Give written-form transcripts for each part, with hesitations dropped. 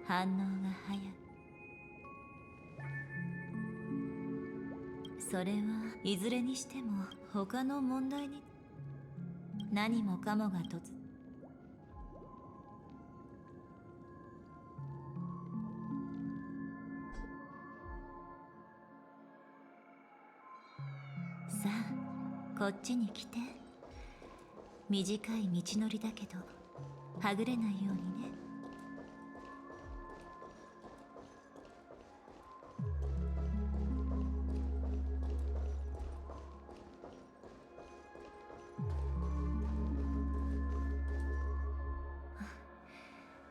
反応が早い。それはいずれにしても他の問題に何もかもがさあ、こっちに来て。短い道のりだけどはぐれないようにね。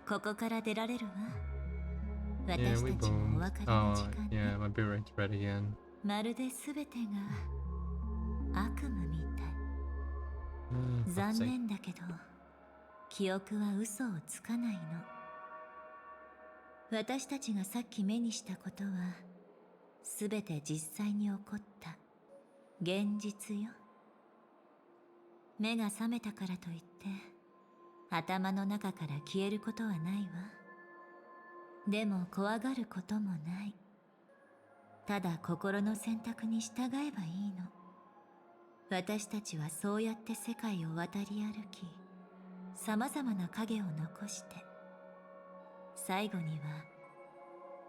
ここから出られるわ。 Yeah, 私 we たちもお boomed. 別れの時間 Yeah, ね。 my beer rate's red again. まるで全てが悪夢みたい。 Fuck's 残 sake. 念だけど記憶は嘘をつかないの。私たちがさっき目にしたことは全て実際に起こった現実よ。目が覚めたからといって頭の中から消えることはないわ。でも怖がることもない。ただ心の選択に従えばいいの。私たちはそうやって世界を渡り歩き、様々な影を残して、最後には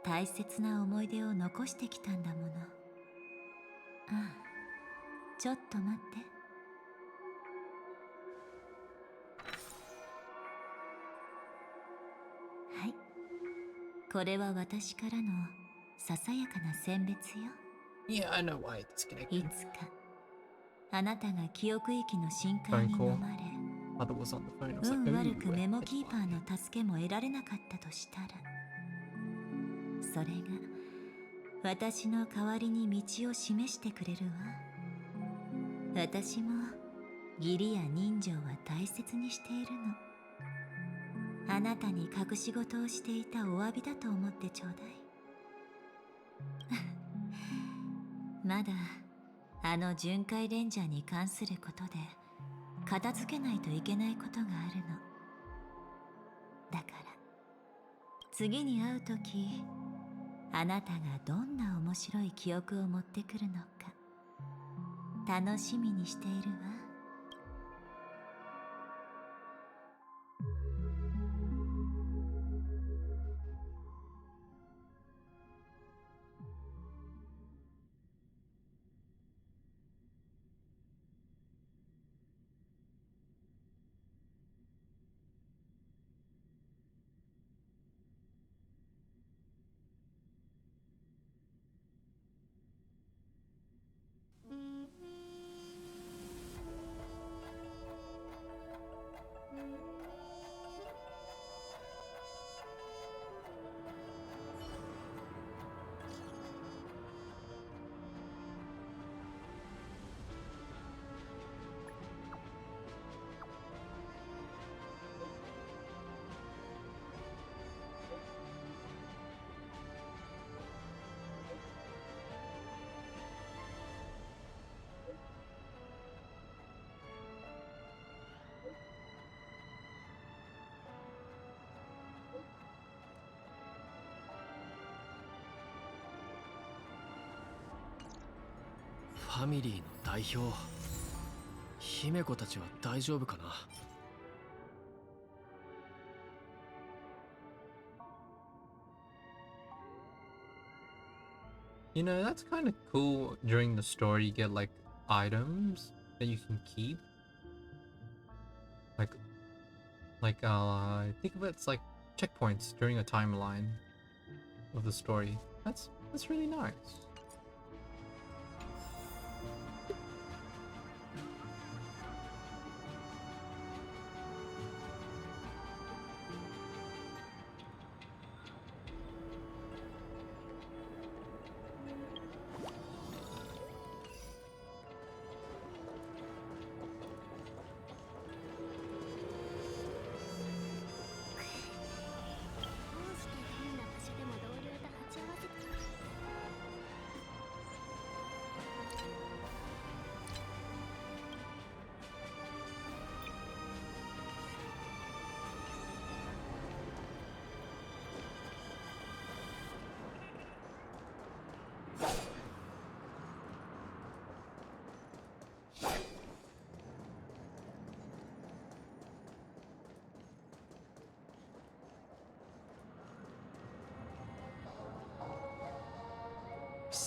大切な思い出を残してきたんだもの。ああ、ちょっと待って。はい。これは私からのささやかな選別よ。Yeah, I know why it's い connected. つかあなたが記憶域の深海 Phone に call. 飲まれ、 Mother was on the phone. I was 運 like, 悪く ooh, メモ it's キーパー fine. の助けも得られなかったとしたら、それが私の代わりに道を示してくれるわ。私も義理や人情は大切にしているの。あなたに隠し事をしていたお詫びだと思ってちょうだい。まだあの巡回レンジャーに関することで片付けないといけないことがあるの。だから次に会うとき、あなたがどんな面白い記憶を持ってくるのか楽しみにしているわ。ファミリーの代表、姫子たちは大丈夫かな。You know, that's kind of cool. During the story, you get like items that you can keep. Think of it as like checkpoints during a timeline of the story. That's really nice.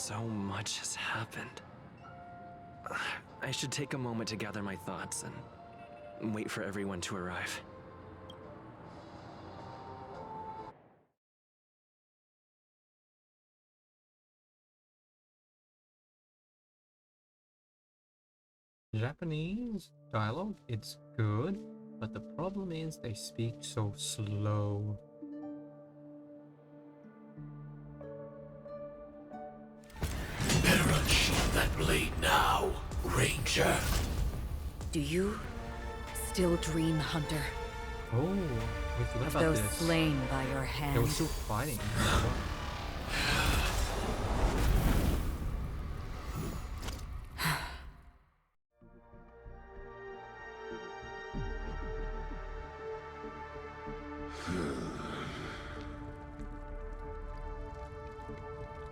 So much has happened. I should take a moment to gather my thoughts and wait for everyone to arrive. Japanese dialogue, it's good, but the problem is they speak so slow. Better unsheath that blade now, Ranger. Do you still dream, Hunter, Oh, we forgot of about those this. slain by your They were hand? still fighting.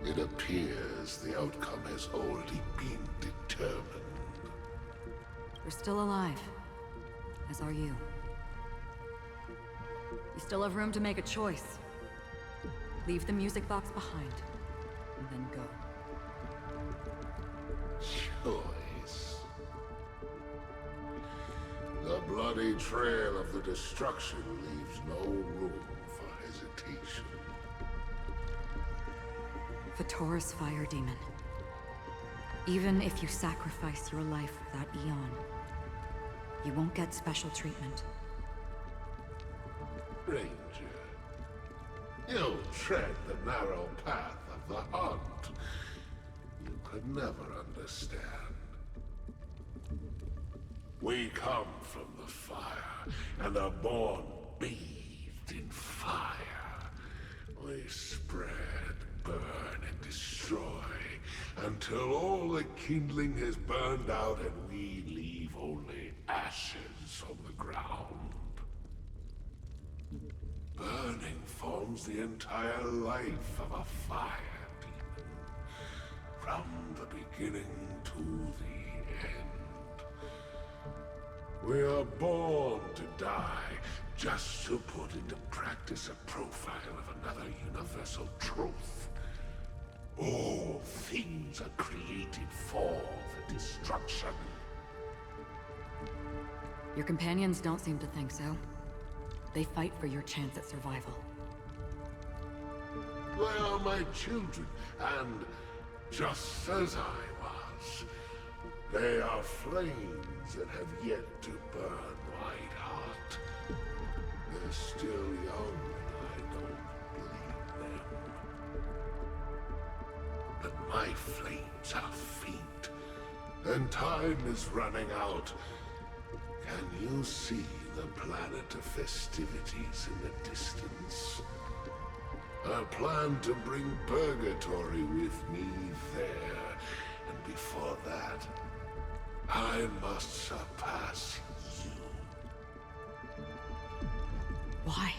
It appears the outcome has already been determined. You're still alive, as are you. You still have room to make a choice. Leave the music box behind, and then go. Choice. The bloody trail of the destruction leaves no room for hesitation. Vatora's fire demon. Even if you sacrifice your life for that eon, you won't get special treatment. Ranger, you tread the narrow path of the hunt. You could never understand. We come from the fire, and are born bathed in fire. We spread, burn, and destroy, until all the kindling has burned out and we leave only ashes on the ground. Burning forms the entire life of a fire demon, from the beginning to the end. We are born to die, just to put into practice a profile of another universal truth. All things are created for the destruction. Your companions don't seem to think so. They fight for your chance at survival. They are my children, and just as I was, they are flames that have yet to burn white hot. They're still young, and I don't bleed them. But my flames are faint, and time is running out. Can you see the planet of festivities in the distance? I plan to bring Purgatory with me there, and before that, I must surpass you. Why?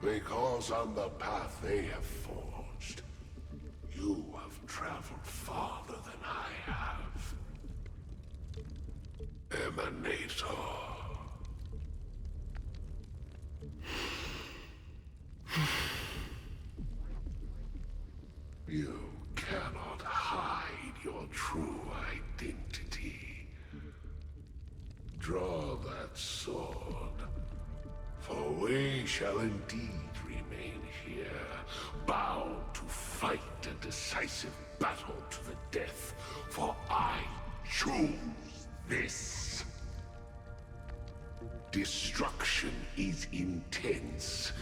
Because on the path they have forged, you have traveled farther than I have. Emanator. You cannot hide your true identity. Draw that sword, for we shall indeed remain here, bound to fight a decisive battle to the death, for I choose this. Destruction is intense,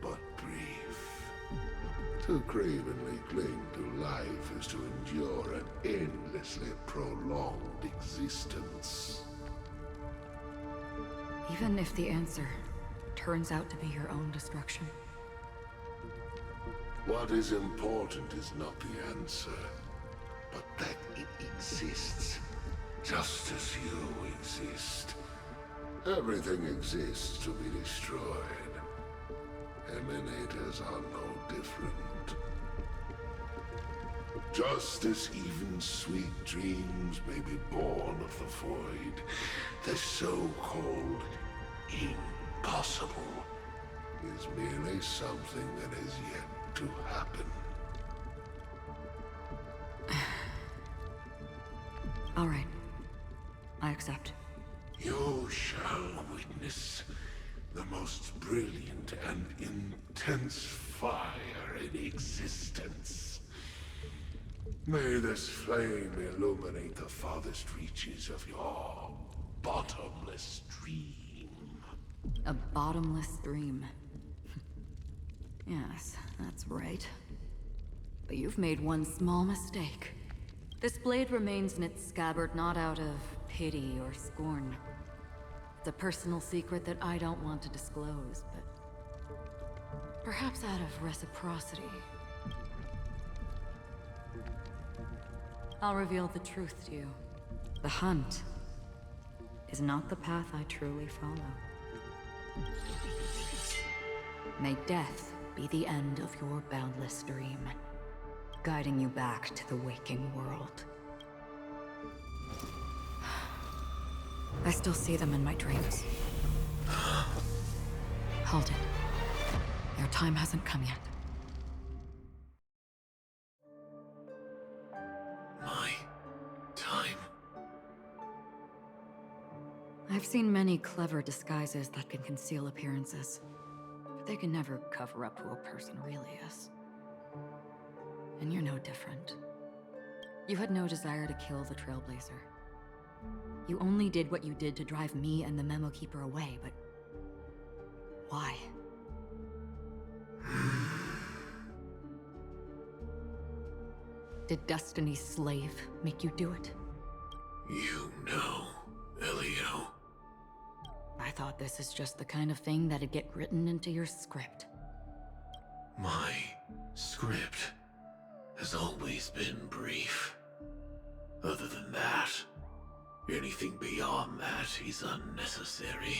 but brief. To cravenly cling to life is to endure an endlessly prolonged existence. Even if the answer turns out to be your own destruction. What is important is not the answer, but that it exists, just as you exist. Everything exists to be destroyed. Emanators are no different. Just as even sweet dreams may be born of the void, the so-called impossible is merely something that has yet to happen. All right. I accept. You shall witness the most brilliant and intense fire in existence. May this flame illuminate the farthest reaches of your bottomless dream. A bottomless dream. Yes, that's right. But you've made one small mistake. This blade remains in its scabbard not out of pity or scorn. It's a personal secret that I don't want to disclose, but perhaps out of reciprocity. I'll reveal the truth to you. The hunt is not the path I truly follow. May death be the end of your boundless dream, guiding you back to the waking world. I still see them in my dreams. Hold it. Your time hasn't come yet. My time. I've seen many clever disguises that can conceal appearances, but they can never cover up who a person really is. And you're no different. You had no desire to kill the Trailblazer. You only did what you did to drive me and the Memo Keeper away, but why? Did Destiny's slave make you do it? You know, Elio. I thought this is just the kind of thing that'd get written into your script. My script has always been brief. Other than that, anything beyond that is unnecessary.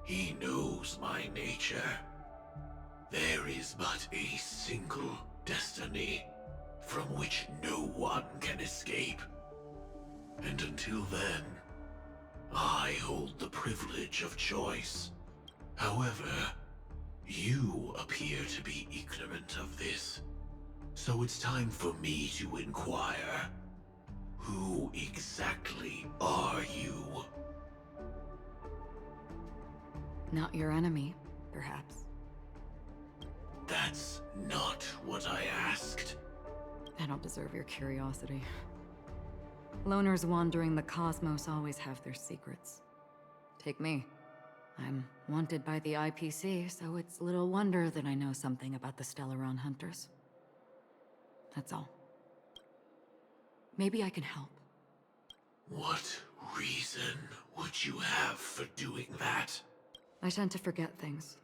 He knows my nature. There is but a single destiny from which no one can escape. And until then, I hold the privilege of choice. However, you appear to be ignorant of this. So it's time for me to inquire. Who exactly are you? Not your enemy, perhaps. That's not what I asked. I don't deserve your curiosity. Loners wandering the cosmos always have their secrets. Take me. I'm wanted by the IPC, so it's little wonder that I know something about the Stellaron Hunters. That's all. Maybe I can help. What reason would you have for doing that? I tend to forget things.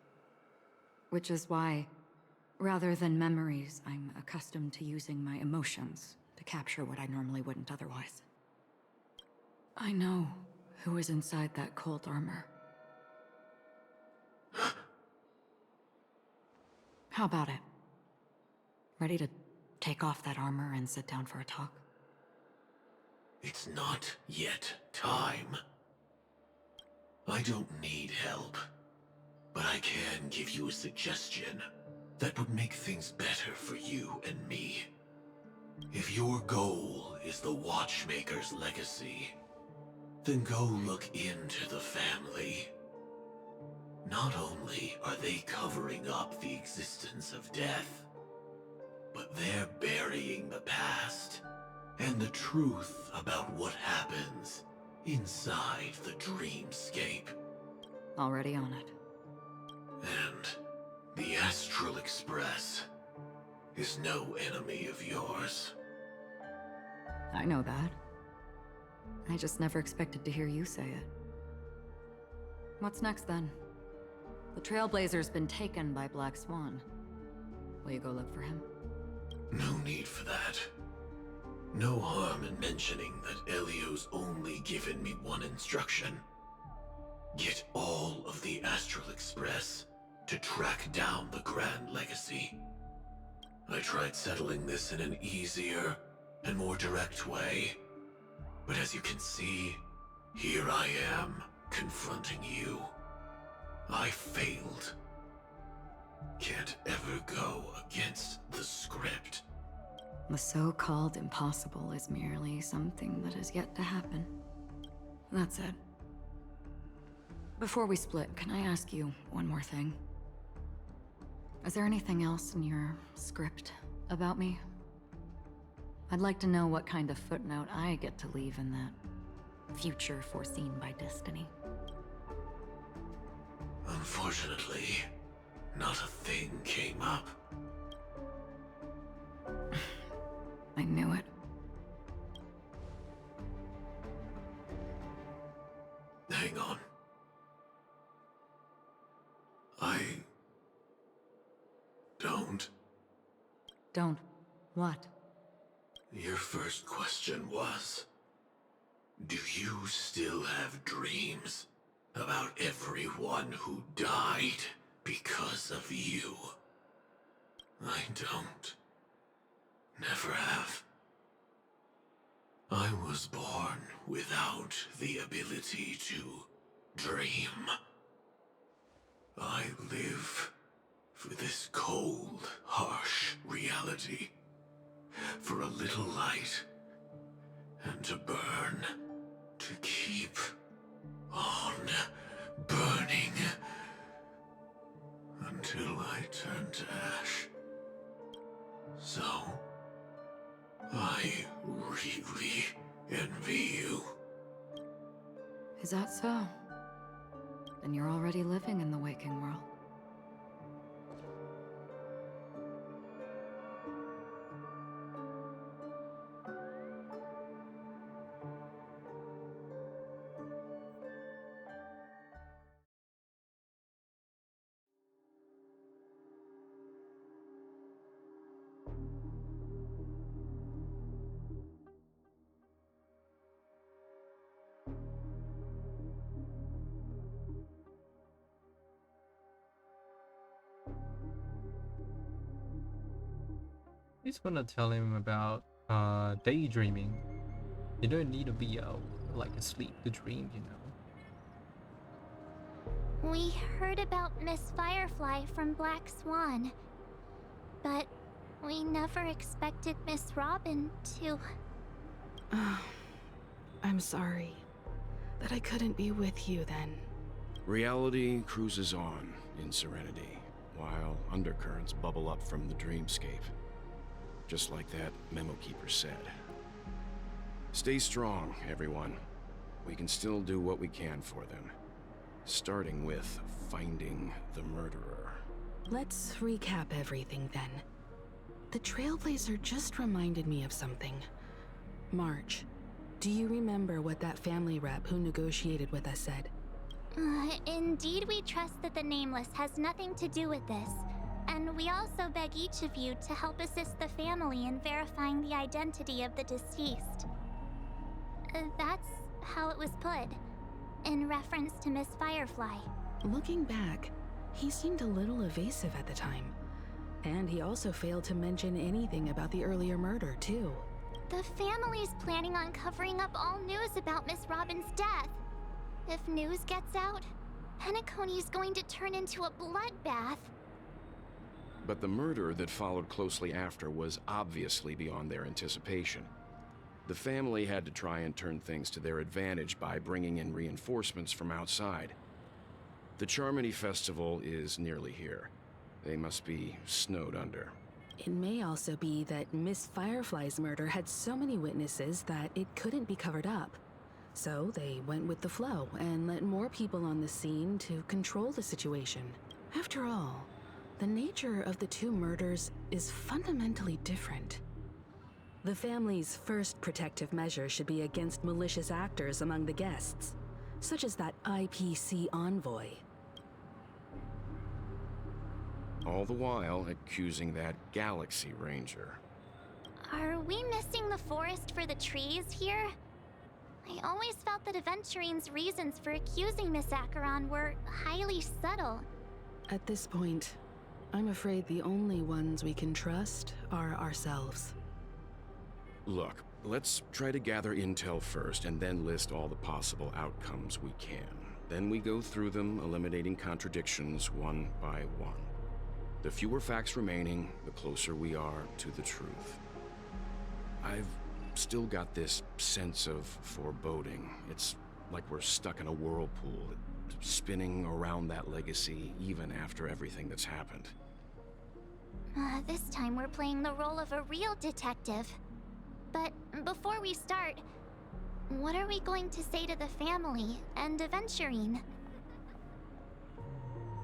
Which is why, rather than memories, I'm accustomed to using my emotions to capture what I normally wouldn't otherwise. I know who is inside that cold armor. How about it? Ready to take off that armor and sit down for a talk? It's not yet time. I don't need help, but I can give you a suggestion that would make things better for you and me. If your goal is the Watchmaker's legacy, then go look into the family. Not only are they covering up the existence of death, but they're burying the past and the truth about what happens inside the dreamscape. Already on it. And the Astral Express is no enemy of yours. I know that. I just never expected to hear you say it. What's next then? The Trailblazer's been taken by Black Swan. Will you go look for him? No need for that. No harm in mentioning that Elio's only given me one instruction. Get all of the Astral Express to track down the Grand Legacy. I tried settling this in an easier and more direct way, but as you can see, here I am, confronting you. I failed. Can't ever go against the script. The so-called impossible is merely something that is yet to happen. That's it. Before we split, can I ask you one more thing? Is there anything else in your script about me? I'd like to know what kind of footnote I get to leave in that future foreseen by destiny. Unfortunately, not a thing came up. I knew it. Hang on. I don't. Don't. What? Your first question was, do you still have dreams about everyone who died because of you? I don't. Never have. I was born without the ability to dream. I live for this cold, harsh reality. For a little light, and to burn, to keep on burning, until I turn to ash. So, I really envy you. Is that so? Then you're already living in the waking world. He's gonna tell him about daydreaming. You don't need to be like asleep to dream, you know. We heard about Miss Firefly from Black Swan, but we never expected Miss Robin to... I'm sorry that I couldn't be with you then. Reality cruises on in serenity, while undercurrents bubble up from the dreamscape. Just like that memo keeper said. Stay strong, everyone. We can still do what we can for them. Starting with finding the murderer. Let's recap everything then. The Trailblazer just reminded me of something. March, do you remember what that family rep who negotiated with us said? Indeed, we trust that the Nameless has nothing to do with this. And we also beg each of you to help assist the family in verifying the identity of the deceased. That's how it was put, in reference to Miss Firefly. Looking back, he seemed a little evasive at the time. And he also failed to mention anything about the earlier murder, too. The family's planning on covering up all news about Miss Robin's death. If news gets out, Penacony's going to turn into a bloodbath. But the murder that followed closely after was obviously beyond their anticipation. The family had to try and turn things to their advantage by bringing in reinforcements from outside. The Charmony Festival is nearly here. They must be snowed under. It may also be that Miss Firefly's murder had so many witnesses that it couldn't be covered up. So they went with the flow and let more people on the scene to control the situation. After all, the nature of the two murders is fundamentally different. The family's first protective measure should be against malicious actors among the guests, such as that IPC envoy. All the while accusing that Galaxy Ranger. Are we missing the forest for the trees here? I always felt that Aventurine's reasons for accusing Miss Acheron were highly subtle. At this point, I'm afraid the only ones we can trust are ourselves. Look, let's try to gather intel first and then list all the possible outcomes we can. Then we go through them, eliminating contradictions one by one. The fewer facts remaining, the closer we are to the truth. I've still got this sense of foreboding. It's like we're stuck in a whirlpool, spinning around that legacy even after everything that's happened. This time we're playing the role of a real detective. But before we start, what are we going to say to the family and Aventurine?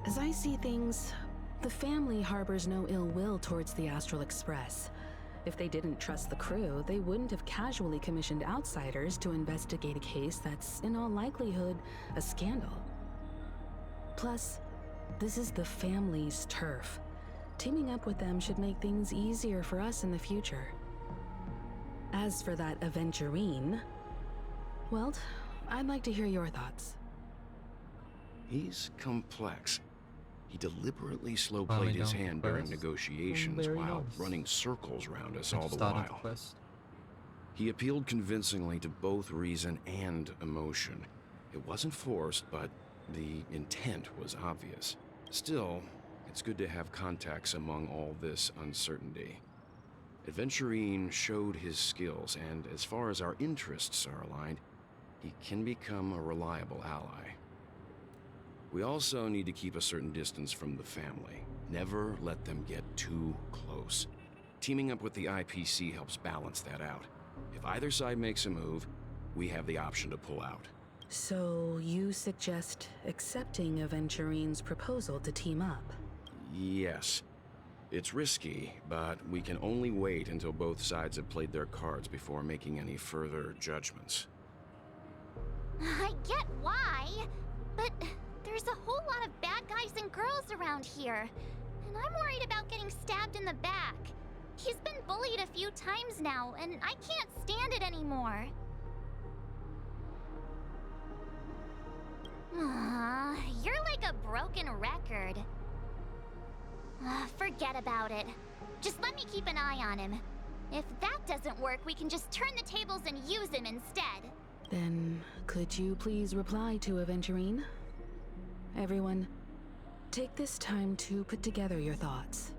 As I see things, the family harbors no ill will towards the Astral Express. If they didn't trust the crew, they wouldn't have casually commissioned outsiders to investigate a case that's, in all likelihood, a scandal. Plus, this is the family's turf. Teaming up with them should make things easier for us in the future. As for that Aventurine, well, I'd like to hear your thoughts. He's complex. He deliberately slow-played his hand during negotiations while running circles around us all the while. He appealed convincingly to both reason and emotion. It wasn't forced, but the intent was obvious. Still, it's good to have contacts among all this uncertainty. Aventurine showed his skills, and as far as our interests are aligned, he can become a reliable ally. We also need to keep a certain distance from the family. Never let them get too close. Teaming up with the IPC helps balance that out. If either side makes a move, we have the option to pull out. So you suggest accepting Aventurine's proposal to team up? Yes. It's risky, but we can only wait until both sides have played their cards before making any further judgments. I get why, but there's a whole lot of bad guys and girls around here, and I'm worried about getting stabbed in the back. He's been bullied a few times now, and I can't stand it anymore. You're like a broken record. Forget about it. Just let me keep an eye on him. If that doesn't work, we can just turn the tables and use him instead. Then, could you please reply to Aventurine? Everyone, take this time to put together your thoughts.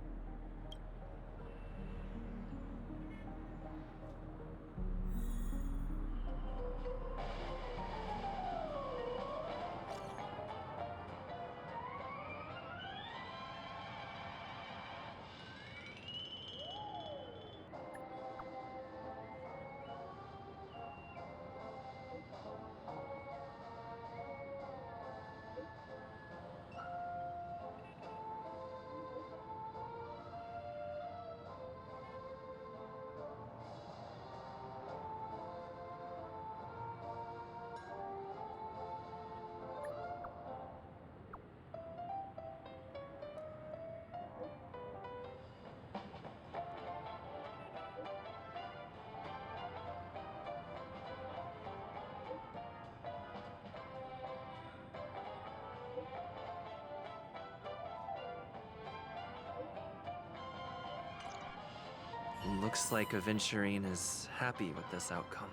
Looks like Aventurine is happy with this outcome.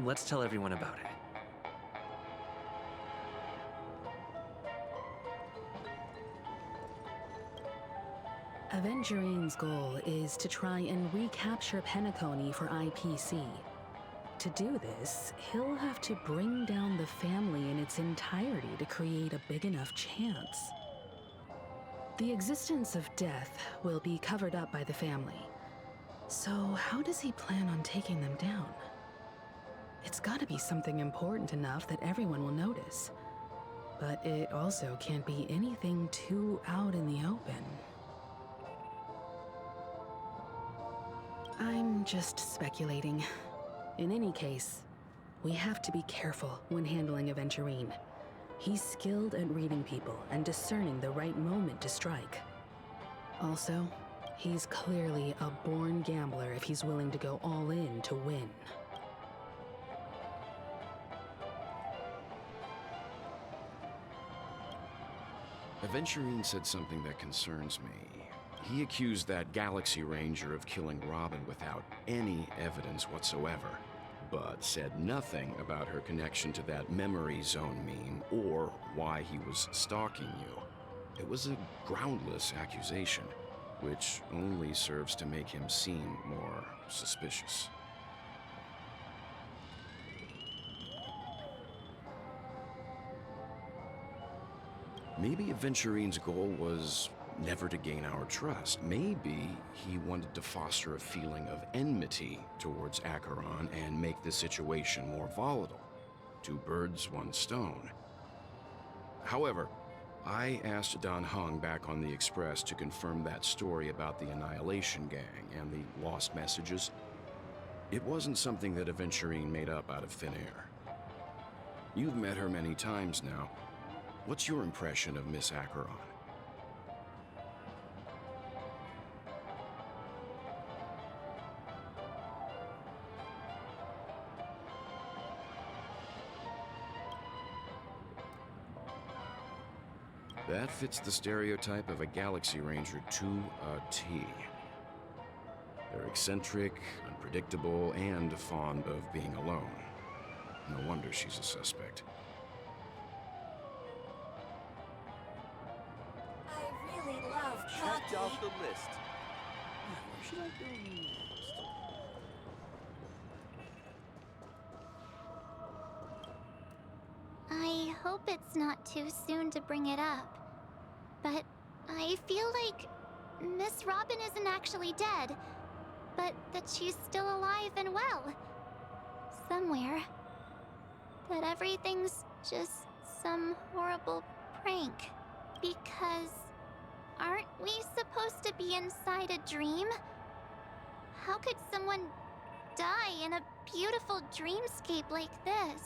Let's tell everyone about it. Aventurine's goal is to try and recapture Penacony for IPC. To do this, he'll have to bring down the family in its entirety to create a big enough chance. The existence of death will be covered up by the family. So how does he plan on taking them down? It's gotta be something important enough that everyone will notice. But it also can't be anything too out in the open. I'm just speculating. In any case, we have to be careful when handling Aventurine. He's skilled at reading people and discerning the right moment to strike. Also, he's clearly a born gambler if he's willing to go all in to win. Aventurine said something that concerns me. He accused that Galaxy Ranger of killing Robin without any evidence whatsoever, but said nothing about her connection to that memory zone meme or why he was stalking you. It was a groundless accusation. which only serves to make him seem more suspicious. Maybe Aventurine's goal was never to gain our trust. Maybe he wanted to foster a feeling of enmity towards Acheron and make the situation more volatile. Two birds, one stone. However, I asked Dan Heng back on the Express to confirm that story about the Annihilation Gang and the lost messages. It wasn't something that Aventurine made up out of thin air. You've met her many times now. What's your impression of Miss Acheron? That fits the stereotype of a Galaxy Ranger to a T. They're eccentric, unpredictable, and fond of being alone. No wonder she's a suspect. I really love Checked off the list. Where should I go next? I hope it's not too soon to bring it up, but I feel like Miss Robin isn't actually dead, but that she's still alive and well. Somewhere. That everything's just some horrible prank. Because aren't we supposed to be inside a dream? How could someone die in a beautiful dreamscape like this?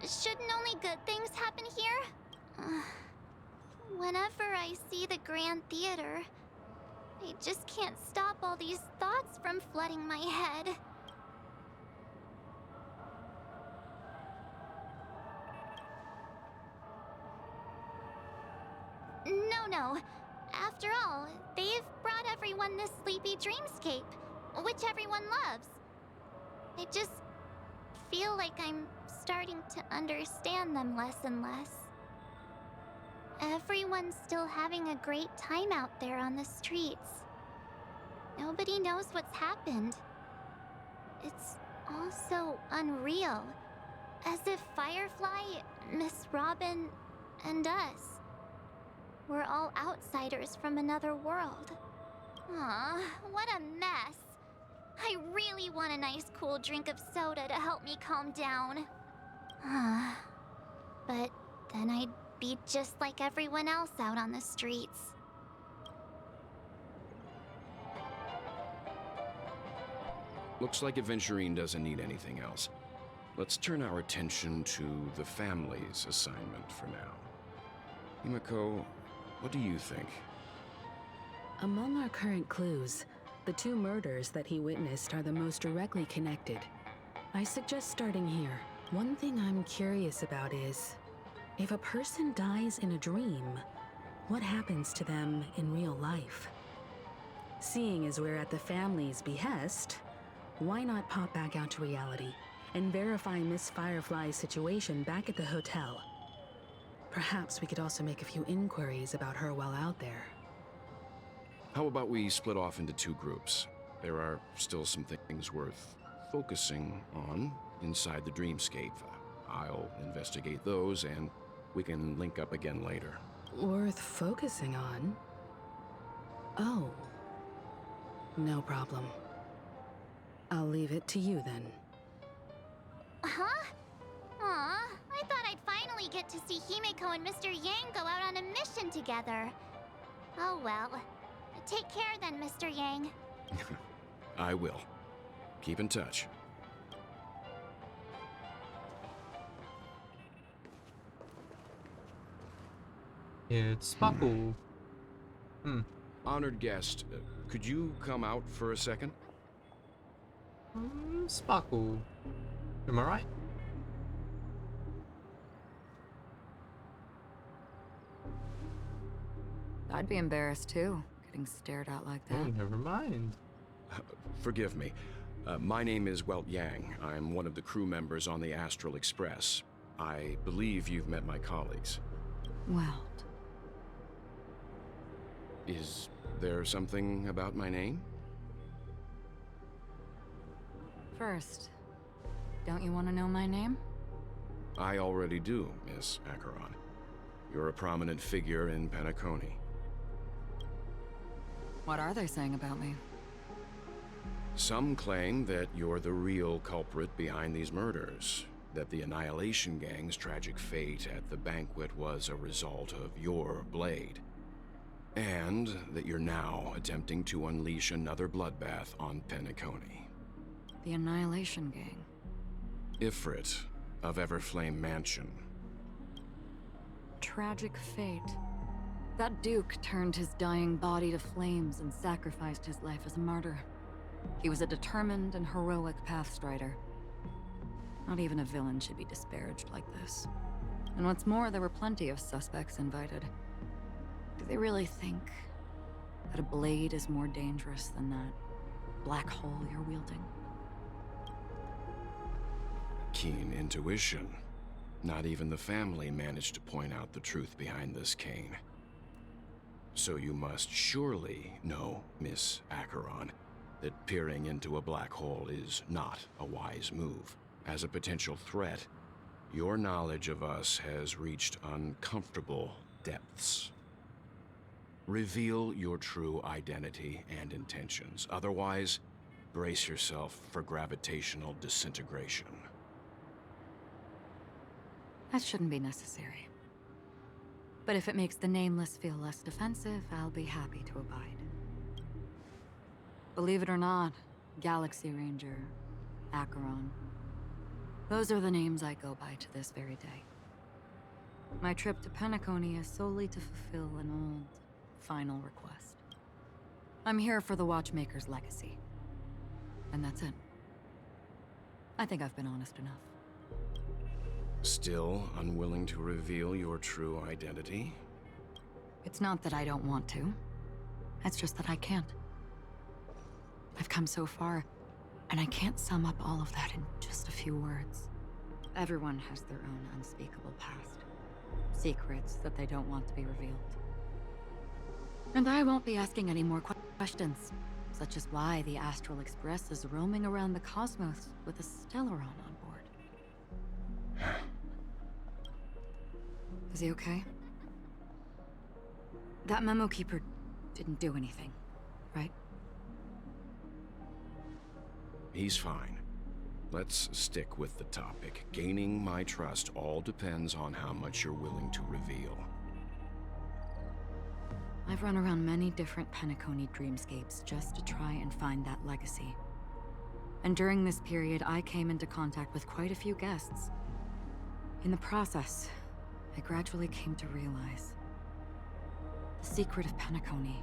Shouldn't only good things happen here? Whenever I see the Grand Theater, I just can't stop all these thoughts from flooding my head. No. After all, they've brought everyone this sleepy dreamscape, which everyone loves. I just feel like I'm starting to understand them less and less. Everyone's still having a great time out there on the streets. Nobody knows what's happened. It's all so unreal. As if Firefly, Miss Robin, and us were all outsiders from another world. Aw, what a mess. I really want a nice cool drink of soda to help me calm down. But then I'd be just like everyone else out on the streets. Looks like Aventurine doesn't need anything else. Let's turn our attention to the family's assignment for now. Himiko, what do you think? Among our current clues, the two murders that he witnessed are the most directly connected. I suggest starting here. One thing I'm curious about is, if a person dies in a dream, what happens to them in real life? Seeing as we're at the family's behest, why not pop back out to reality and verify Miss Firefly's situation back at the hotel? Perhaps we could also make a few inquiries about her while out there. How about we split off into two groups? There are still some things worth focusing on inside the dreamscape. I'll investigate those, and we can link up again later. Worth focusing on? Oh. No problem. I'll leave it to you then. Huh? Aw, I thought I'd finally get to see Himiko and Mr. Yang go out on a mission together. Oh well. Take care then, Mr. Yang. I will. Keep in touch. It's Sparkle. Honored guest, could you come out for a second? Sparkle. Am I right? I'd be embarrassed too, getting stared at like that. Oh, never mind. Forgive me. My name is Welt Yang. I'm one of the crew members on the Astral Express. I believe you've met my colleagues. Well, Is There something about my name? First, don't you want to know my name? I already do, Miss Acheron. You're a prominent figure in Penacony. What are they saying about me? Some claim that you're the real culprit behind these murders, that the Annihilation Gang's tragic fate at the banquet was a result of your blade, and that you're now attempting to unleash another bloodbath on Penacony. The Annihilation Gang. Ifrit of Everflame Mansion. Tragic fate. That Duke turned his dying body to flames and sacrificed his life as a martyr. He was a determined and heroic pathstrider. Not even a villain should be disparaged like this. And what's more, there were plenty of suspects invited. Do they really think that a blade is more dangerous than that black hole you're wielding? Keen intuition. Not even the family managed to point out the truth behind this cane. So you must surely know, Miss Acheron, that peering into a black hole is not a wise move. As a potential threat, your knowledge of us has reached uncomfortable depths. Reveal your true identity and intentions. Otherwise, brace yourself for gravitational disintegration. That shouldn't be necessary. But if it makes the Nameless feel less defensive, I'll be happy to abide. Believe it or not, Galaxy Ranger, Acheron, those are the names I go by to this very day. My trip to Penacony is solely to fulfill an old, final request. I'm here for the Watchmaker's legacy. And that's it. I think I've been honest enough. Still unwilling to reveal your true identity? It's not that I don't want to. It's just that I can't. I've come so far, and I can't sum up all of that in just a few words. Everyone has their own unspeakable past. Secrets that they don't want to be revealed. And I won't be asking any more questions, such as why the Astral Express is roaming around the cosmos with a Stellaron on board. Is he okay? That Memo Keeper didn't do anything, right? He's fine. Let's stick with the topic. Gaining my trust all depends on how much you're willing to reveal. I've run around many different Penacony dreamscapes just to try and find that legacy. And during this period, I came into contact with quite a few guests. In the process, I gradually came to realize the secret of Penacony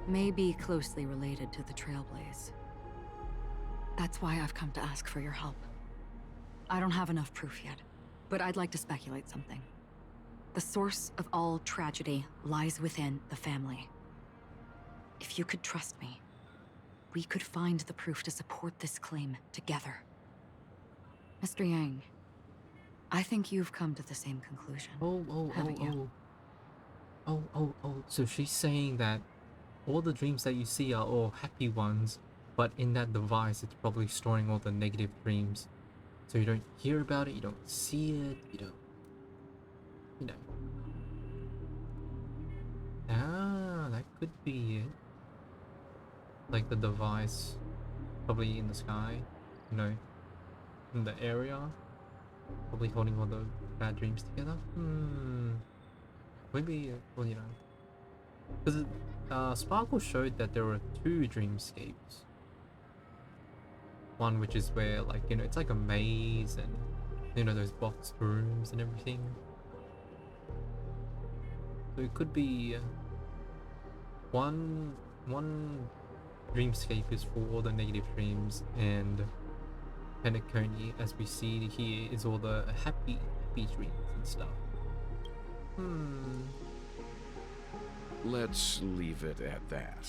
may be closely related to the Trailblaze. That's why I've come to ask for your help. I don't have enough proof yet, but I'd like to speculate something. The source of all tragedy lies within the family. If you could trust me, we could find the proof to support this claim together. Mr. Yang, I think you've come to the same conclusion. Haven't you? So she's saying that all the dreams that you see are all happy ones, but in that device it's probably storing all the negative dreams. So you don't hear about it, you don't see it, you don't... You know. Ah, that could be it. Like the device, probably in the sky, you know, in the area, probably holding all the bad dreams together. Maybe, well, you know, because Sparkle showed that there were 2 dreamscapes. One which is where, like, you know, it's like a maze and, you know, those box rooms and everything. So it could be one dreamscape is for all the negative dreams, and Penacony, as we see here, is all the happy dreams and stuff. Let's leave it at that.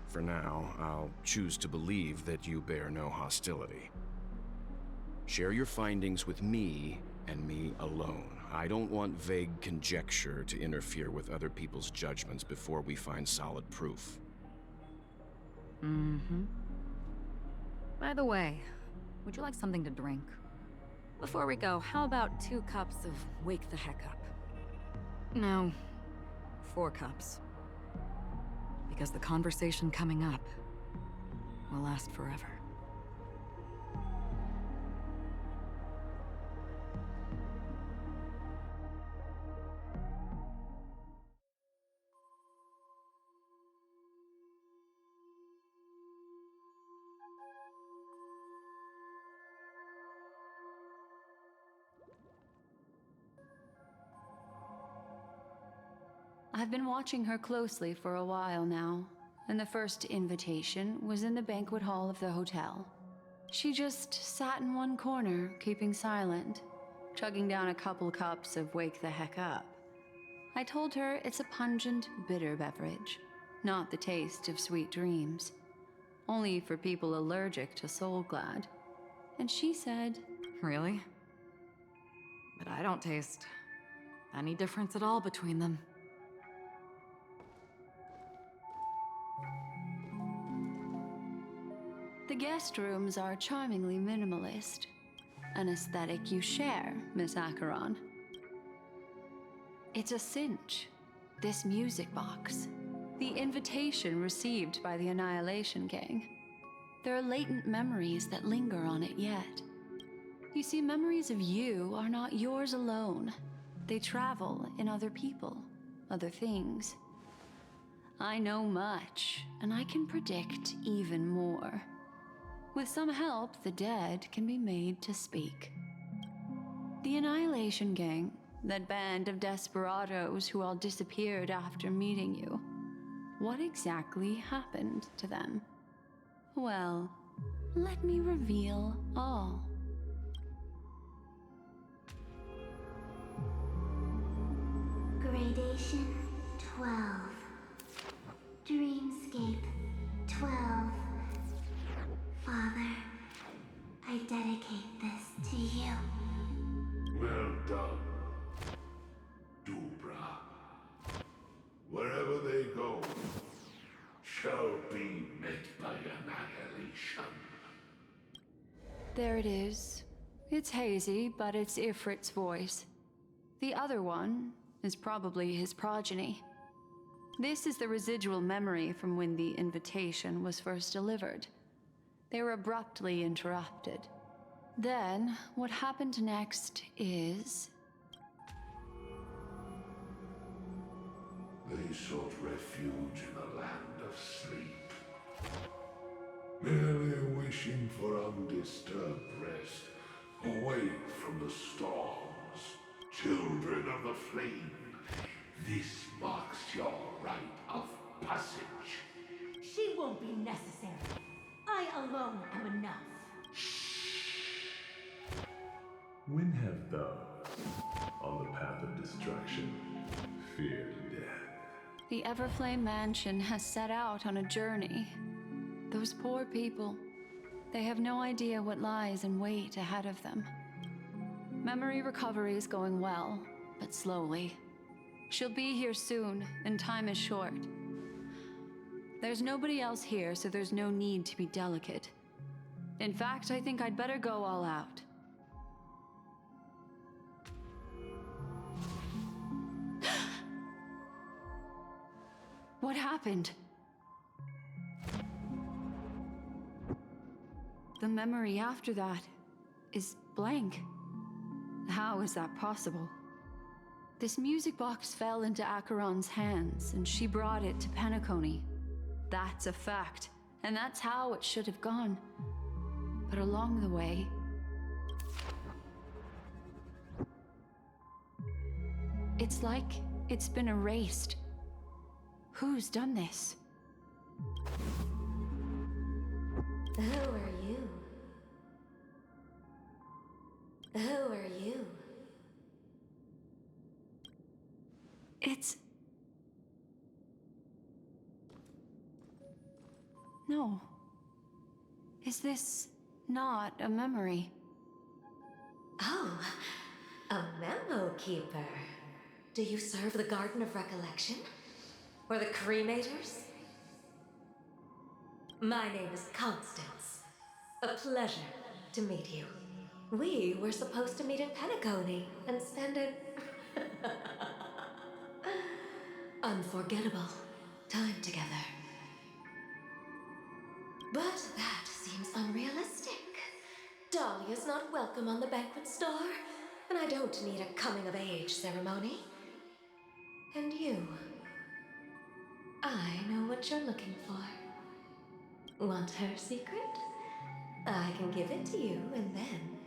For now, I'll choose to believe that you bear no hostility. Share your findings with me and me alone, I don't want vague conjecture to interfere with other people's judgments before we find solid proof. Mm-hmm. By the way, would you like something to drink? Before we go, how about 2 cups of Wake the Heck Up? No, 4 cups. Because the conversation coming up will last forever. I've been watching her closely for a while now, and the first invitation was in the banquet hall of the hotel. She just sat in one corner, keeping silent, chugging down a couple cups of Wake the Heck Up. I told her it's a pungent, bitter beverage, not the taste of sweet dreams. Only for people allergic to Soul Glad. And she said, Really? But I don't taste any difference at all between them. the guest rooms are charmingly minimalist. An aesthetic you share, Miss Acheron. It's a cinch. This music box. The invitation received by the Annihilation Gang. There are latent memories that linger on it yet. You see, memories of you are not yours alone. They travel in other people, other things. I know much, and I can predict even more. With some help, the dead can be made to speak. The Annihilation Gang, that band of desperados who all disappeared after meeting you. What exactly happened to them? Well, let me reveal all. Gradation 12. Dreamscape 12. Father, I dedicate this to you. Well done, Dubra. Wherever they go, shall be met by annihilation. There it is. It's hazy, but it's Ifrit's voice. The other one is probably his progeny. This is the residual memory from when the invitation was first delivered. They were abruptly interrupted. Then, what happened next is... They sought refuge in a land of sleep, merely wishing for undisturbed rest, away from the storms. Children of the flame, this marks your rite of passage. She won't be necessary. I alone am enough. When have those on the path of destruction feared death? The Everflame Mansion has set out on a journey. Those poor people, they have no idea what lies in wait ahead of them. Memory recovery is going well, but slowly. She'll be here soon, and time is short. There's nobody else here, so there's no need to be delicate. In fact, I think I'd better go all out. What happened? The memory after that is blank. How is that possible? This music box fell into Acheron's hands, and she brought it to Penacony. That's a fact, and that's how it should have gone. But along the way... it's like it's been erased. Who's done this? Who are you? Who are you? It's... No. Is this not a memory? Oh, a memo Keeper. Do you serve the Garden of Recollection? Or the Cremators? My name is Constance. A pleasure to meet you. We were supposed to meet in Penacony and spend an unforgettable time together. But that seems unrealistic. Dahlia's not welcome on the banquet star, and I don't need a coming-of-age ceremony. And you, I know what you're looking for. Want her secret? I can give it to you, and then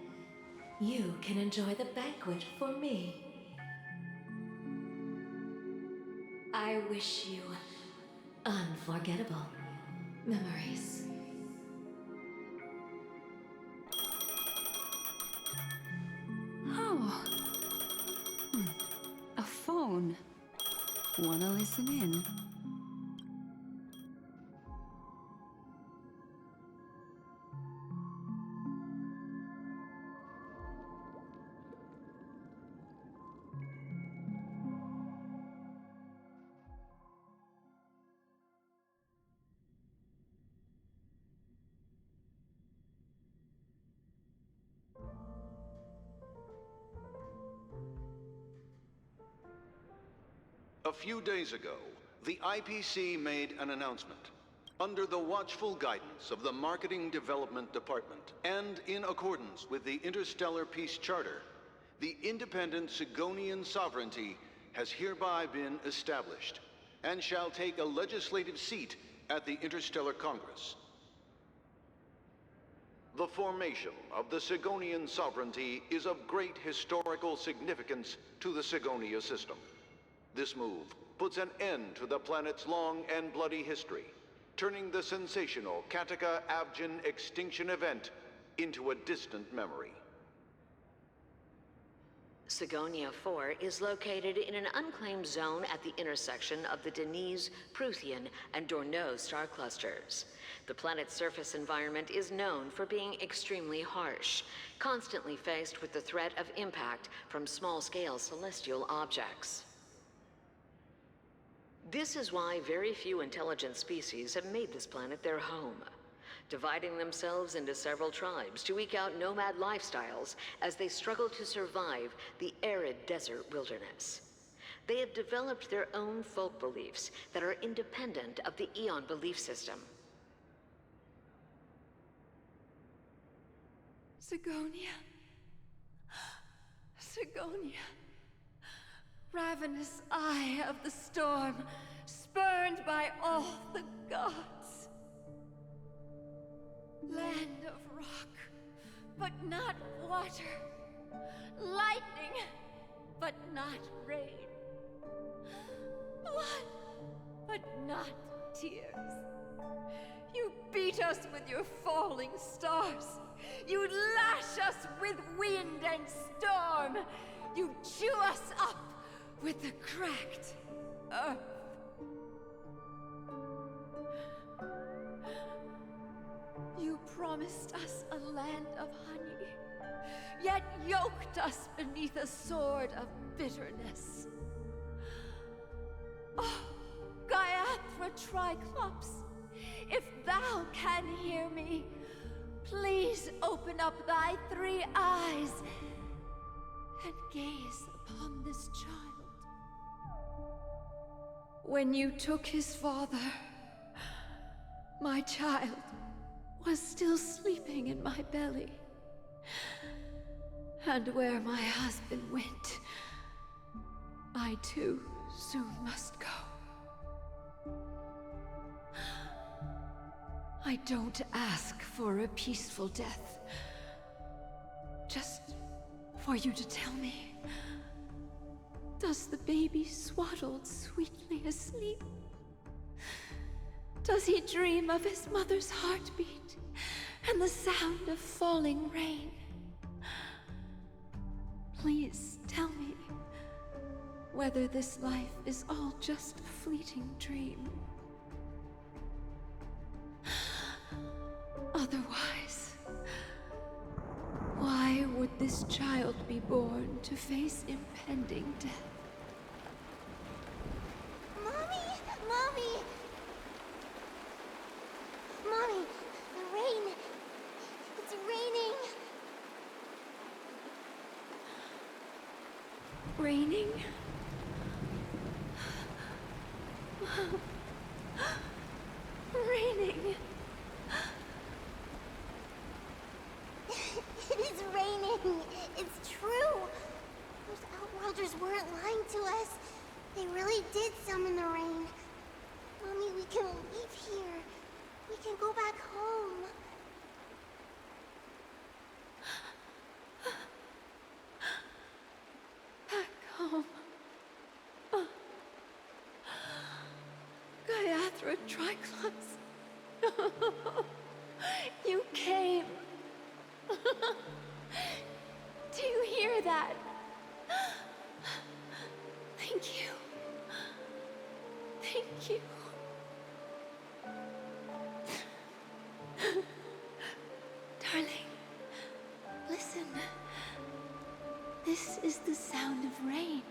you can enjoy the banquet for me. I wish you unforgettable memories. Oh. A phone. Wanna listen in? A few days ago, the IPC made an announcement. Under the watchful guidance of the Marketing Development Department, and in accordance with the Interstellar Peace Charter, the independent Sigonian sovereignty has hereby been established, and shall take a legislative seat at the Interstellar Congress. The formation of the Sigonian sovereignty is of great historical significance to the Sigonia system. This move puts an end to the planet's long and bloody history, turning the sensational Kataka-Abjin extinction event into a distant memory. Sigonia 4 is located in an unclaimed zone at the intersection of the Denise, Prothean, and Dorneau star clusters. The planet's surface environment is known for being extremely harsh, constantly faced with the threat of impact from small-scale celestial objects. This is why very few intelligent species have made this planet their home, dividing themselves into several tribes to eke out nomad lifestyles as they struggle to survive the arid desert wilderness. They have developed their own folk beliefs that are independent of the Eon belief system. Sigonia. Sigonia. Ravenous eye of the storm, spurned by all the gods. Land of rock, but not water. Lightning, but not rain. Blood, but not tears. You beat us with your falling stars. You lash us with wind and storm. You chew us up with the cracked earth. You promised us a land of honey, yet yoked us beneath a sword of bitterness. Oh, Gaiathra Triclops, if thou can hear me, please open up thy 3 eyes and gaze upon this child. When you took his father, my child was still sleeping in my belly. And where my husband went, I too soon must go. I don't ask for a peaceful death. Just for you to tell me, does the baby swaddled sweetly asleep? Does he dream of his mother's heartbeat and the sound of falling rain? Please tell me whether this life is all just a fleeting dream. Otherwise, why would this child be born to face impending death? Mommy! Mommy! Mommy, the rain. It's raining. Raining? Raining. It is raining. It's true. Those Outworlders weren't lying to us. They really did summon the rain. Mommy, we can leave here. We can go back home. Back home. Gaiathra Triclops. You came. Do you hear that? Thank you. Thank you. Darling, listen. This is the sound of rain.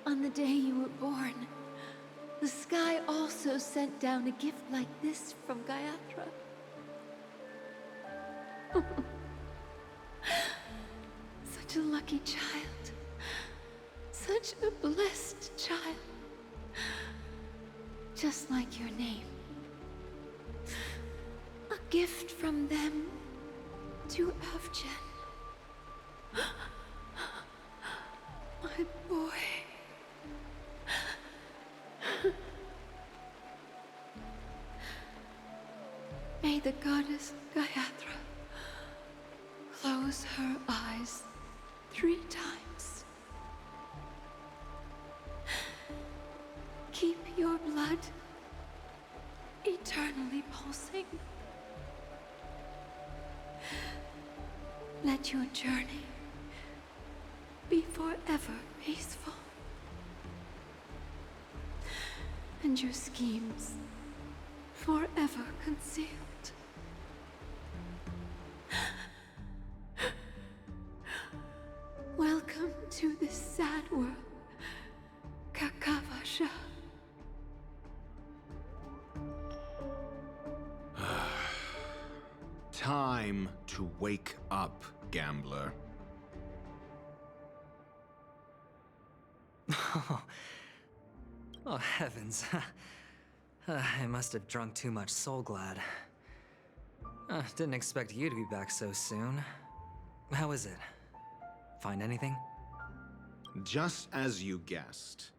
On the day you were born, the sky also sent down a gift like this from Gaiathra. Such a lucky child. Such a blessed child. Just like your name. A gift from them to Avjen. My boy. May the goddess Gaiathra close her eyes 3 times. Keep your blood eternally pulsing. Let your journey be forever peaceful. And your schemes forever concealed. Welcome to this sad world, Kakavasha. Time to wake up, gambler. Oh, heavens. I must have drunk too much Soul Glad. Didn't expect you to be back so soon. How is it? Find anything? Just as you guessed.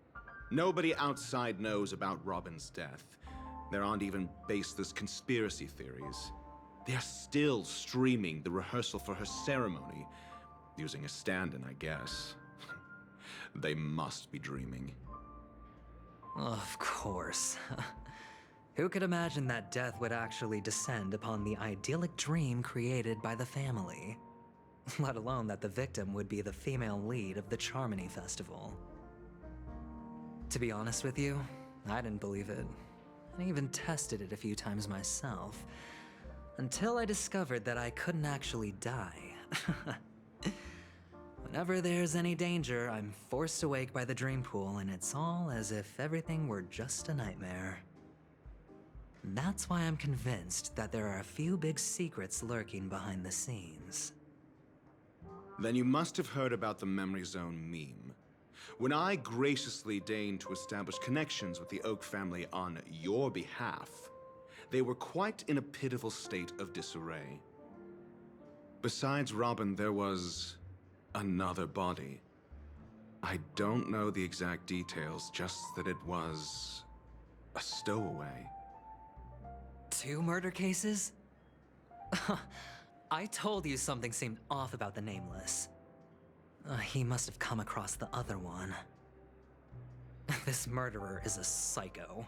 Nobody outside knows about Robin's death. There aren't even baseless conspiracy theories. They're still streaming the rehearsal for her ceremony, using a stand-in, I guess. They must be dreaming. Of course. Who could imagine that death would actually descend upon the idyllic dream created by the family? Let alone that the victim would be the female lead of the Charmony Festival. To be honest with you, I didn't believe it. I even tested it a few times myself, until I discovered that I couldn't actually die. Whenever there's any danger, I'm forced awake by the dream pool, and it's all as if everything were just a nightmare. That's why I'm convinced that there are a few big secrets lurking behind the scenes. Then you must have heard about the Memory Zone meme. When I graciously deigned to establish connections with the Oak family on your behalf, they were quite in a pitiful state of disarray. Besides Robin, there was another body. I don't know the exact details, just that it was a stowaway. 2 murder cases? I told you something seemed off about the Nameless. He must have come across the other one. This murderer is a psycho.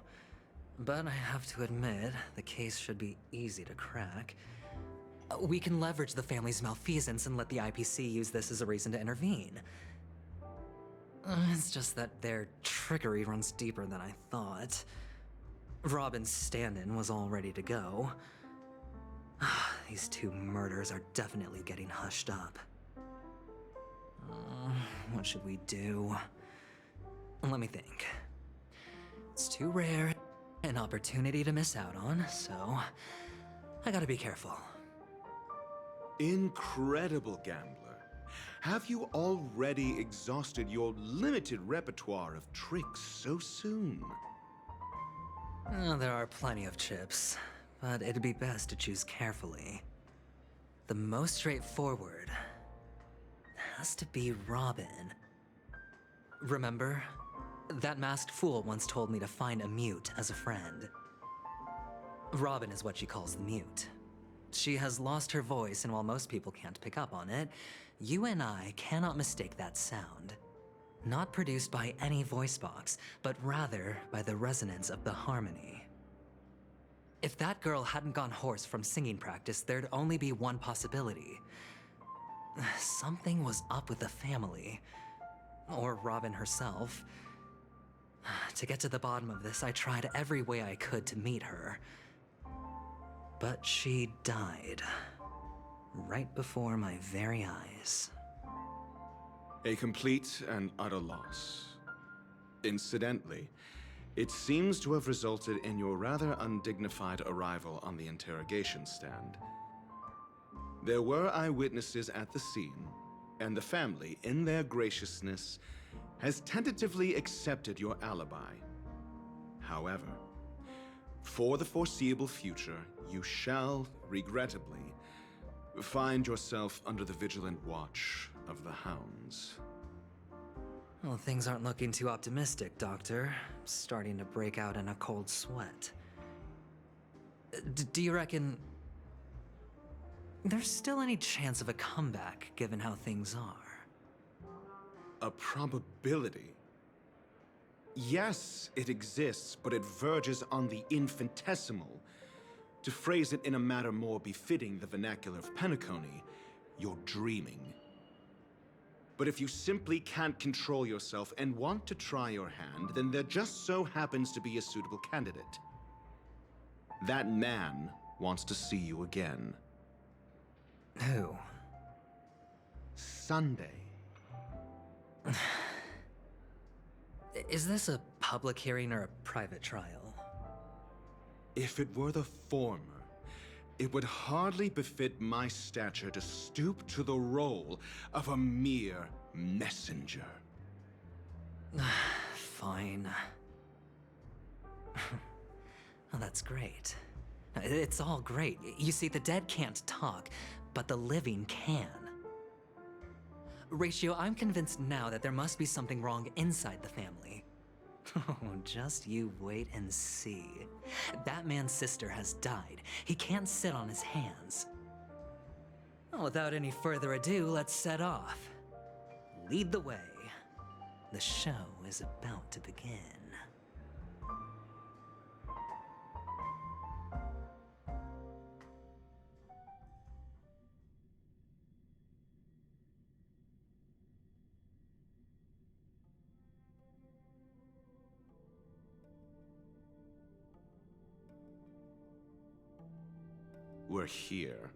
But I have to admit, the case should be easy to crack. We can leverage the family's malfeasance and let the IPC use this as a reason to intervene. It's just that their trickery runs deeper than I thought. Robin's stand-in was all ready to go. These two murders are definitely getting hushed up. What should we do? Let me think. It's too rare an opportunity to miss out on, so I gotta be careful. Incredible gambler. Have you already exhausted your limited repertoire of tricks so soon? There are plenty of chips, but it'd be best to choose carefully. The most straightforward has to be Robin. Remember? That masked fool once told me to find a mute as a friend. Robin is what she calls the mute. She has lost her voice, and while most people can't pick up on it, you and I cannot mistake that sound. Not produced by any voice box, but rather by the resonance of the harmony. If that girl hadn't gone hoarse from singing practice, there'd only be one possibility. Something was up with the family. Or Robin herself. To get to the bottom of this, I tried every way I could to meet her. But she died. Right before my very eyes. A complete and utter loss. Incidentally, it seems to have resulted in your rather undignified arrival on the interrogation stand. There were eyewitnesses at the scene, and the family, in their graciousness, has tentatively accepted your alibi. However, for the foreseeable future, you shall, regrettably, find yourself under the vigilant watch of the hounds. Well, things aren't looking too optimistic, Doctor. I'm starting to break out in a cold sweat. Do you reckon there's still any chance of a comeback, given how things are? A probability? Yes, it exists, but it verges on the infinitesimal. To phrase it in a manner more befitting the vernacular of Penacony, you're dreaming. But if you simply can't control yourself and want to try your hand, then there just so happens to be a suitable candidate. That man wants to see you again. Who? Sunday. Is this a public hearing or a private trial? If it were the former, it would hardly befit my stature to stoop to the role of a mere messenger. Fine. Oh, that's great. It's all great. You see, the dead can't talk, but the living can. Ratio, I'm convinced now that there must be something wrong inside the family. Oh, just you wait and see. That man's sister has died. He can't sit on his hands. Well, without any further ado, let's set off. Lead the way. The show is about to begin. We're here.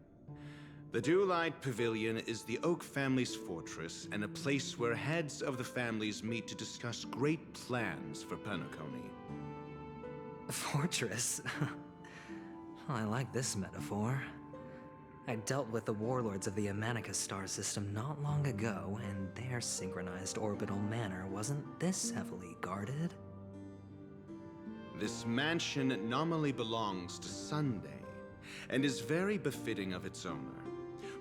The Dewlight Pavilion is the Oak family's fortress and a place where heads of the families meet to discuss great plans for Penacony. Fortress? I like this metaphor. I dealt with the warlords of the Amanica star system not long ago, and their synchronized orbital manor wasn't this heavily guarded. This mansion nominally belongs to Sunday, and is very befitting of its owner.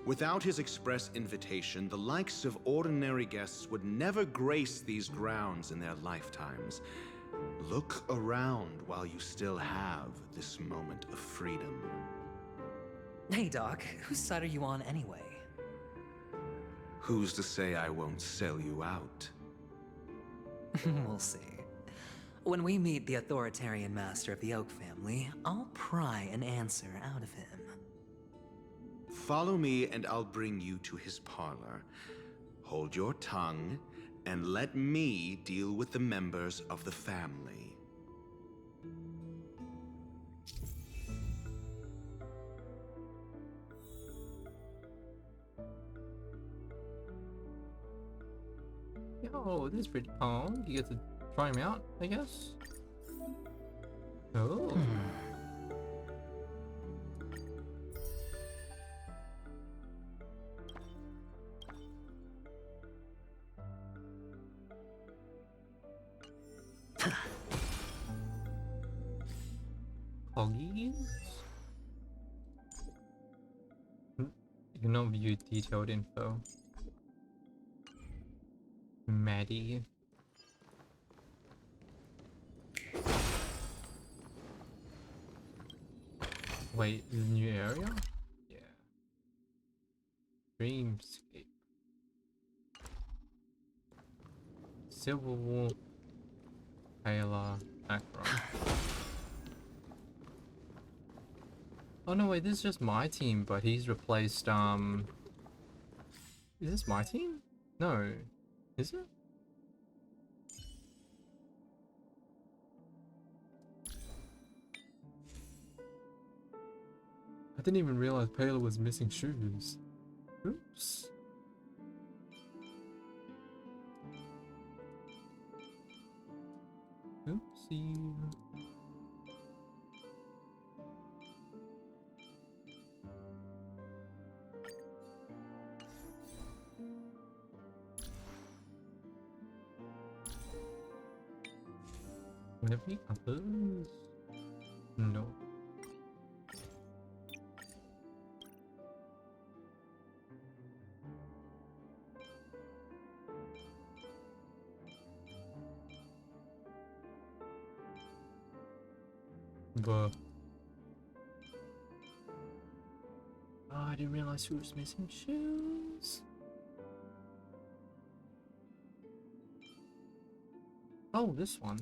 Without his express invitation, the likes of ordinary guests would never grace these grounds in their lifetimes. Look around while you still have this moment of freedom. Hey, Doc, whose side are you on anyway? Who's to say I won't sell you out? We'll see. When we meet the authoritarian master of the Oak family, I'll pry an answer out of him. Follow me and I'll bring you to his parlor. Hold your tongue and let me deal with the members of the family. Oh, this is pretty calm. You get to try him out, I guess. Oh. Coggies? You can not view detailed info. Maddie. Wait, is it a new area? Yeah. Dreamscape. Civil War. Taylor. Akron. Oh no, wait, this is just my team, but he's replaced, Is this my team? No. Is it? I didn't even realize Paler was missing shoes. Oops. Oopsie. Maybe others? No. But oh, I didn't realize she was missing shoes. Oh, this one.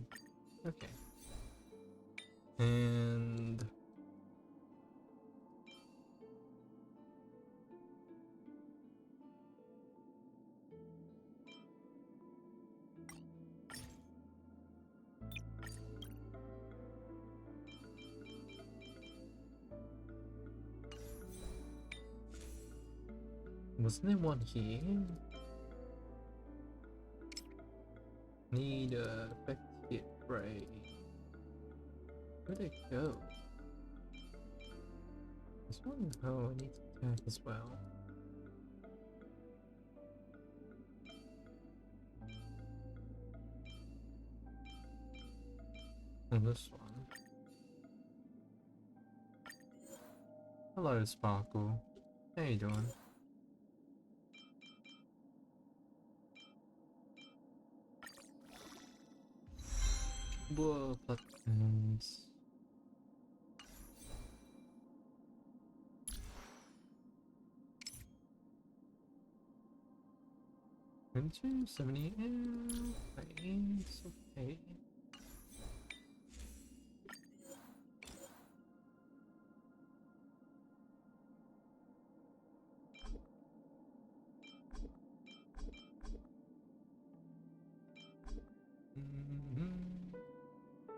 Okay. And wasn't there one here? Need a effective ray. Where'd it go? This one? Oh, I need to attack as well. And this one. Hello, Sparkle. How you doing? Whoa, buttons. Into 70 okay.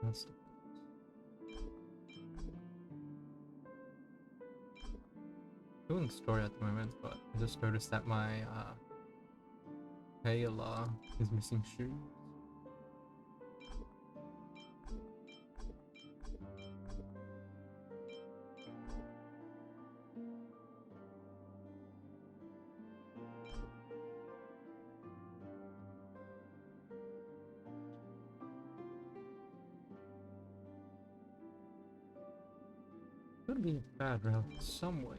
That's doing story at the moment, but I just noticed that my Taylor is missing shoes. Could be a bad route some way.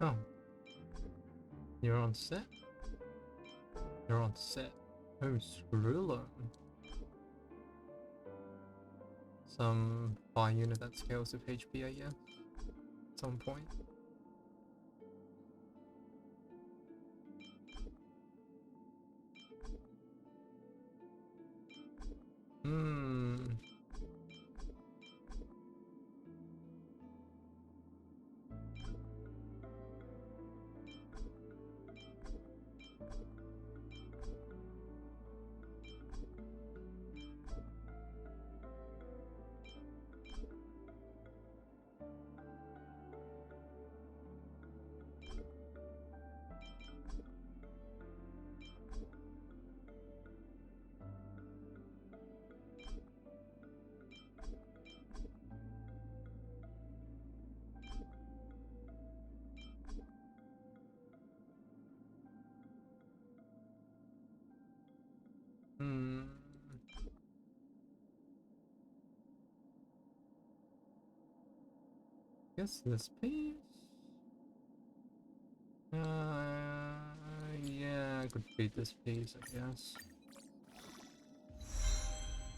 Oh. You're on set? You're on set. Oh, screw some fire unit that scales with HP, I guess. At some point. guess this piece. Yeah, I could beat this piece, I guess.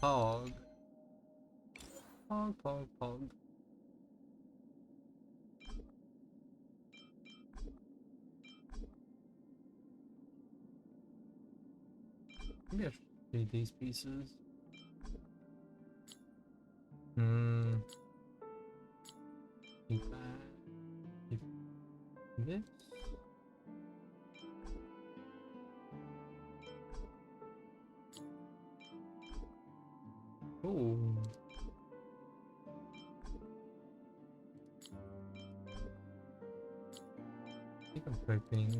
Pog. Pog, pog, pog. Maybe I should beat these pieces. Keep that. Keep this. Oh. I think I'm coping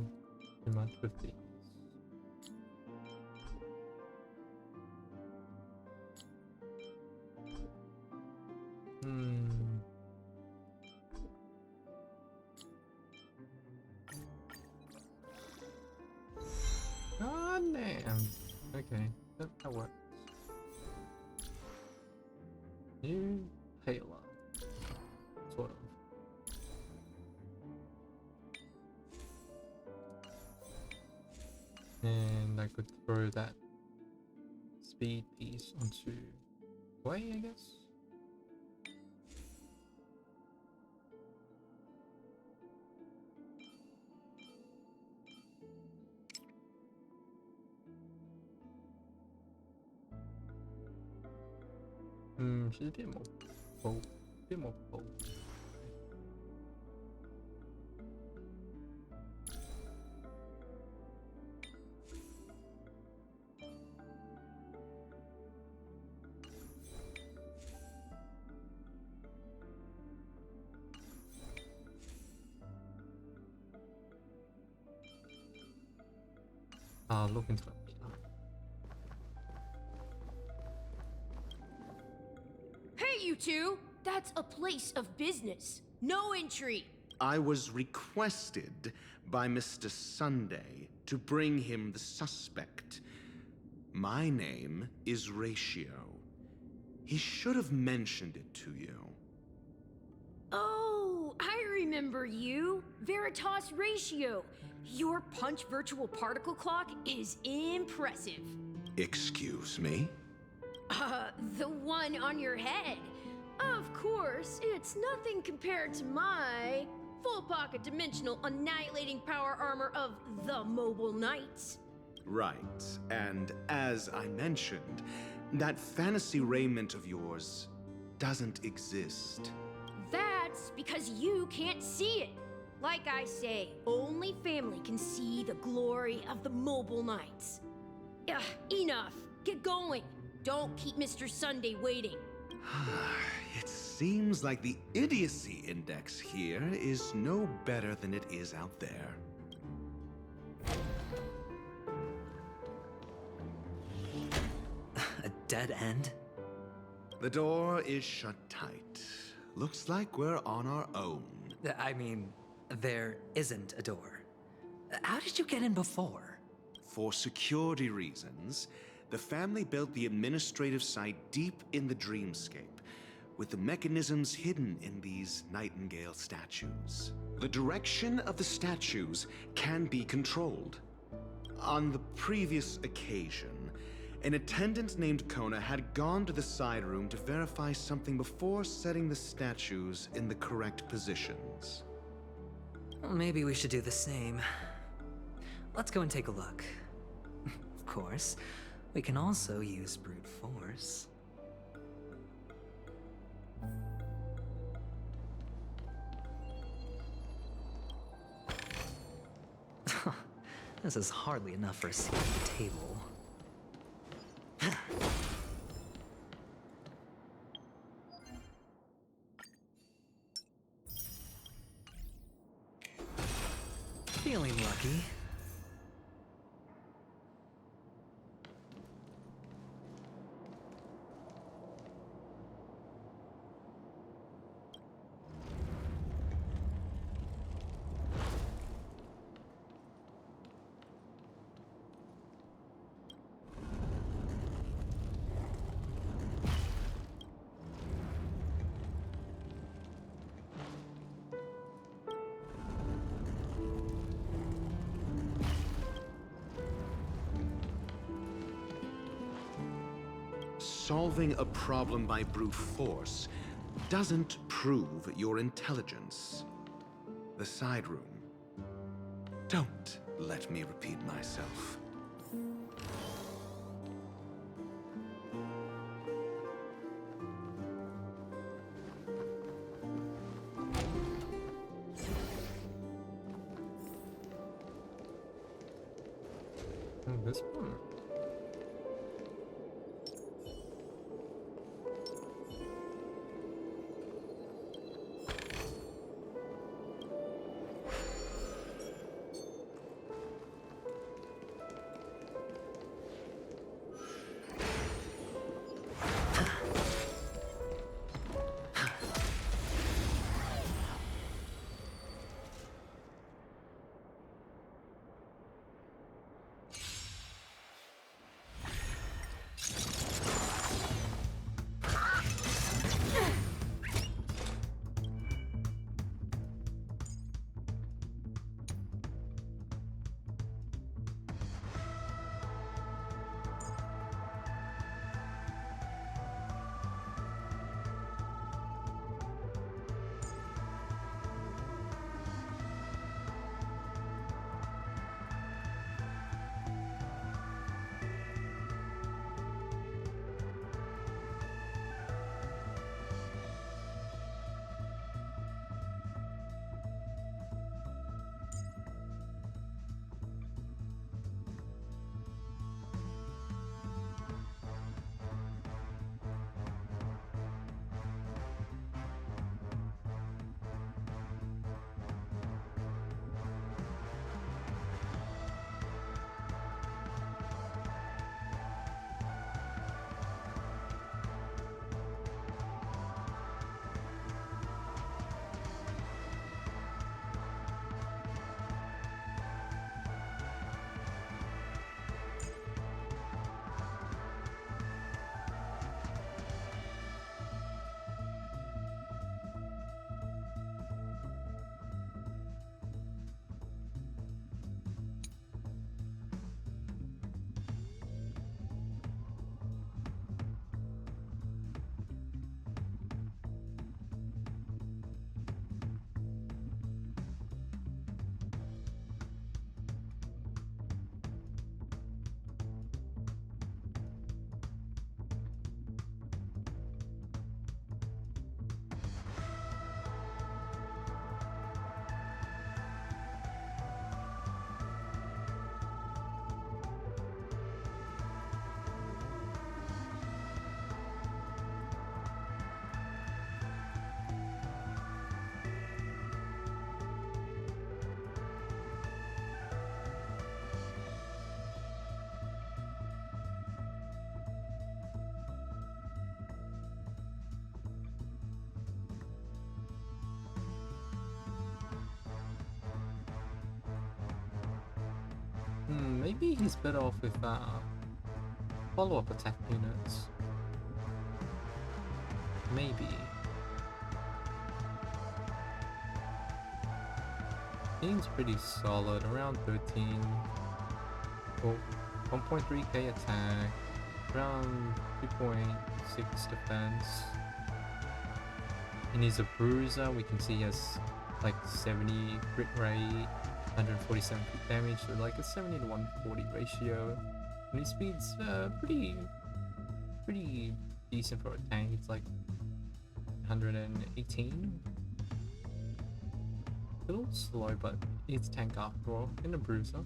too much with these. Oh damn. Okay, that works. New Halo. Sort of. And I could throw that speed piece onto way, I guess. She's a bit more bold. A bit more bold. I'll look into it. Hey, you two! That's a place of business. No entry. I was requested by Mr. Sunday to bring him the suspect. My name is Ratio. He should have mentioned it to you. Oh, I remember you. Veritas Ratio. Your punch virtual particle clock is impressive. Excuse me? The one on your head. Of course, it's nothing compared to my full pocket dimensional annihilating power armor of the Mobile Knights. Right, and as I mentioned, that fantasy raiment of yours doesn't exist. That's because you can't see it. Like I say, only family can see the glory of the Mobile Knights. Enough. Get going. Don't keep Mr. Sunday waiting. It seems like the idiocy index here is no better than it is out there. A dead end? The door is shut tight. Looks like we're on our own. I mean, there isn't a door. How did you get in before? For security reasons, the family built the administrative site deep in the dreamscape, with the mechanisms hidden in these Nightingale statues. The direction of the statues can be controlled. On the previous occasion, an attendant named Kona had gone to the side room to verify something before setting the statues in the correct positions. Well, maybe we should do the same. Let's go and take a look. Of course, we can also use brute force. This is hardly enough for a seat at the table. Feeling lucky. solving a problem by brute force doesn't prove your intelligence. The side room. Don't let me repeat myself. This one. Maybe he's better off with follow-up attack units. Maybe. Seems pretty solid, around 13. Oh, 1.3k attack, around 2.6 defense. And he's a bruiser, we can see he has like 70 crit rate, 147 crit damage, so like a 70 to 140 ratio. And his speed's pretty decent for a tank. It's like 118. A little slow, but it's tank after all, and a bruiser.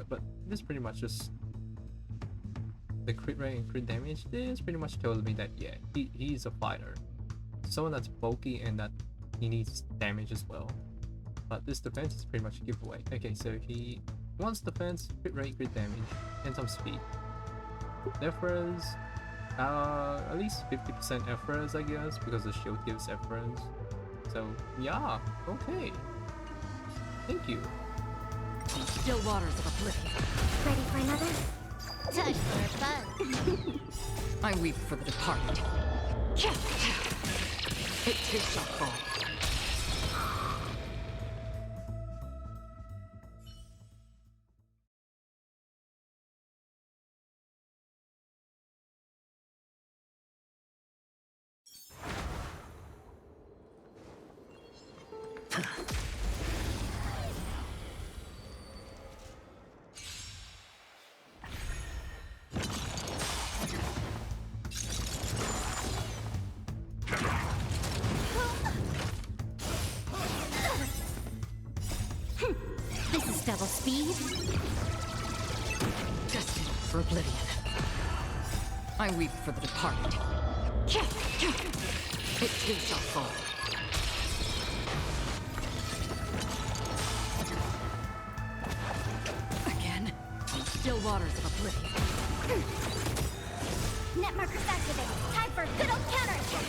But this pretty much just the crit rate and crit damage. This pretty much tells me that yeah, he's a fighter, someone that's bulky and that he needs damage as well. But this defense is pretty much a giveaway. Okay, so he wants defense, crit rate, crit damage, and some speed. Efras, at least 50% Efras, I guess, because the shield gives Efras. So yeah, okay. Thank you. Still waters of oblivion. Ready for another? Time for fun. I weep for the departed. It too shall fall. Double speed. Destined for oblivion. I weep for the departed. It too shall fall. Again, on still waters of oblivion. Net markers activated. Time for a good old counterattack.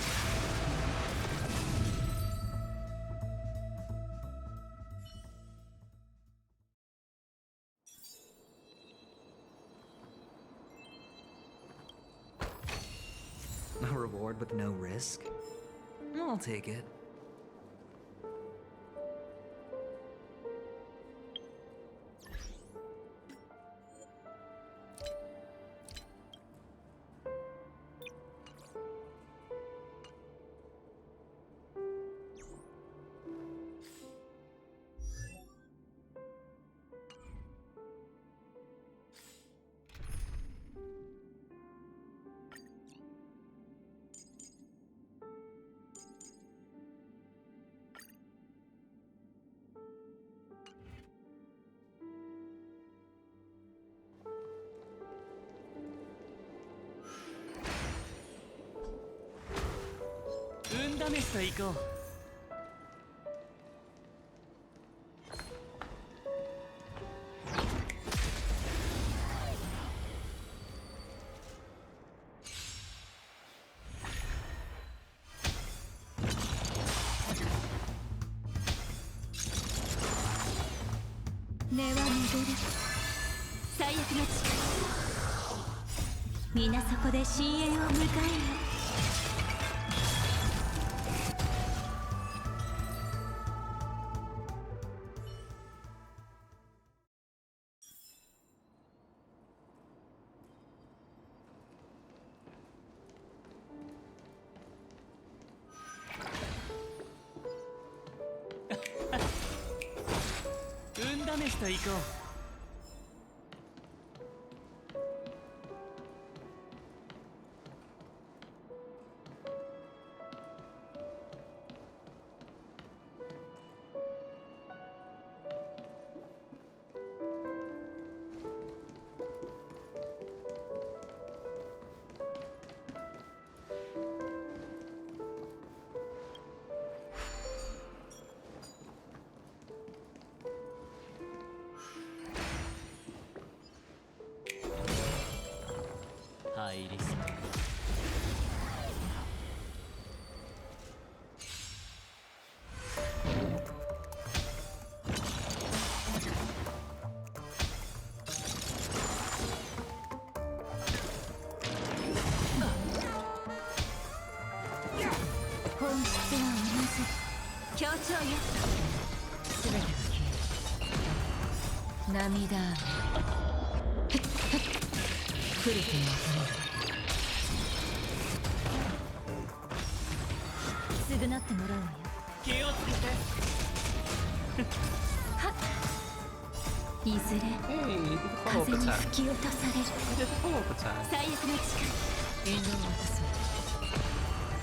A reward with no risk? I'll take it.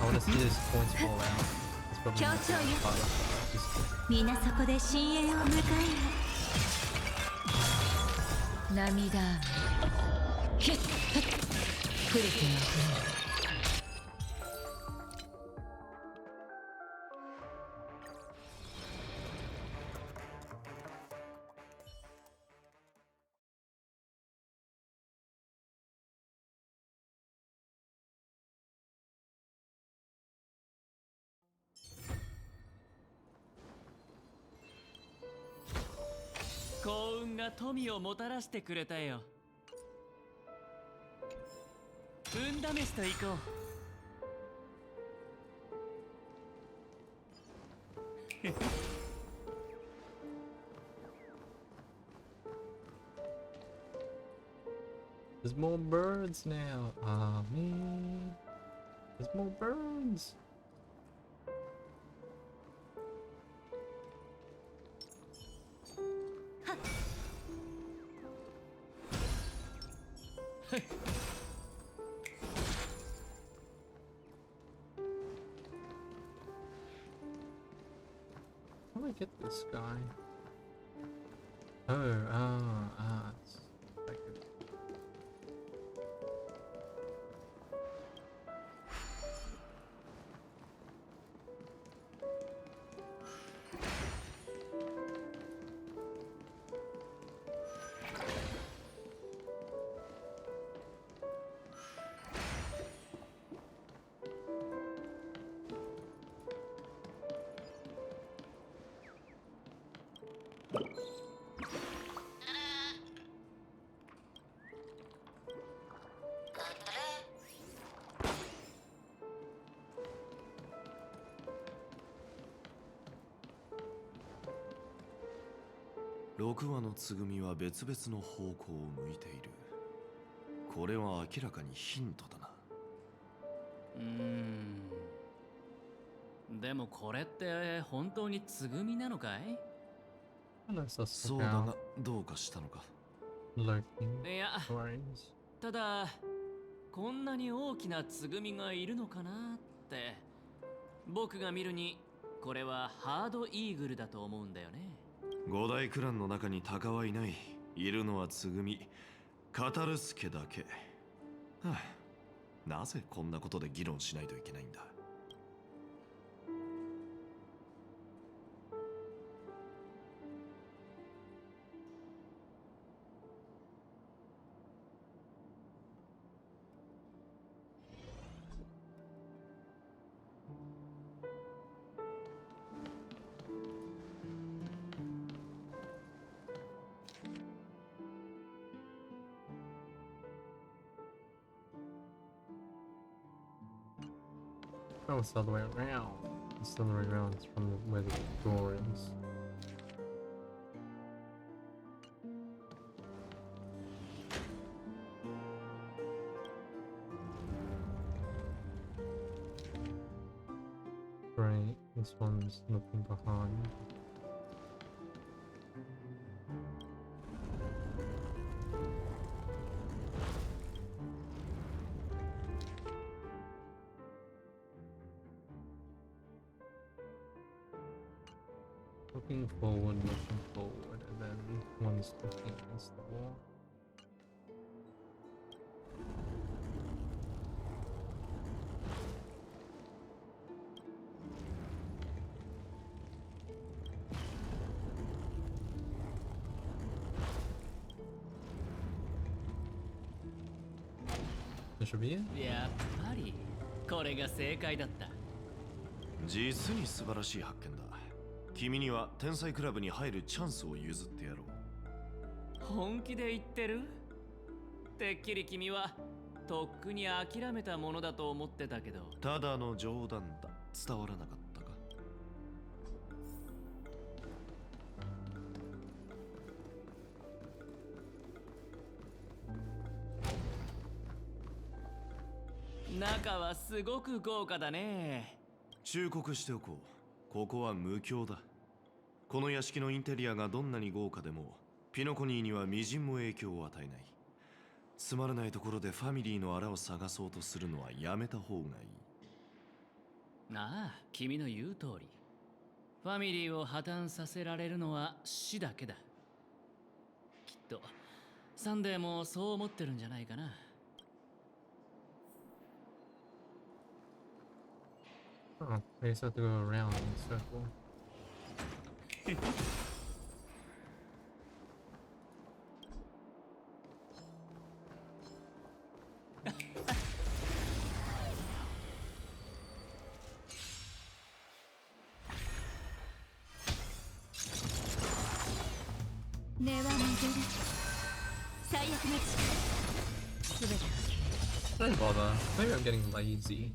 I want to see those points fall out. It's probably not gonna be fun. Just- 皆そこで深淵を迎えよ涙雨ヒュッフッ降りては降る 幸運が富をもたらしてくれたよ。運試しと行こう。There's more birds now. Ah man. There's more birds. How do I get this guy? it's like it.6羽のつぐみは別々の方向を向いている。これは明らかにヒントだな。でもこれって本当につぐみなのかい？そうだがどうかしたのか。いや、ただこんなに大きなつぐみがいるのかなって。僕が見るにこれはハードイーグルだと思うんだよね。五大クランの中に鷹はいない。いるのはつぐみ、カタルスケだけ。はあ、なぜこんなことで議論しないといけないんだ。Oh, it's the other way around. It's the other way around. It's from where the door is. Right, this one's looking behind. Looking forward, and then one's looking against the wall. This should be it? やっぱりこれが正解だった。実に素晴らしい発見だ。君には天才クラブに入るチャンスを譲ってやろう。本気で言ってる？てっきり君はとっくに諦めたものだと思ってたけど。ただの冗談だ。伝わらなかったか？中はすごく豪華だね。忠告しておこう。ここは無教だ。この屋敷のインテリアがどんなに豪華でもピノコニーには微塵も影響を与えない。つまらないところでファミリーのあらを探そうとするのはやめた方がいい。ああ、君の言う通り。ファミリーを破綻させられるのは死だけだ。きっとサンデーもそう思ってるんじゃないかな。Oh, I just have to go around in a circle. Don't bother. Maybe I'm getting lazy.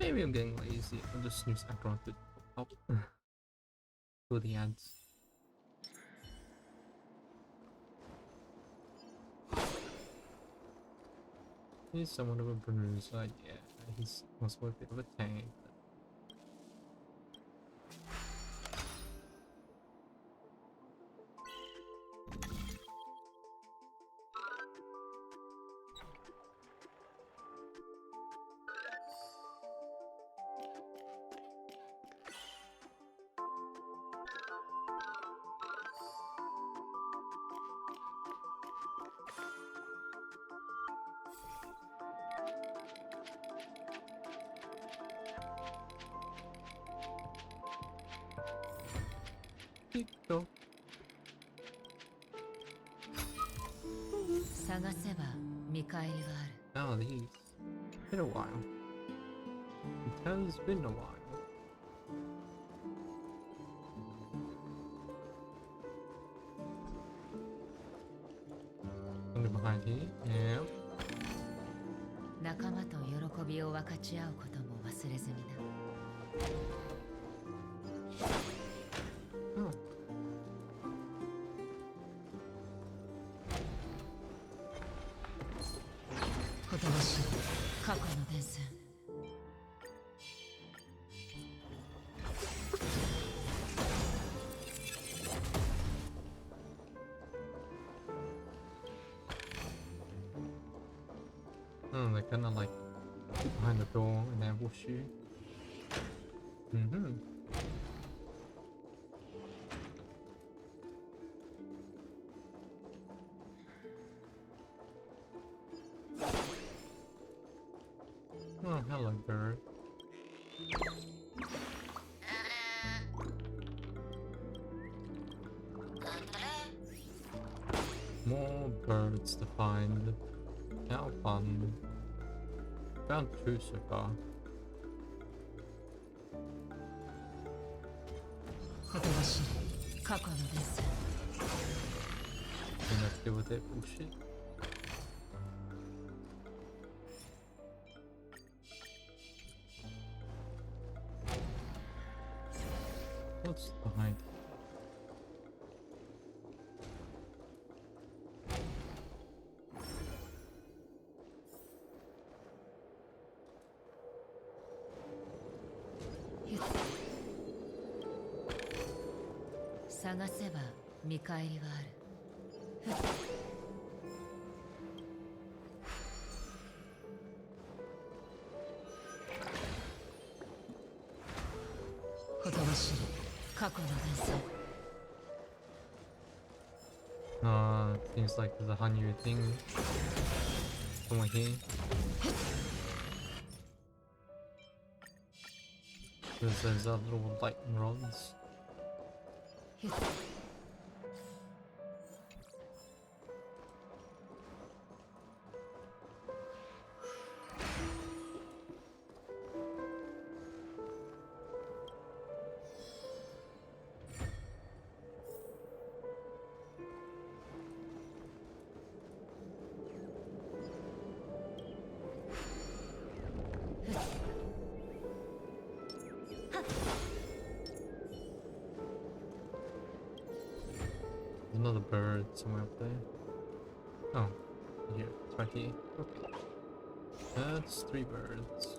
Maybe I'm getting lazy. I'll just snooze after I could help. For the ads. He's somewhat of a bruiser, yeah. He's also a bit of a tank. TikTok. 探せば見返りはある。 Oh, these. Been a while. It has been a while. Something behind here. Yeah. 仲間と喜びを分かち合うことも忘れずにな。Oh. ほとばしる過去の伝線。Oh, they kind of like get behind the door and ambush you. Mm-hmm. Oh, hello, bird. More birds to find. How fun. Found 2 so far. ほとばしる過去の伝線。 And let's deal with it bullshit. What's behind? Hit. 探せば見返りはある。ふっ。ほとばしる過去の伝線。 Seems like there's a Hanyu thing. Someone here. There's those little lightning rods. Hit. There's another bird somewhere up there. Oh, here, it's right here. Okay. That's 3 birds.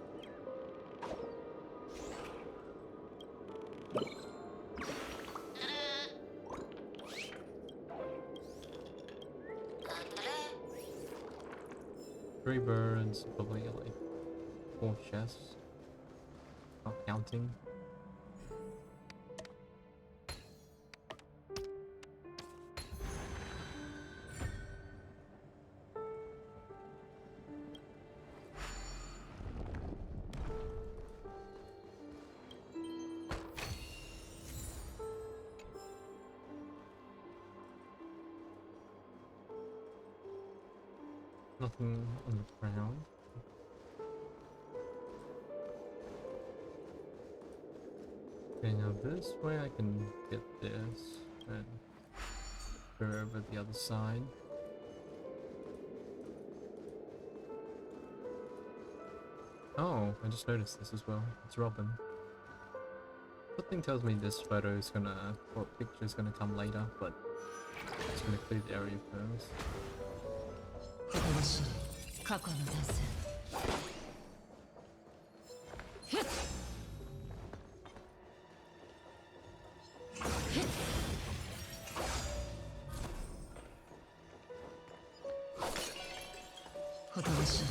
Three birds, probably like 4 chests. Not counting. Nothing on the ground. Okay, now this way I can get this and go over the other side. Oh, I just noticed this as well. It's Robin. Something tells me this photo is gonna, or picture is gonna come later, but it's gonna clear the area first. ほとばしる過去の伝線。ヒッ。ヒッ。ほとばしる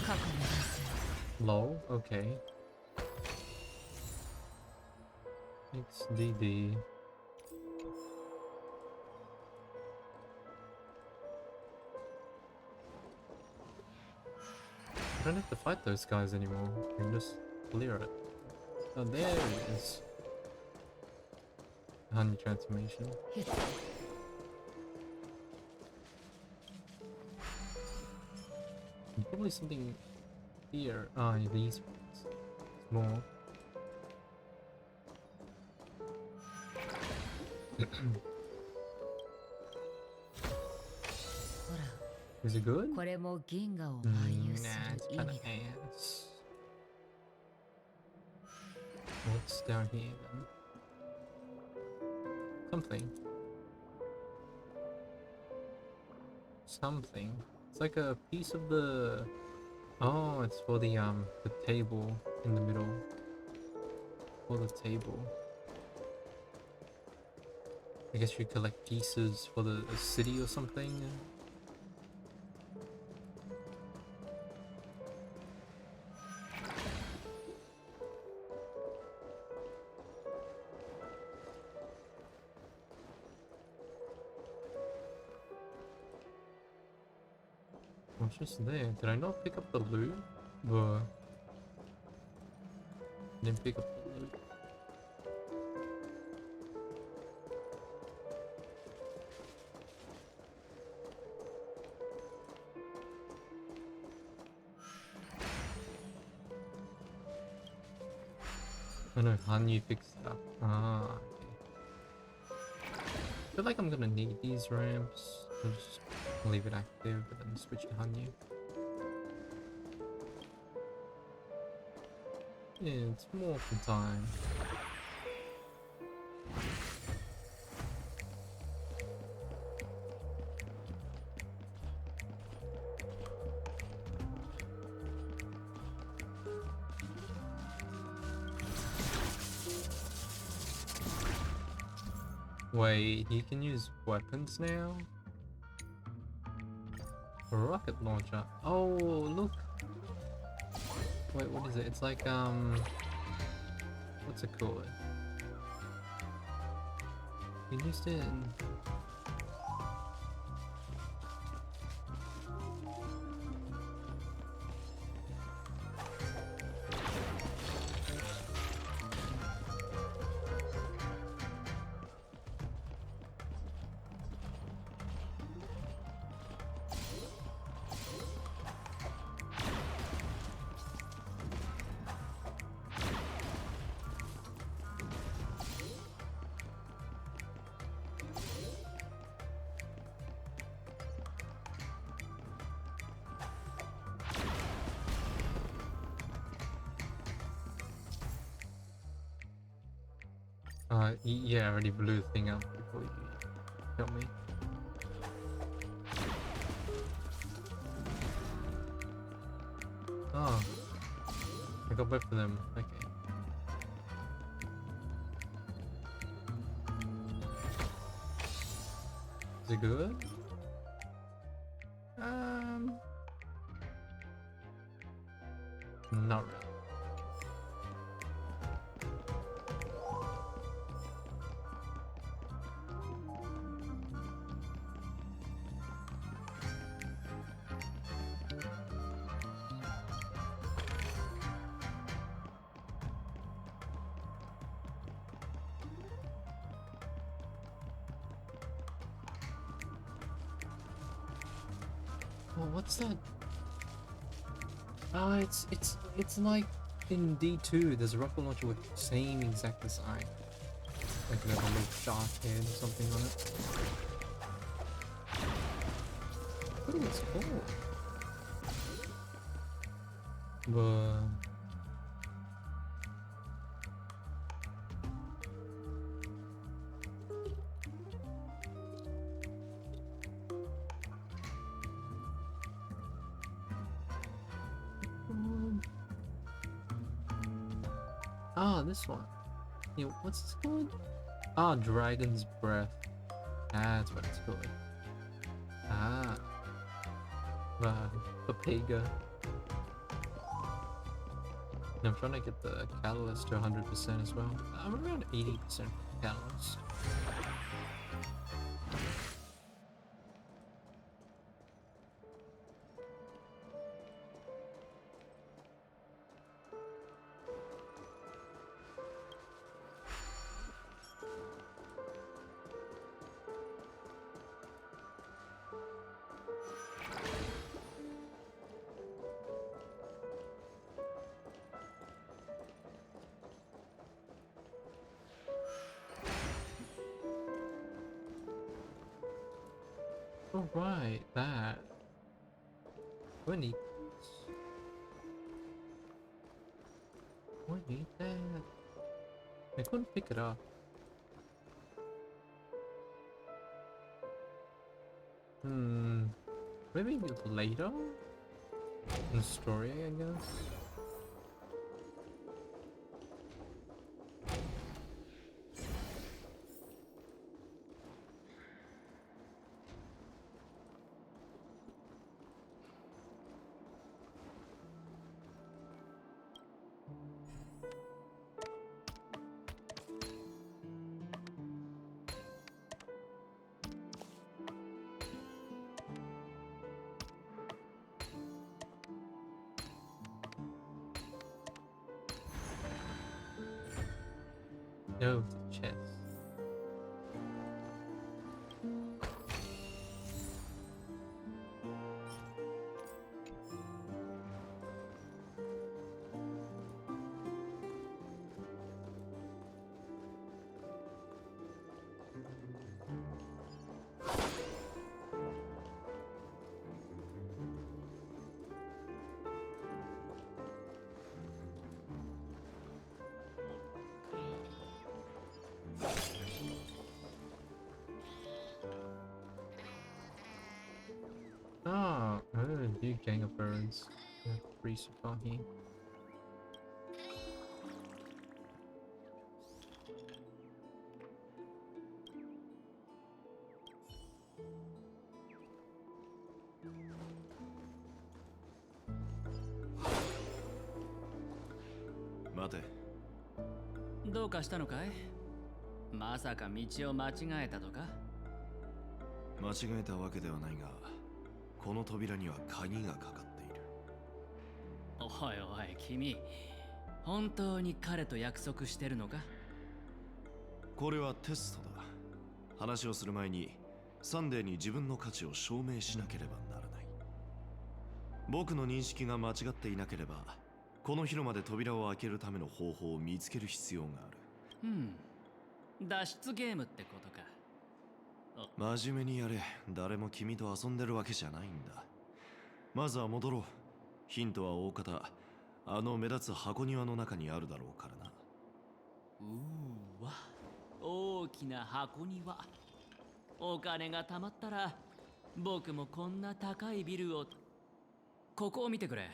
過去の伝線。Lol, okay. XDD. I don't have to fight those guys anymore. I can just clear it. Oh, there it is. honey transformation. And probably something here. Ah, yeah, these ones. More. Is it good? Nah, it's kind of ass. What's down here then? Something. Something. It's like a piece of the... Oh, it's for the table in the middle. For the table. I guess you collect pieces for the city or something. What's just there? Did I not pick up the loot? Didn't pick up the loot. Oh no, Hanyu fixed that. Ah, okay. I feel like I'm gonna need these ramps. I'll just leave it active and then switch to Hanyu. Yeah, it's more for time. Wait, you can use weapons now? A rocket launcher. Oh, look. Wait, what is it? It's like, what's it called? You used it in... yeah, I already blew the thing up before you got me. Oh, I got both of them. Okay. Is it good? Not really. Oh, what's that? Oh, it's like in D2. There's a rocket launcher with the same exact design. Like a little shark head or something on it. What is it called? Ah, this one. Yeah, what's this called? Ah, Dragon's Breath. That's what it's called. Ah. Papega. And I'm trying to get the catalyst to 100% as well. I'm around 80% catalyst. Oh right, that. We need. We need that. I couldn't pick it up. Maybe later in the story, I guess. No, the chest. Ah, new gang of birds. Free so far here. Mate. どうかしたのかい？まさか道を間違えたとか？間違えたわけではないが、この扉には鍵がかかっている。おいおい君、本当に彼と約束してるのか？これはテストだ。話をする前にサンデーに自分の価値を証明しなければならない。僕の認識が間違っていなければ、この広間で扉を開けるための方法を見つける必要がある。脱出ゲームってことか。真面目にやれ。誰も君と遊んでるわけじゃないんだ。まずは戻ろう。ヒントは大方あの目立つ箱庭の中にあるだろうからな。わ、大きな箱庭。お金が貯まったら僕もこんな高いビルを。ここを見てくれ。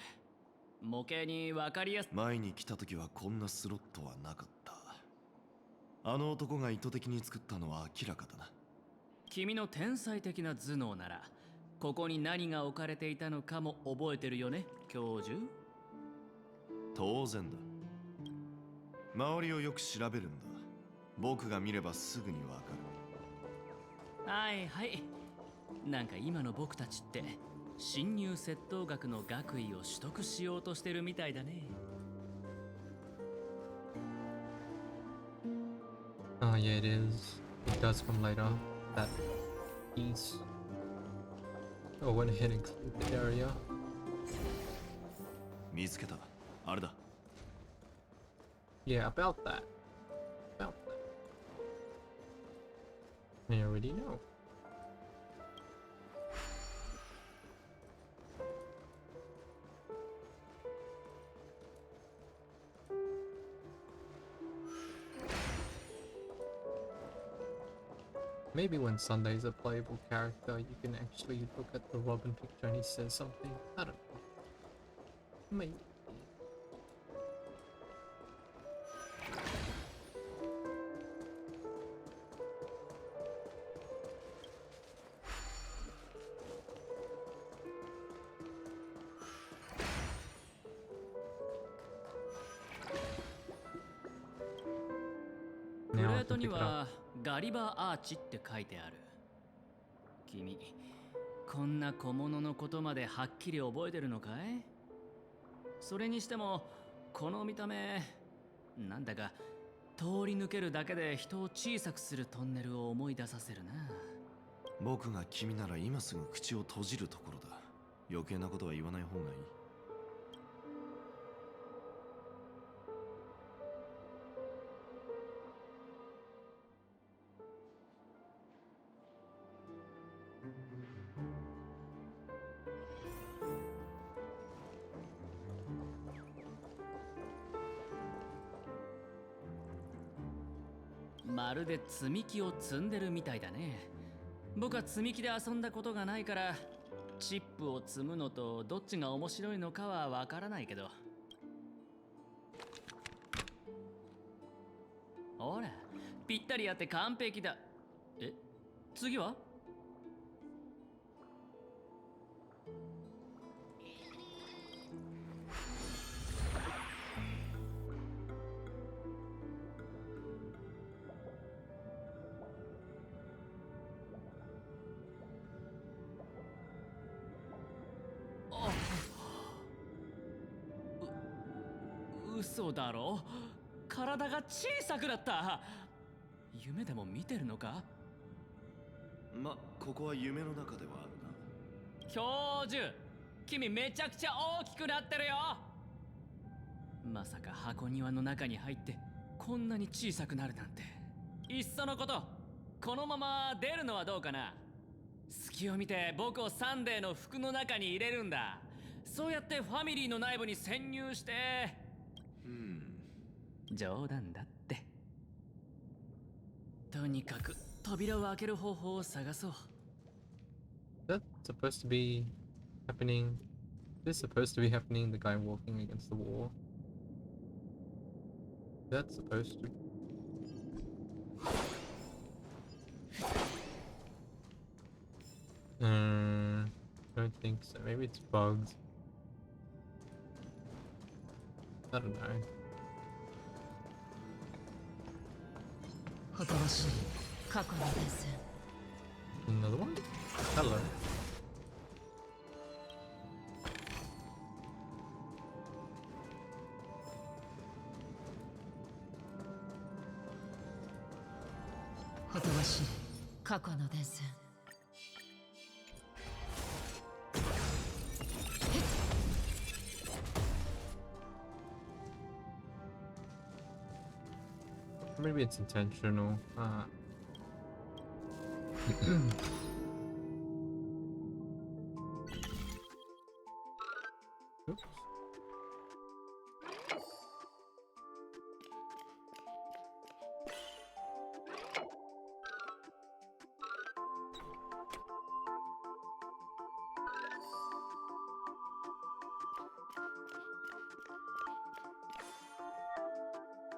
模型に分かりやす。前に来た時はこんなスロットはなかった。あの男が意図的に作ったのは明らかだな。君の天才的な頭脳ならここに何が置かれていたのかも覚えてるよね、教授？当然だ。周りをよく調べるんだ。僕が見ればすぐにわかる。はいはい。なんか今の僕たちって侵入窃盗学の学位を取得しようとしてるみたいだね。Oh yeah, it is. It does come later. That piece. Oh, went ahead and cleared the area. 見つけた。あれだ。Yeah, about that. About that. I already know. Maybe when Sunday's a playable character, you can actually look at the Robin picture and he says something. I don't know. Maybe. Now I プレート can に pick it up. はガリバーアーチって書いてある。君、こんな小物のことまではっきり覚えてるのかい？それにしてもこの見た目、なんだか通り抜けるだけで人を小さくするトンネルを思い出させるな。僕が君なら今すぐ口を閉じるところだ。余計なことは言わない方がいい。まるで積み木を積んでるみたいだね。僕は積み木で遊んだことがないから、チップを積むのとどっちが面白いのかはわからないけど。ほら、ぴったりやって完璧だ。え、次は？嘘だろ？体が小さくなった。夢でも見てるのか？ま、ここは夢の中ではあるな。教授、君めちゃくちゃ大きくなってるよ。まさか箱庭の中に入ってこんなに小さくなるなんて。いっそのこと、このまま出るのはどうかな。隙を見て僕をサンデーの服の中に入れるんだ。そうやってファミリーの内部に潜入して。冗談だって。とにかく扉を開ける方法を探そう。That's supposed to be happening. This is supposed to be happening. The guy walking against the wall. That's supposed to. Don't think so. Maybe it's bugged. I don't know. Another one? Hello. Maybe it's intentional. Oops.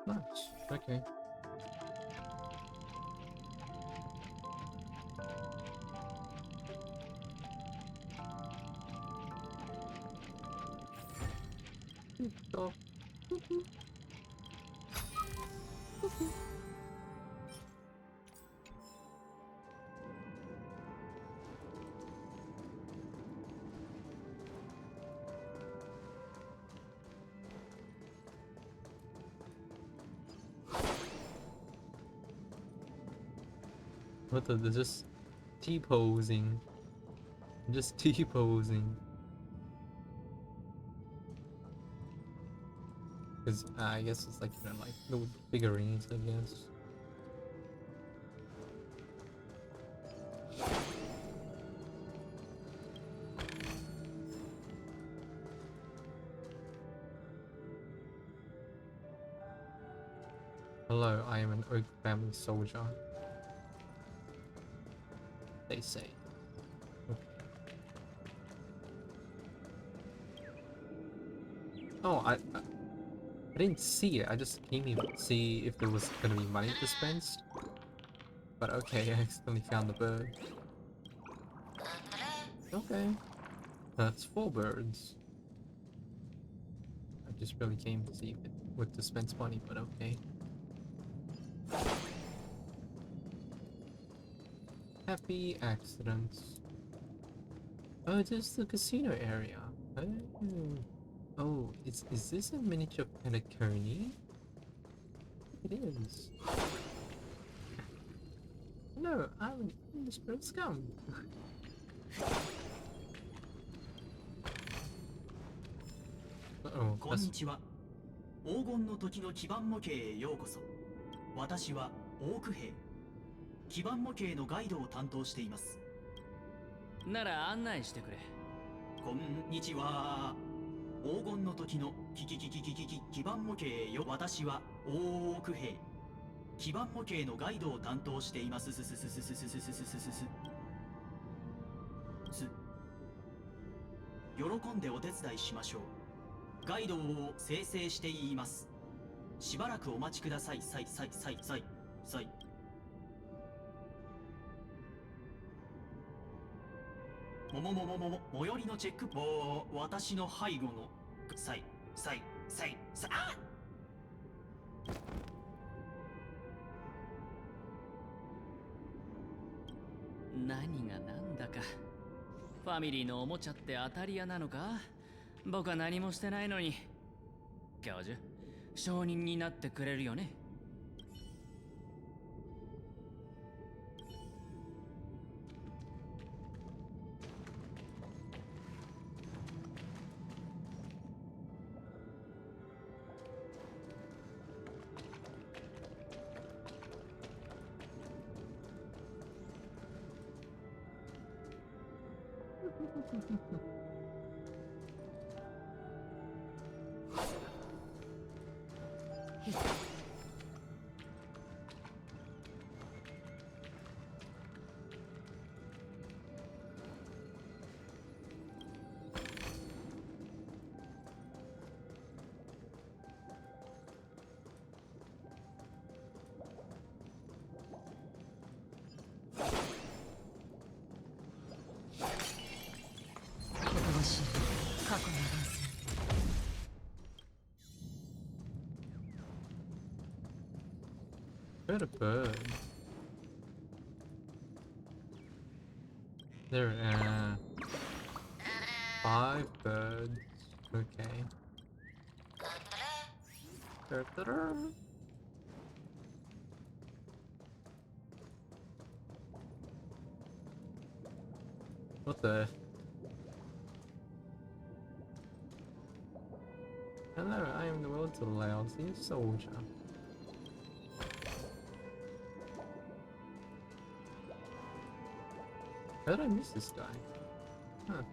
Nice. Okay. Stop. What the? They're just T-posing. Just T-posing. Because I guess it's like, you know, like little figurines, I guess. Hello, I am an Oak family soldier. They say. Okay. Oh, I didn't see it. I just came here to see if there was gonna be money dispensed. But okay, I accidentally found the bird. Okay. That's 4 birds. I just really came to see if it would dispense money, but okay. Happy accidents. Oh, it is the casino area. Oh, is this a miniature Penacony? It is. No, I'm in the spirit scum. Uh-oh. こんにちは。黄金の時の基盤模型へようこそ。私はオーク兵。基盤模型のガイドを担当しています。なら案内してくれ。こんにちは。黄金の時の基盤模型へよ。私はオーク兵。基盤模型のガイドを担当しています。喜んでお手伝いしましょう。ガイドを生成して言います。しばらくお待ちください。最寄りのチェック私の背後のあ何がなんだか。ファミリーのおもちゃって当たり屋なのか？僕は何もしてないのに。教授、証人になってくれるよね？Where's a bird? There, 5 birds. Okay. What the? Hello, I am the world's loudest soldier. How did I miss this guy? Huh.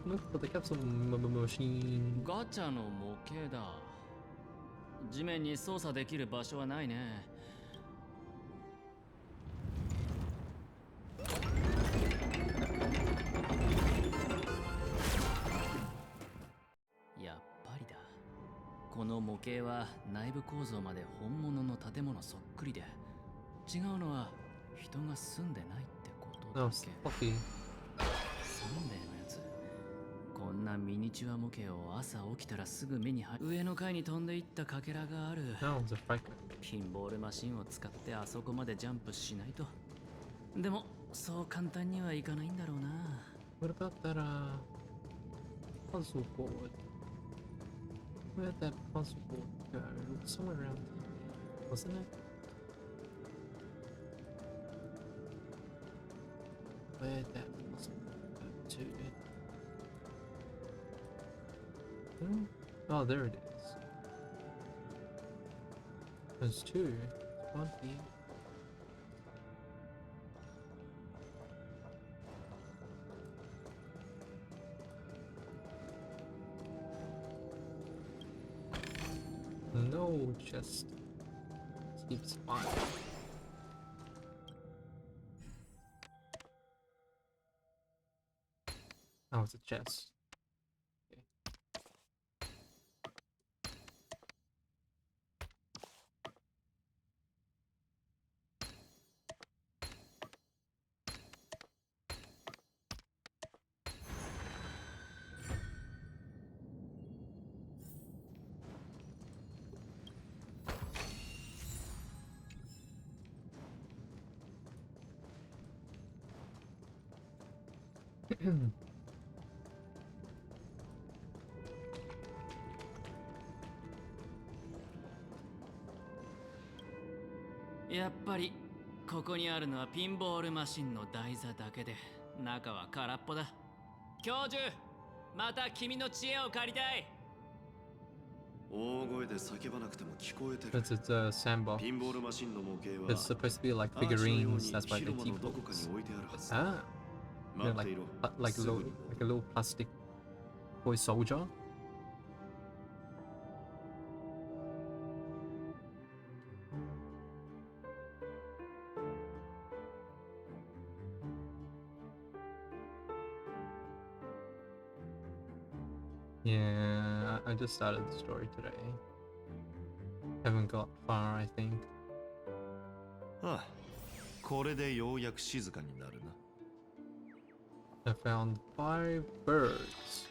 Look for the capsule machine. ガチャの模型だ。地面に操作できる場所はないね。やっぱりだ。この模型は内部構造まで本物の建物そっくりで、違うのは人が住んでないってことだけ。サンデーのやつ、こんなミニチュア模型を朝起きたらすぐ目に入る。上の階に飛んでいったかけらがある。ピンボールマシンを使ってあそこまでジャンプしないと。でもそう簡単にはいかないんだろうな。What about that puzzle board? Where'd that puzzle board go? It was somewhere around here, wasn't it? Where'd that puzzle board go to? Oh, there it is. There's 2. One here. No chest. Seems fine. Oh, it's a chest. Okay.やっぱりここにあるのはピンボールマシンの台座だけで、中は空っぽだ。教授、また君の知恵を借りたい。大声で叫ばなくても聞こえてる。It's a sandbox. ピンボールマシンの模型は It's supposed to be like figurines. That's why they keep books. Ah. You know, like a little plastic toy soldier. Yeah, I just started the story today. Haven't got far, I think. ああ、これでようやく静かになるな。I found 5 birds.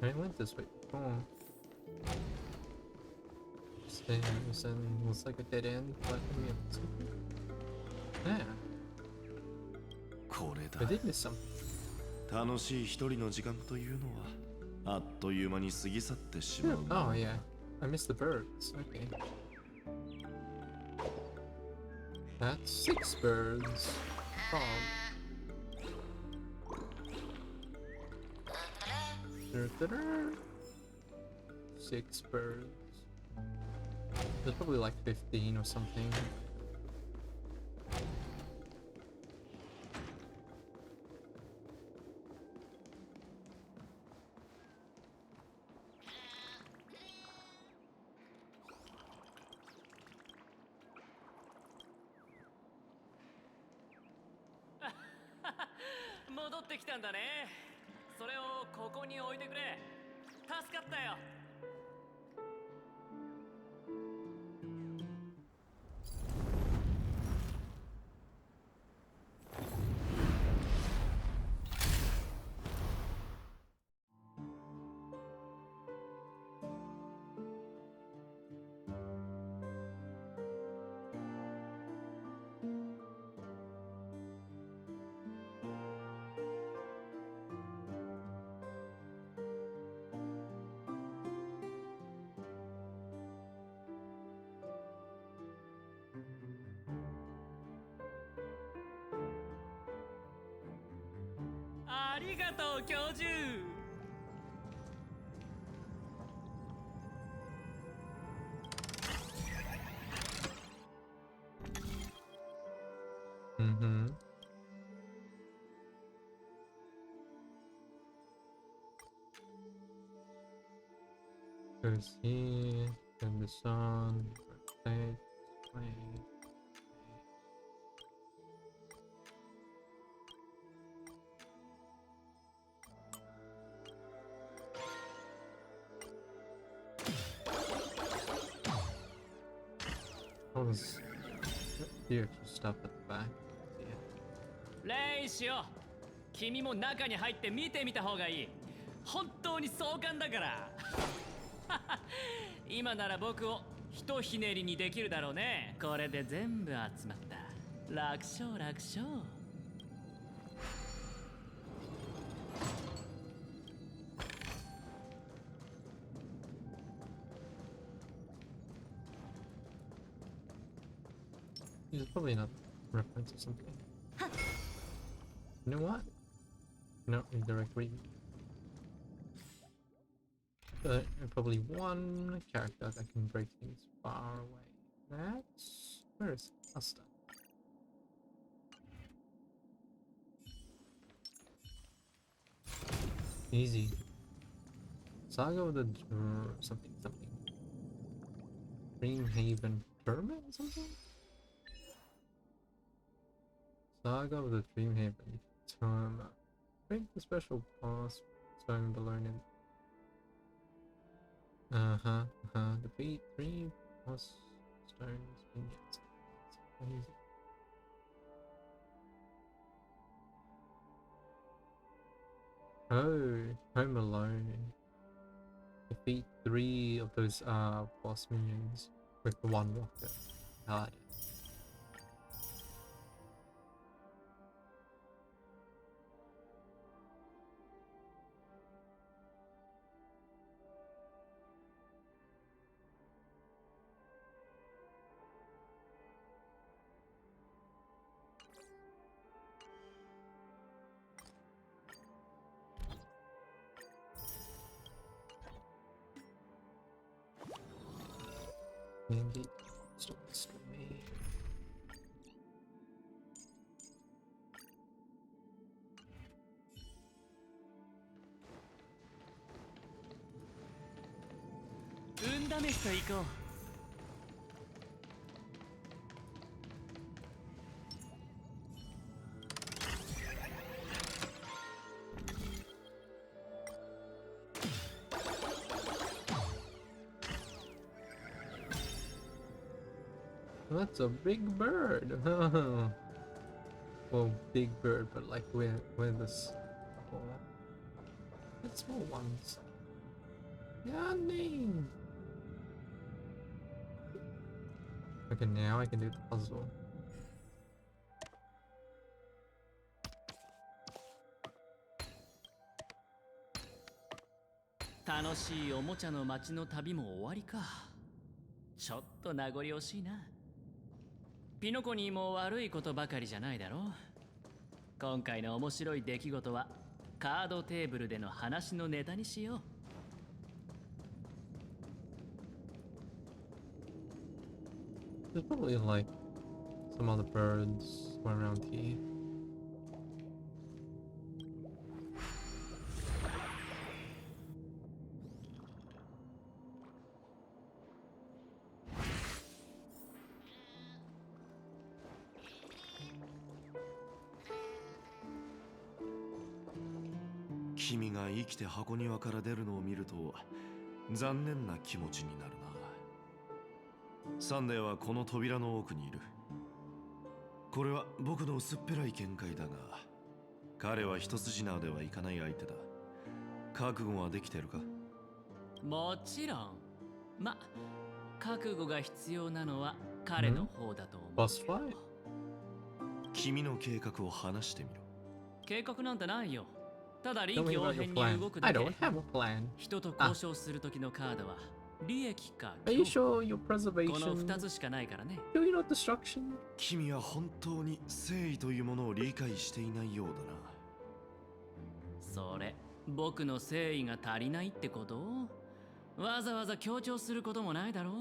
I went this way before. Stairs and looks like a dead end, but yeah. これだ。 I did miss some. 楽しい一人の時間というのはあっという間に過ぎ去ってしまう。Oh yeah, I missed the birds. Okay. That's 6 birds. Oh. Six birds. There's probably like 15 or something. Mm-hmm. Goes here, and the sun, play. What was the extra stuff at the back? レイシオ、君も中に入って見てみた方がいい。本当に壮観だから。今なら僕をひとひねりにできるだろうね。これで全部集まった。楽勝楽勝。It's probably not a reference or something. You know what? No, indirect read. Probably one character that can break things far away. That's... where is Asta? Easy. Saga of the something. Dreamhaven Tournament or something? Saga of the Dreamhaven Tournament. Break the special boss stone below in. Defeat 3 boss stones vignettes. Easy. Oh, Home Alone. Defeat 3 of those boss minions with the one rocket. Got it. Indeed, stop me. 試しと行こう。That's a big bird. Well, big bird, but like where this the small ones. Yawning. Okay, now I can do the puzzle. 楽しいおもちゃの街の旅も終わりか。ちょっと名残惜しいな。ピノコニーも悪いことばかりじゃないだろう。今回の面白い出来事はカードテーブルでの話のネタにしよう。There's probably like some other birds around here. Kimi が生きて箱庭から出るのを見ると残念な気持ちになるな。サンデーはこの扉の奥にいる。これは僕の薄っぺらい見解だが、彼は一筋縄ではいかない相手だ。覚悟はできてるか？もちろん。ま、覚悟が必要なのは彼の方だと思う。Boss fight? 君の計画を話してみろ。計画なんてないよ。ただ臨機応変に動くだけ。人と交渉する時のカードは利益か。Are you sure your preservation? この2つしかないからね。Do you know destruction? 君は本当に誠意というものを理解していないようだな。それ、僕の誠意が足りないってこと？わざわざ強調することもないだろう。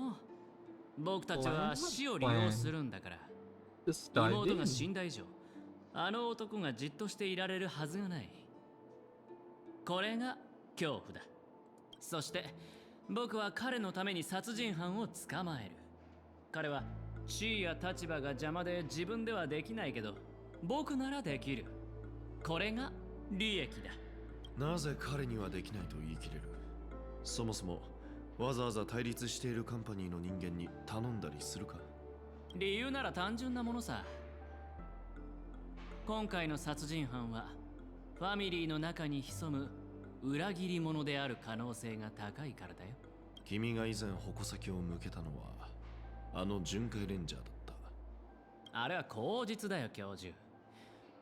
僕たちは死を利用するんだから。妹が死んだ以上、あの男がじっとしていられるはずがない。これが恐怖だ。そして僕は彼のために殺人犯を捕まえる。彼は地位や立場が邪魔で自分ではできないけど、僕ならできる。これが利益だ。なぜ彼にはできないと言い切れる？そもそもわざわざ対立しているカンパニーの人間に頼んだりするか？理由なら単純なものさ。今回の殺人犯はファミリーの中に潜む裏切り者である可能性が高いからだよ。君が以前矛先を向けたのはあの巡回レンジャーだった。あれは口実だよ、教授。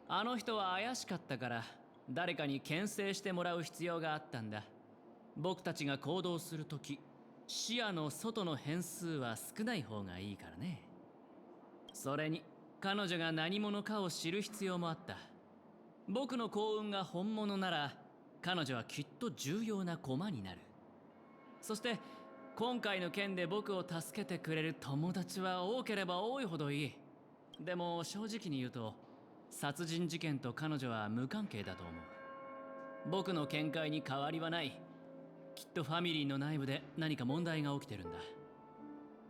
あの人は怪しかったから誰かに牽制してもらう必要があったんだ。僕たちが行動するとき、視野の外の変数は少ない方がいいからね。それに彼女が何者かを知る必要もあった。僕の幸運が本物なら彼女はきっと重要な駒になる。そして今回の件で僕を助けてくれる友達は多ければ多いほどいい。でも正直に言うと殺人事件と彼女は無関係だと思う。僕の見解に変わりはない。きっとファミリーの内部で何か問題が起きてるんだ。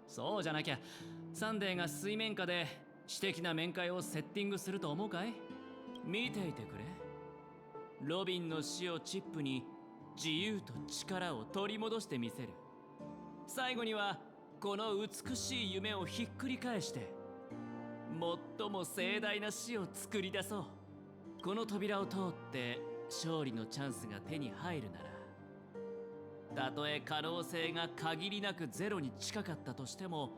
そうじゃなきゃサンデーが水面下で私的な面会をセッティングすると思うかい？見ていてくれ。ロビンの死をチップに自由と力を取り戻してみせる。最後にはこの美しい夢をひっくり返して最も盛大な死を作り出そう。この扉を通って勝利のチャンスが手に入るなら、たとえ可能性が限りなくゼロに近かったとしても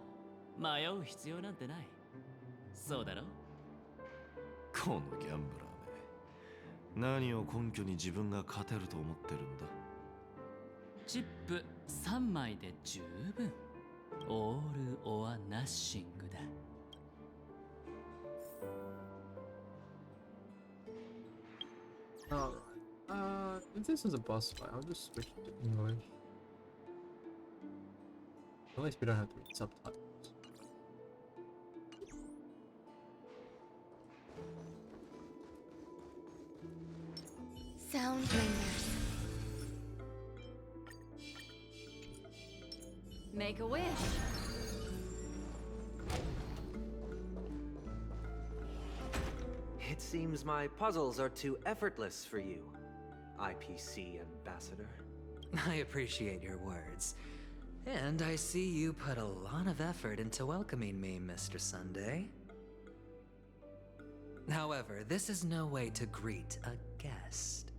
迷う必要なんてない。そうだろ？このギャンブラーめ、何を根拠に自分が勝てると思ってるんだ？チップ3枚で十分。オール・オア・ナッシングだ。If this is a boss fight, I'll just switch to English. At least we don't have to read subtitles. Sound lingers. Make a wish. It seems my puzzles are too effortless for you, IPC Ambassador. I appreciate your words. And I see you put a lot of effort into welcoming me, Mr. Sunday. However, this is no way to greet a guest.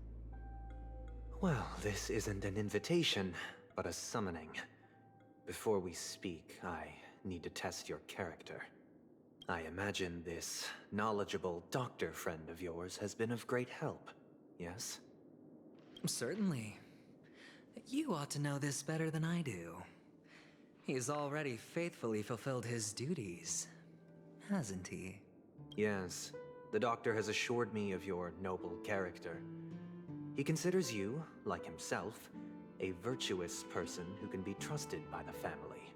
Well, this isn't an invitation, but a summoning. Before we speak, I need to test your character. I imagine this knowledgeable doctor friend of yours has been of great help, yes? Certainly. You ought to know this better than I do. He's already faithfully fulfilled his duties, hasn't he? Yes. The doctor has assured me of your noble character. He considers you, like himself, a virtuous person who can be trusted by the family.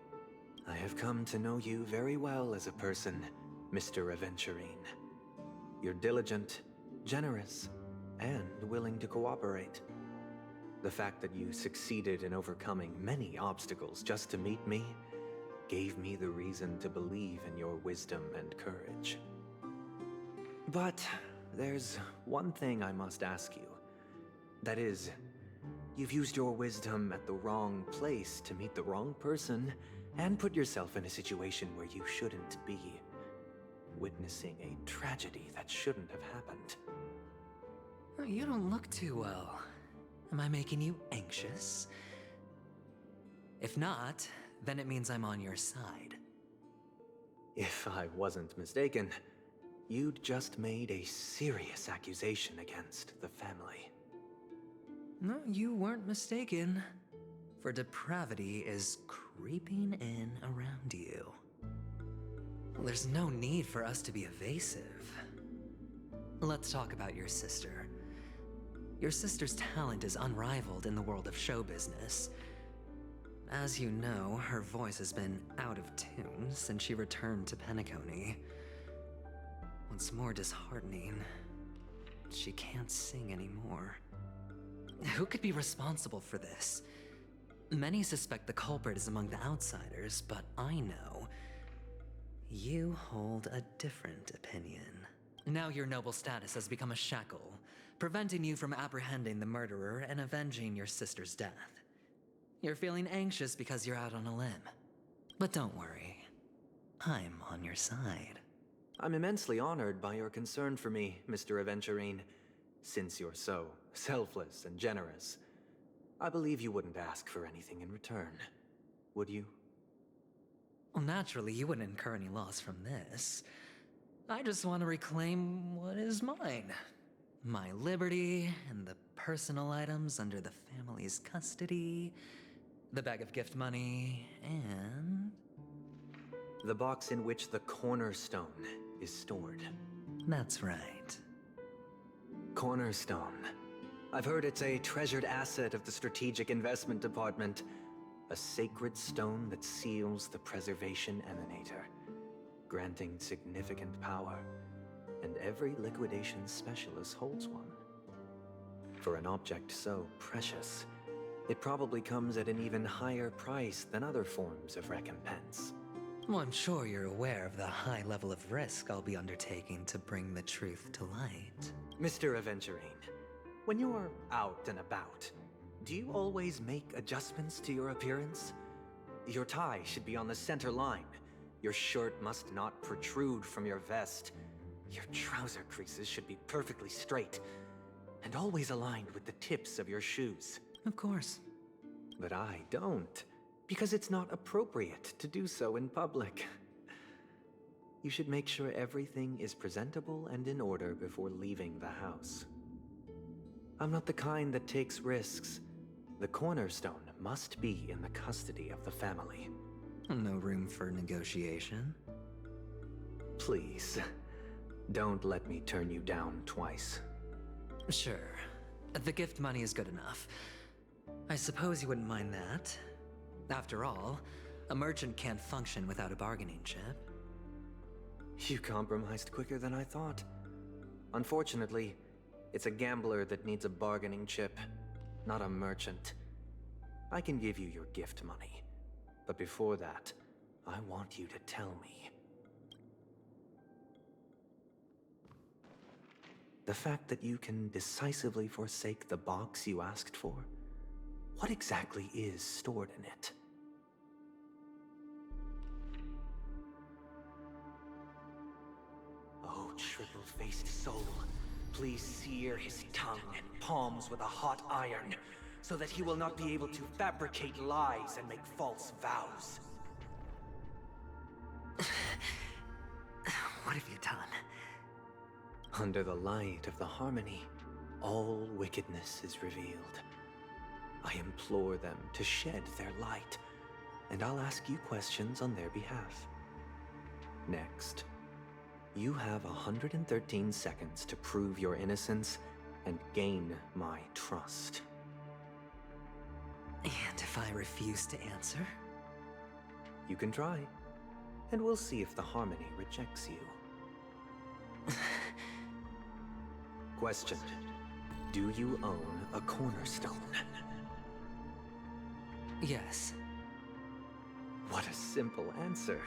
I have come to know you very well as a person, Mr. Aventurine. You're diligent, generous, and willing to cooperate. The fact that you succeeded in overcoming many obstacles just to meet me gave me the reason to believe in your wisdom and courage. But there's one thing I must ask you. That is, you've used your wisdom at the wrong place to meet the wrong person and put yourself in a situation where you shouldn't be, witnessing a tragedy that shouldn't have happened. You don't look too well. Am I making you anxious? If not, then it means I'm on your side. If I wasn't mistaken, you'd just made a serious accusation against the family. No, you weren't mistaken. For depravity is creeping in around you. There's no need for us to be evasive. Let's talk about your sister. Your sister's talent is unrivaled in the world of show business. As you know, her voice has been out of tune since she returned to Penacony. What's more disheartening, she can't sing anymore. Who could be responsible for this? Many suspect the culprit is among the outsiders, but I know you hold a different opinion. Now your noble status has become a shackle, preventing you from apprehending the murderer and avenging your sister's death. You're feeling anxious because you're out on a limb. But don't worry, I'm on your side. I'm immensely honored by your concern for me, Mr. Aventurine. Since you're so selfless and generous, I believe you wouldn't ask for anything in return, would you? Well, naturally, you wouldn't incur any loss from this. I just want to reclaim what is mine. My liberty and the personal items under the family's custody, the bag of gift money, and... the box in which the cornerstone is stored. That's right. Cornerstone. I've heard it's a treasured asset of the Strategic Investment Department. A sacred stone that seals the Preservation Emanator, granting significant power. And every liquidation specialist holds one. For an object so precious, it probably comes at an even higher price than other forms of recompense. Well, I'm sure you're aware of the high level of risk I'll be undertaking to bring the truth to light. Mr. Aventurine, when you're out and about, do you always make adjustments to your appearance? Your tie should be on the center line. Your shirt must not protrude from your vest. Your trouser creases should be perfectly straight, and always aligned with the tips of your shoes. Of course. But I don't, because it's not appropriate to do so in public. You should make sure everything is presentable and in order before leaving the house. I'm not the kind that takes risks. The cornerstone must be in the custody of the family. No room for negotiation? Please, don't let me turn you down twice. Sure. The gift money is good enough. I suppose you wouldn't mind that. After all, a merchant can't function without a bargaining chip. You compromised quicker than I thought. Unfortunately, it's a gambler that needs a bargaining chip, not a merchant. I can give you your gift money, But before that, I want you to tell me. The fact that you can decisively forsake the box you asked for, what exactly is stored in it? Oh, triple-faced soul, please sear his tongue and palms with a hot iron, so that he will not be able to fabricate lies and make false vows. What have you done? Under the light of the harmony, all wickedness is revealed. I implore them to shed their light, and I'll ask you questions on their behalf. Next, you have 113 seconds to prove your innocence and gain my trust. And if I refuse to answer? You can try, and we'll see if the harmony rejects you. Question: do you own a cornerstone? Yes. What a simple answer.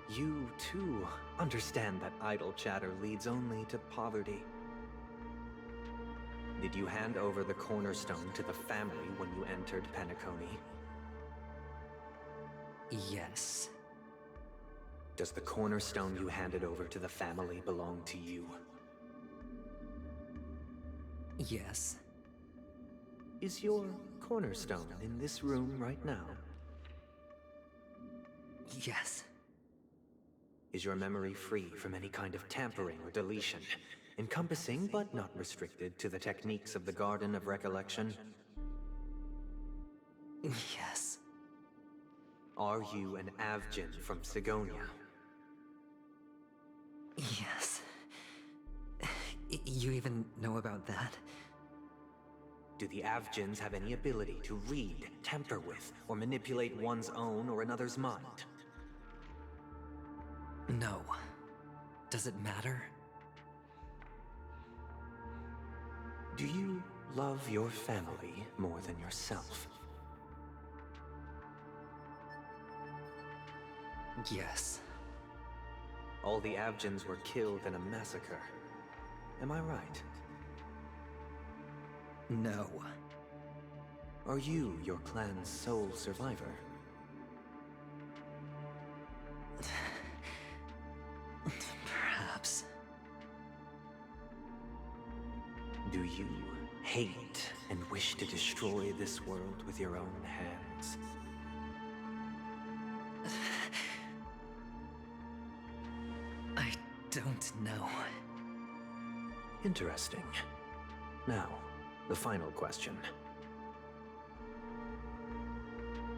You, too, understand that idle chatter leads only to poverty. Did you hand over the cornerstone to the family when you entered Penacony? Yes. Does the cornerstone you handed over to the family belong to you? Yes. Is your cornerstone in this room right now? Yes. Is your memory free from any kind of tampering or deletion, encompassing but not restricted to the techniques of the Garden of Recollection? Yes. Are you an Avgin from Sigonia? Yes. You even know about that? Do the Avgins have any ability to read, tamper with, or manipulate one's own or another's mind? No. Does it matter? Do you love your family more than yourself? Yes. All the Avgins were killed in a massacre. Am I right? No. Are you your clan's sole survivor? Perhaps. Do you hate and wish to destroy this world with your own hands? I don't know. Interesting. Now, the final question.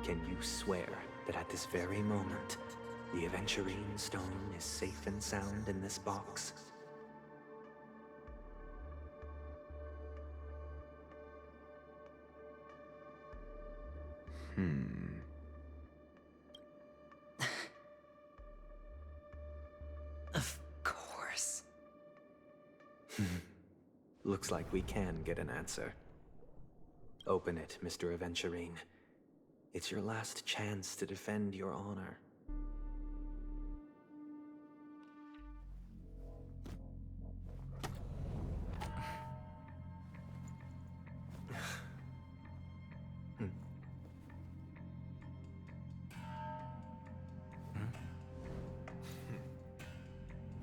Can you swear that at this very moment, the Aventurine Stone is safe and sound in this box? Of course. Looks like we can get an answer. Open it, Mr. Aventurine. It's your last chance to defend your honor.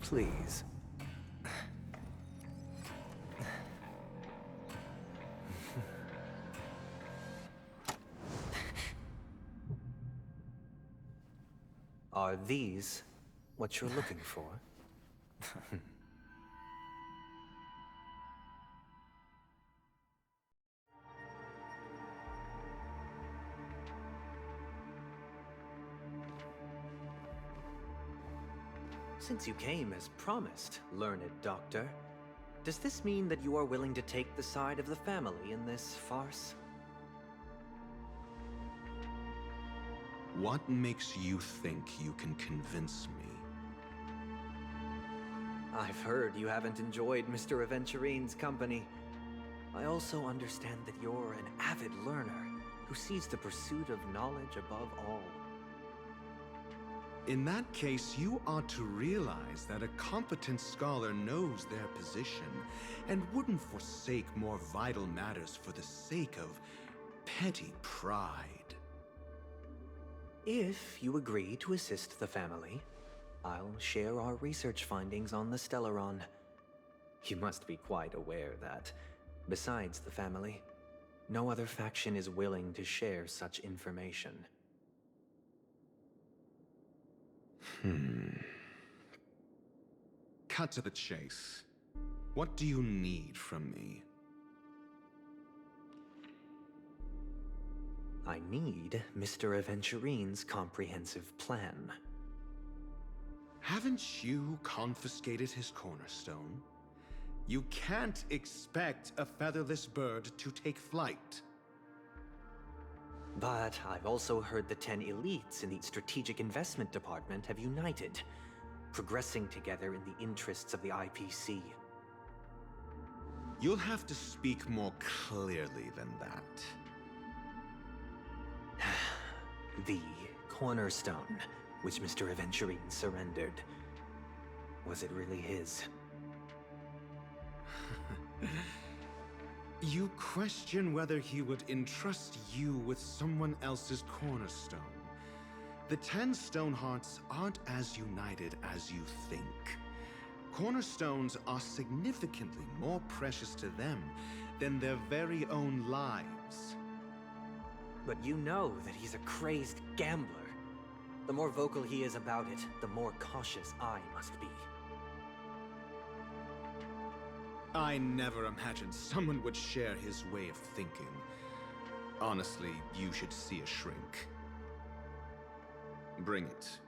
Please. Are these what you're looking for? Since you came as promised, learned doctor, does this mean that you are willing to take the side of the family in this farce? What makes you think you can convince me? I've heard you haven't enjoyed Mr. Aventurine's company. I also understand that you're an avid learner who sees the pursuit of knowledge above all. In that case, you ought to realize that a competent scholar knows their position and wouldn't forsake more vital matters for the sake of petty pride. If you agree to assist the family, I'll share our research findings on the Stellaron. You must be quite aware that, besides the family, no other faction is willing to share such information. Cut to the chase. What do you need from me? I need Mr. Aventurine's comprehensive plan. Haven't you confiscated his cornerstone? You can't expect a featherless bird to take flight. But I've also heard the 10 elites in the Strategic Investment Department have united, progressing together in the interests of the IPC. You'll have to speak more clearly than that. The cornerstone, which Mr. Aventurine surrendered. Was it really his? You question whether he would entrust you with someone else's cornerstone. The 10 Stonehearts aren't as united as you think. Cornerstones are significantly more precious to them than their very own lives. But you know that he's a crazed gambler. The more vocal he is about it, the more cautious I must be. I never imagined someone would share his way of thinking. Honestly, you should see a shrink. Bring it.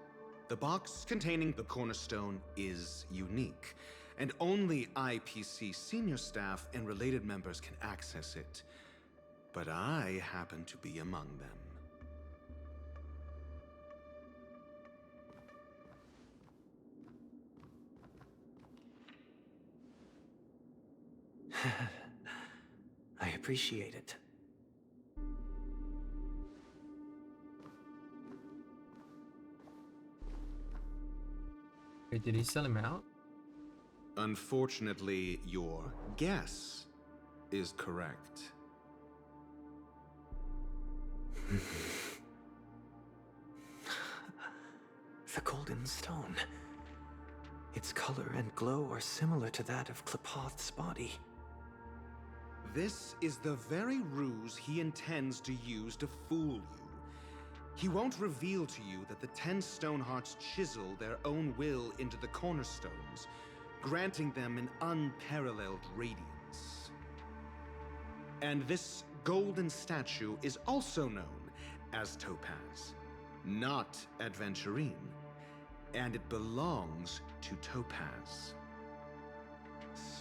The box containing the cornerstone is unique, and only IPC senior staff and related members can access it. But I happen to be among them. I appreciate it. Wait, did he sell him out? Unfortunately, your guess is correct. The golden stone. Its color and glow are similar to that of Klepoth's body. This is the very ruse he intends to use to fool you. He won't reveal to you that the 10 Stonehearts chisel their own will into the cornerstones, granting them an unparalleled radiance. And this golden statue is also known as Topaz, not Adventurine, and it belongs to Topaz.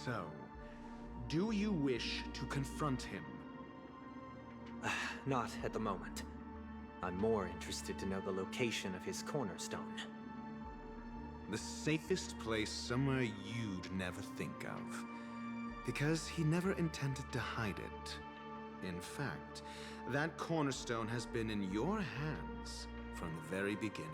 So, do you wish to confront him? Not at the moment. I'm more interested to know the location of his cornerstone. The safest place somewhere you'd never think of. Because he never intended to hide it. In fact, that cornerstone has been in your hands from the very beginning.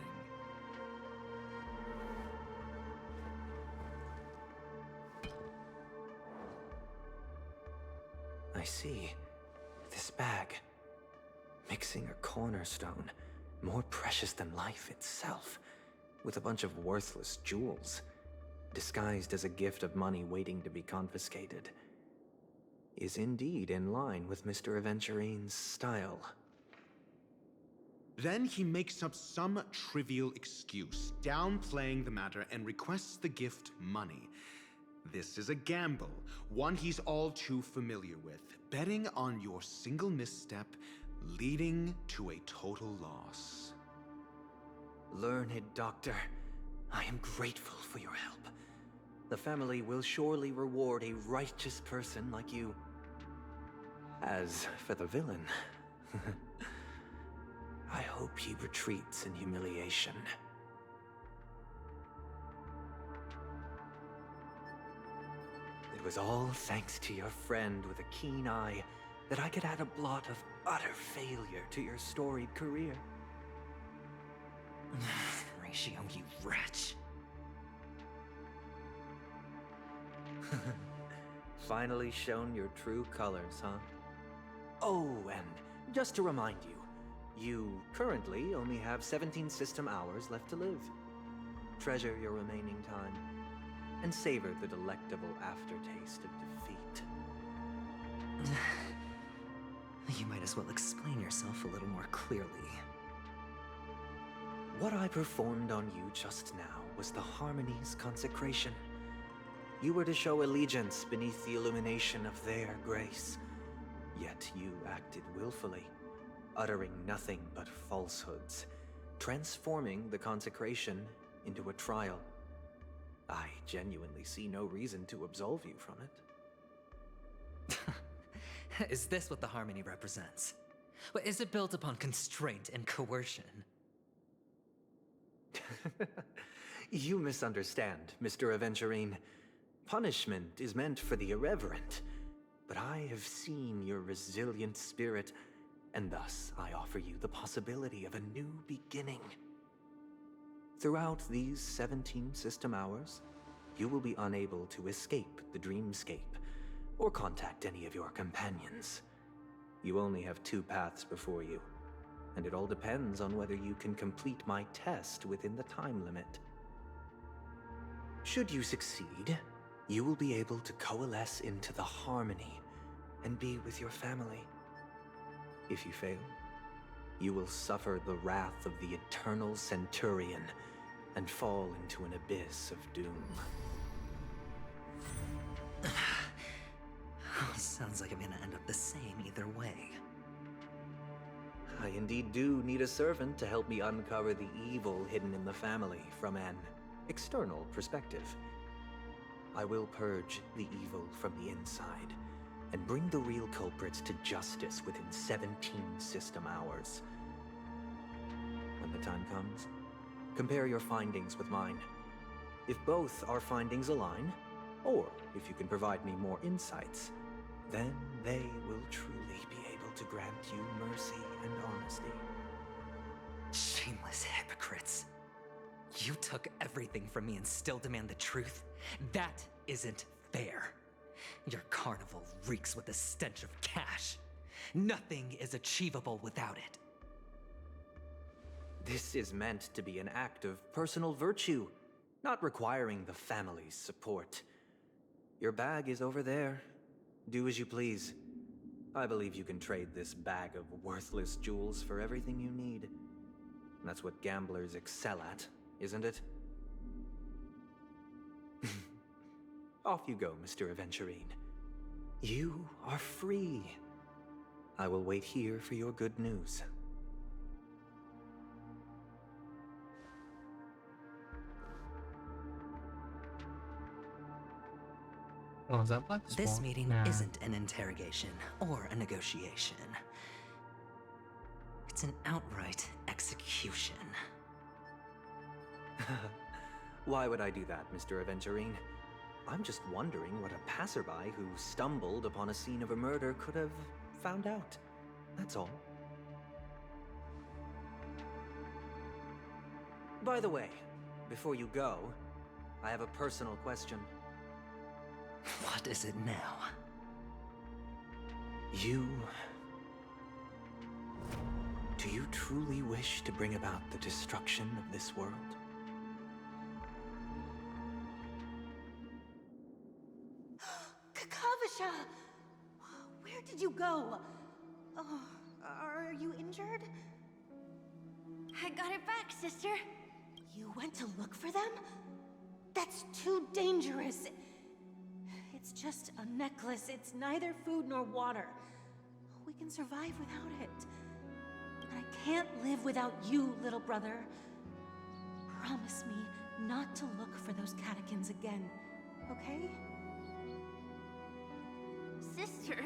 I see. This bag. Mixing a cornerstone, more precious than life itself, with a bunch of worthless jewels, disguised as a gift of money waiting to be confiscated, is indeed in line with Mr. Aventurine's style. Then he makes up some trivial excuse, downplaying the matter and requests the gift money. This is a gamble, one he's all too familiar with, betting on your single misstep, leading to a total loss. Learned doctor, I am grateful for your help. The family will surely reward a righteous person like you. As for the villain, I hope he retreats in humiliation. It was all thanks to your friend with a keen eye that I could add a blot of utter failure to your storied career. ratio, you wretch. Finally shown your true colors, huh? Oh, and just to remind you, you currently only have 17 system hours left to live. Treasure your remaining time, and savor the delectable aftertaste of defeat. You might as well explain yourself a little more clearly. What I performed on you just now was the Harmony's consecration. You were to show allegiance beneath the illumination of their grace. Yet you acted willfully, uttering nothing but falsehoods, transforming the consecration into a trial. I genuinely see no reason to absolve you from it. Is this what the Harmony represents? Is it built upon constraint and coercion? You misunderstand, Mr. Aventurine. Punishment is meant for the irreverent, but I have seen your resilient spirit, and thus I offer you the possibility of a new beginning. Throughout these 17 system hours, you will be unable to escape the dreamscape or contact any of your companions. You only have 2 paths before you, and it all depends on whether you can complete my test within the time limit. Should you succeed, you will be able to coalesce into the Harmony and be with your family. If you fail, you will suffer the wrath of the Eternal Centurion and fall into an abyss of doom. Sounds like I'm gonna end up the same either way. I indeed do need a servant to help me uncover the evil hidden in the family from an external perspective. I will purge the evil from the inside and bring the real culprits to justice within 17 system hours. When the time comes, compare your findings with mine. If both our findings align, or if you can provide me more insights, then they will truly be able to grant you mercy and honesty. Shameless hypocrites. You took everything from me and still demand the truth? That isn't fair. Your carnival reeks with the stench of cash. Nothing is achievable without it. This is meant to be an act of personal virtue, not requiring the family's support. Your bag is over there. Do as you please. I believe you can trade this bag of worthless jewels for everything you need. That's what gamblers excel at, isn't it? Off you go, Mr. Aventurine. You are free. I will wait here for your good news. Oh, is that Black Swan? This meeting Nah. isn't an interrogation or a negotiation. It's an outright execution. Why would I do that, Mr. Aventurine? I'm just wondering what a passerby who stumbled upon a scene of a murder could have found out. That's all. By the way, before you go, I have a personal question. What is it now? Do you truly wish to bring about the destruction of this world? Kakavasha! Where did you go? Oh, are you injured? I got it back, sister. You went to look for them? That's too dangerous. It's just a necklace. It's neither food nor water. We can survive without it. But I can't live without you, little brother. Promise me not to look for those catechins again, okay? Sister,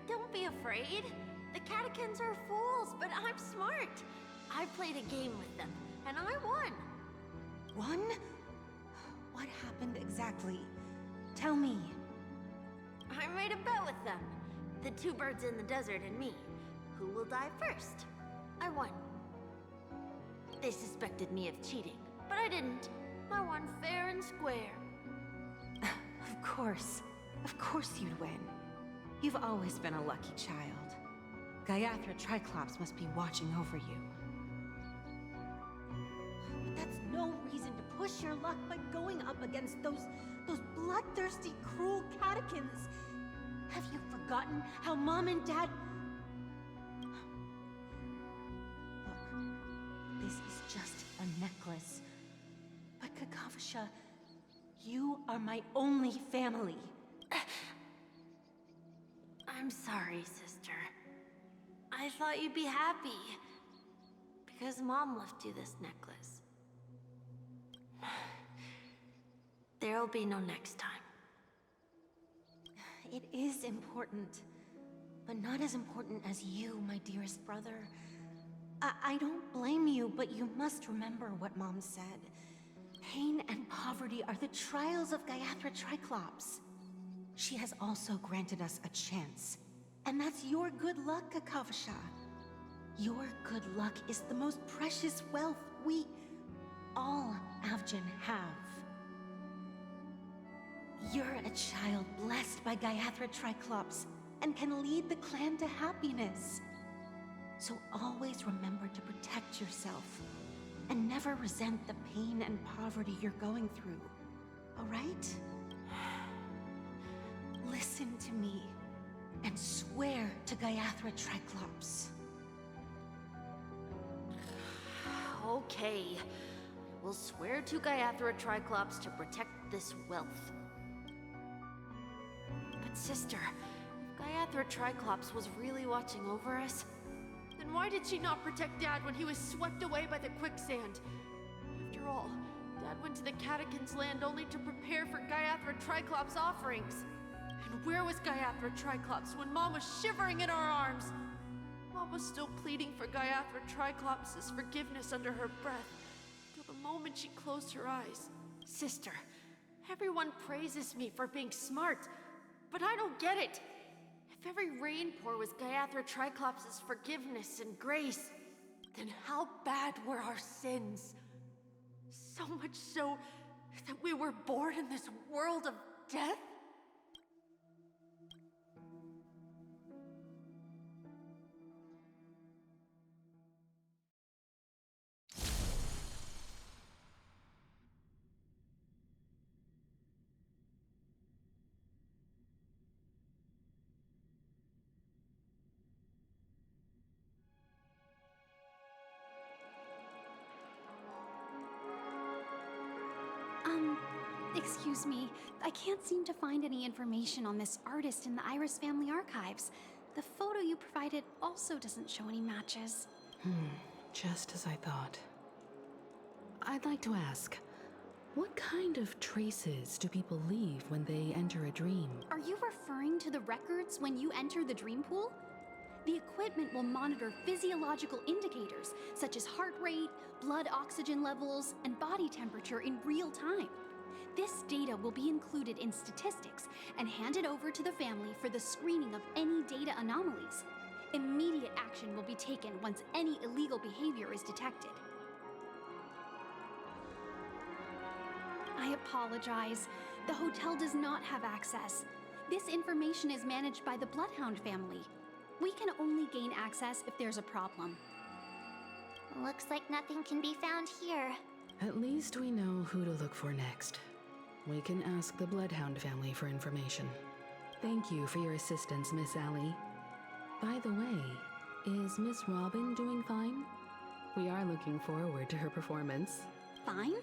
don't be afraid. The catechins are fools, but I'm smart. I played a game with them, and I won. Won? What happened exactly? Tell me. I made a bet with them. The 2 birds in the desert and me. Who will die first? I won. They suspected me of cheating, But I didn't. I won fair and square. Of course you'd win. You've always been a lucky child. Gaiathra Triclops must be watching over you. But that's no reason to push your luck by going up against those bloodthirsty, cruel catechins. Have you forgotten how Mom and Dad... Look, this is just a necklace. But Kakavasha, you are my only family. I'm sorry, sister. I thought you'd be happy. Because Mom left you this necklace. There'll be no next time. It is important. But not as important as you, my dearest brother. I don't blame you, but you must remember what Mom said. Pain and poverty are the trials of Gaiathra Triclops. She has also granted us a chance. And that's your good luck, Kakavasha. Your good luck is the most precious wealth we, all Avgin, have. You're a child blessed by Gaiathra Triclops and can lead the clan to happiness. So always remember to protect yourself and never resent the pain and poverty you're going through, all right? Listen to me and swear to Gaiathra Triclops. Okay. We'll swear to Gaiathra Triclops to protect this wealth. But sister, if Gaiathra Triclops was really watching over us, then why did she not protect Dad when he was swept away by the quicksand? After all, Dad went to the Catechins' land only to prepare for Gaiathra Triclops' offerings. And where was Gaiathra Triclops when Mom was shivering in our arms? Mom was still pleading for Gaiathra Triclops' forgiveness under her breath, till the moment she closed her eyes. Sister, everyone praises me for being smart, but I don't get it. If every rainpour was Gaiathra Triclops' forgiveness and grace, then how bad were our sins? So much so that we were born in this world of death? Excuse me. I can't seem to find any information on this artist in the Iris family archives. The photo you provided also doesn't show any matches. Just as I thought. I'd like to ask, what kind of traces do people leave when they enter a dream? Are you referring to the records when you enter the dream pool? The equipment will monitor physiological indicators such as heart rate, blood oxygen levels, and body temperature in real time. This data will be included in statistics and handed over to the family for the screening of any data anomalies. Immediate action will be taken once any illegal behavior is detected. I apologize. The hotel does not have access. This information is managed by the Bloodhound family. We can only gain access if there's a problem. Looks like nothing can be found here. At least we know who to look for next. We can ask the Bloodhound family for information. Thank you for your assistance, Miss Allie. By the way, is Miss Robin doing fine? We are looking forward to her performance. Fine?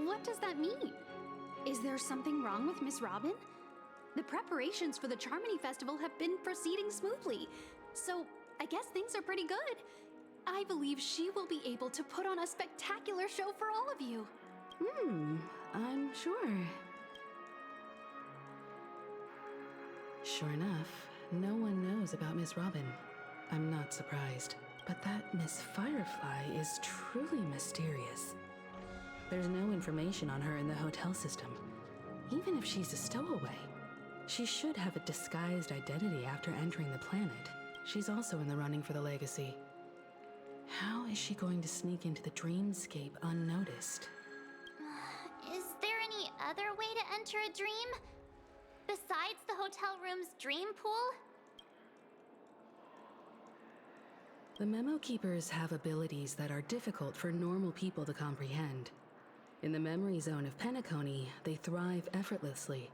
What does that mean? Is there something wrong with Miss Robin? The preparations for the Charmony Festival have been proceeding smoothly, so I guess things are pretty good. I believe she will be able to put on a spectacular show for all of you. I'm sure. Sure enough, no one knows about Miss Robin. I'm not surprised. But that Miss Firefly is truly mysterious. There's no information on her in the hotel system. Even if she's a stowaway, she should have a disguised identity after entering the planet. She's also in the running for the legacy. How is she going to sneak into the dreamscape unnoticed? Is there any other way to enter a dream? Besides the hotel room's dream pool? The Memo Keepers have abilities that are difficult for normal people to comprehend. In the memory zone of Penacony, they thrive effortlessly,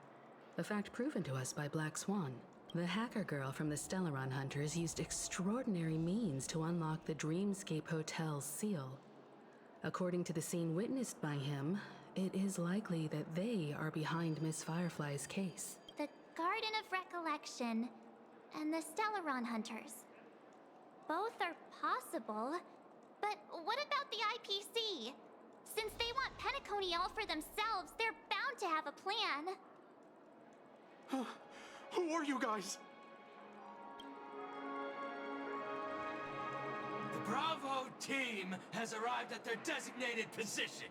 a fact proven to us by Black Swan. The hacker girl from the Stellaron Hunters used extraordinary means to unlock the Dreamscape Hotel's seal. According to the scene witnessed by him, it is likely that they are behind Miss Firefly's case. The Garden of Recollection and the Stellaron Hunters. Both are possible, but what about the IPC? Since they want Penacony all for themselves, they're bound to have a plan. Who are you guys? The Bravo team has arrived at their designated position,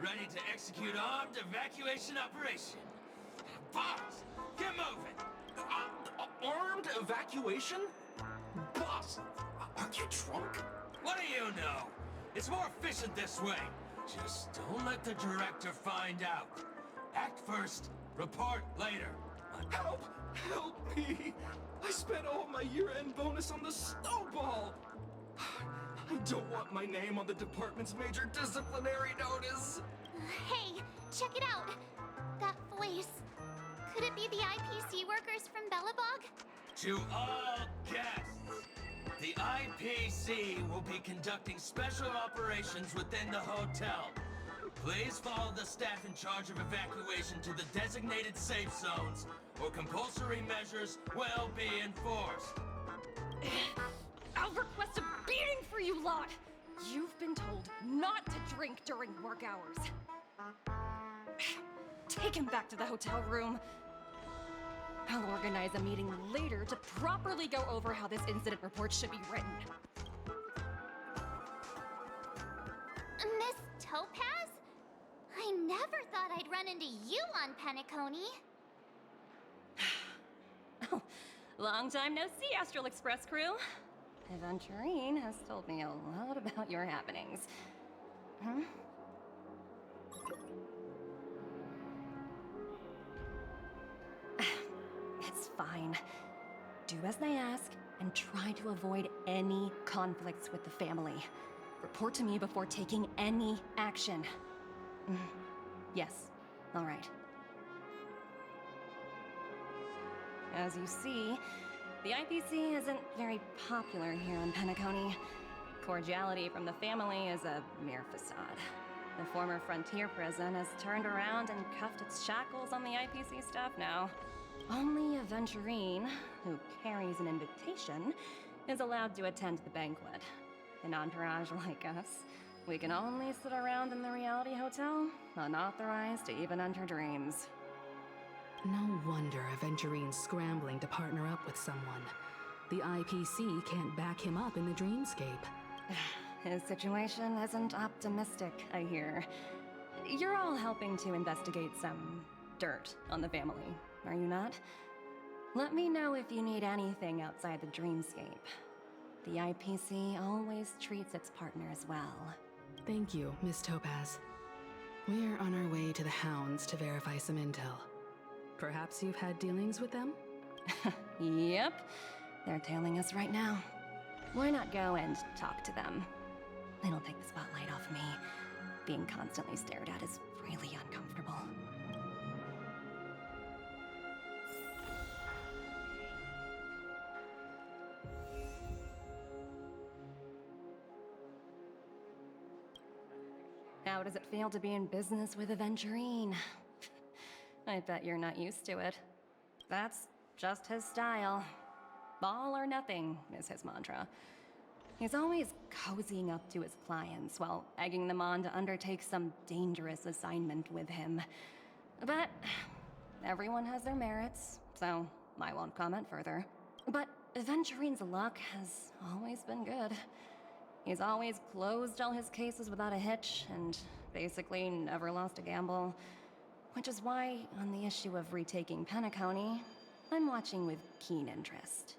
ready to execute armed evacuation operation. Boss, get moving! Armed evacuation? Boss, are you drunk? What do you know? It's more efficient this way. Just don't let the director find out. Act first, report later. Help! Help me! I spent all my year-end bonus on the snowball! I don't want my name on the department's major disciplinary notice! Hey, check it out! That voice. Could it be the IPC workers from Bellabog? To all guests, the IPC will be conducting special operations within the hotel. Please follow the staff in charge of evacuation to the designated safe zones, or compulsory measures will be enforced. I'll request a beating for you lot! You've been told not to drink during work hours. Take him back to the hotel room. I'll organize a meeting later to properly go over how this incident report should be written. Miss Topaz? I never thought I'd run into you on Penacony. Oh, long time no see, Astral Express crew. Aventurine has told me a lot about your happenings. Hmm? It's fine. Do as they ask and try to avoid any conflicts with the family. Report to me before taking any action. Yes, all right. As you see, the IPC isn't very popular here in Penacony. Cordiality from the family is a mere facade. The former frontier prison has turned around and cuffed its shackles on the IPC staff now. Only Aventurine, who carries an invitation, is allowed to attend the banquet. An entourage like us, we can only sit around in the reality hotel, unauthorized to even enter dreams. No wonder Aventurine's scrambling to partner up with someone. The IPC can't back him up in the dreamscape. His situation isn't optimistic, I hear. You're all helping to investigate some dirt on the family, are you not? Let me know if you need anything outside the dreamscape. The IPC always treats its partners well. Thank you, Miss Topaz. We're on our way to the Hounds to verify some intel. Perhaps you've had dealings with them? Yep. They're tailing us right now. Why not go and talk to them? It'll take the spotlight off me. Being constantly stared at is really uncomfortable. How does it feel to be in business with Aventurine? I bet you're not used to it. That's just his style. All or nothing is his mantra. He's always cozying up to his clients while egging them on to undertake some dangerous assignment with him. But everyone has their merits, so I won't comment further. But Aventurine's luck has always been good. He's always closed all his cases without a hitch and basically never lost a gamble. Which is why, on the issue of retaking Penacony, I'm watching with keen interest.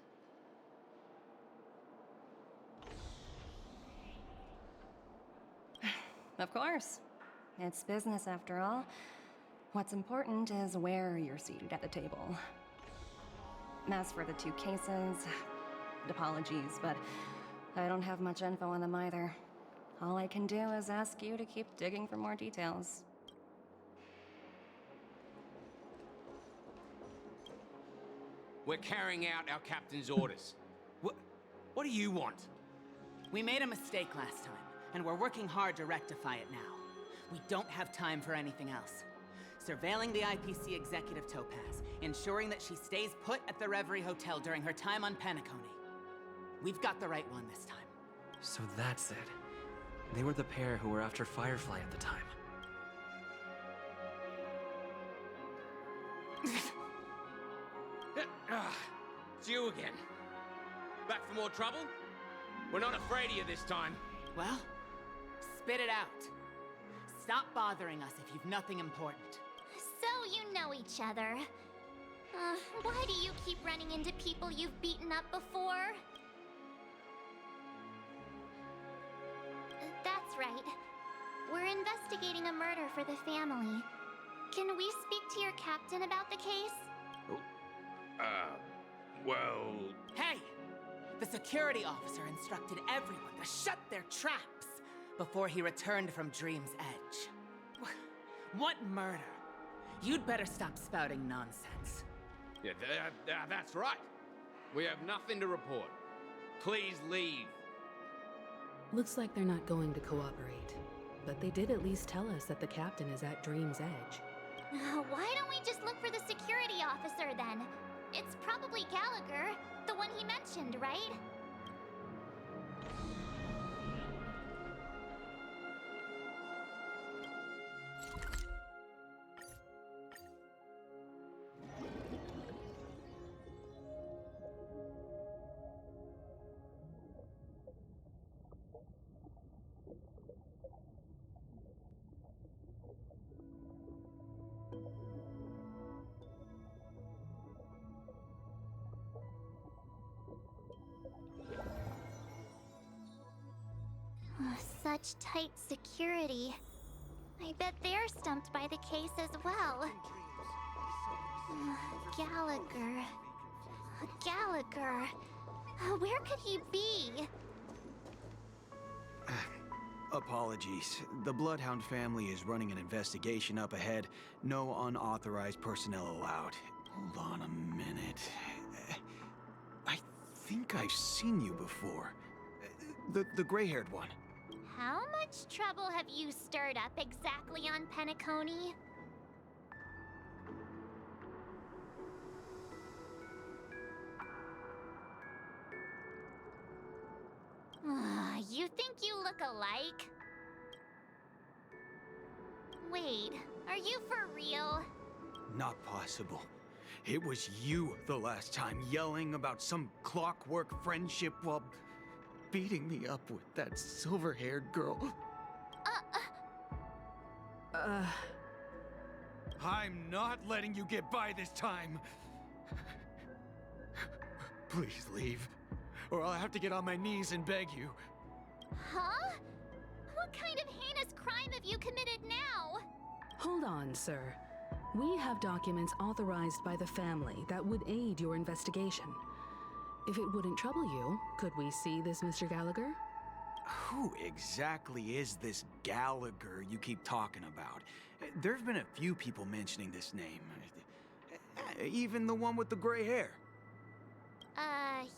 Of course. It's business after all. What's important is where you're seated at the table. As for the 2 cases, apologies, but I don't have much info on them either. All I can do is ask you to keep digging for more details. We're carrying out our captain's orders. What do you want? We made a mistake last time, and we're working hard to rectify it now. We don't have time for anything else. Surveilling the IPC executive Topaz, ensuring that she stays put at the Reverie Hotel during her time on Penacony. We've got the right one this time. So that's it. They were the pair who were after Firefly at the time. It's you again. Back for more trouble? We're not afraid of you this time. Well, spit it out. Stop bothering us if you've nothing important. So you know each other. Why do you keep running into people you've beaten up before? That's right. We're investigating a murder for the family. Can we speak to your captain about the case? Well... Hey! The security officer instructed everyone to shut their traps before he returned from Dream's Edge. What murder? You'd better stop spouting nonsense. Yeah, that's right. We have nothing to report. Please leave. Looks like they're not going to cooperate. But they did at least tell us that the captain is at Dream's Edge. Why don't we just look for the security officer then? It's probably Gallagher, the one he mentioned, right? Such tight security. I bet they're stumped by the case as well. Gallagher. Gallagher. Where could he be? Apologies. The Bloodhound family is running an investigation up ahead. No unauthorized personnel allowed. Hold on a minute. I think I've seen you before. The gray-haired one. How much trouble have you stirred up exactly on Penacony? You think you look alike? Wait, are you for real? Not possible. It was you the last time, yelling about some clockwork friendship while beating me up with that silver-haired girl. I'm not letting you get by this time. Please leave, or I'll have to get on my knees and beg you. Huh? What kind of heinous crime have you committed now? Hold on, sir. We have documents authorized by the family that would aid your investigation. If it wouldn't trouble you, could we see this Mr. Gallagher? Who exactly is this Gallagher you keep talking about? There've been a few people mentioning this name. Even the one with the gray hair.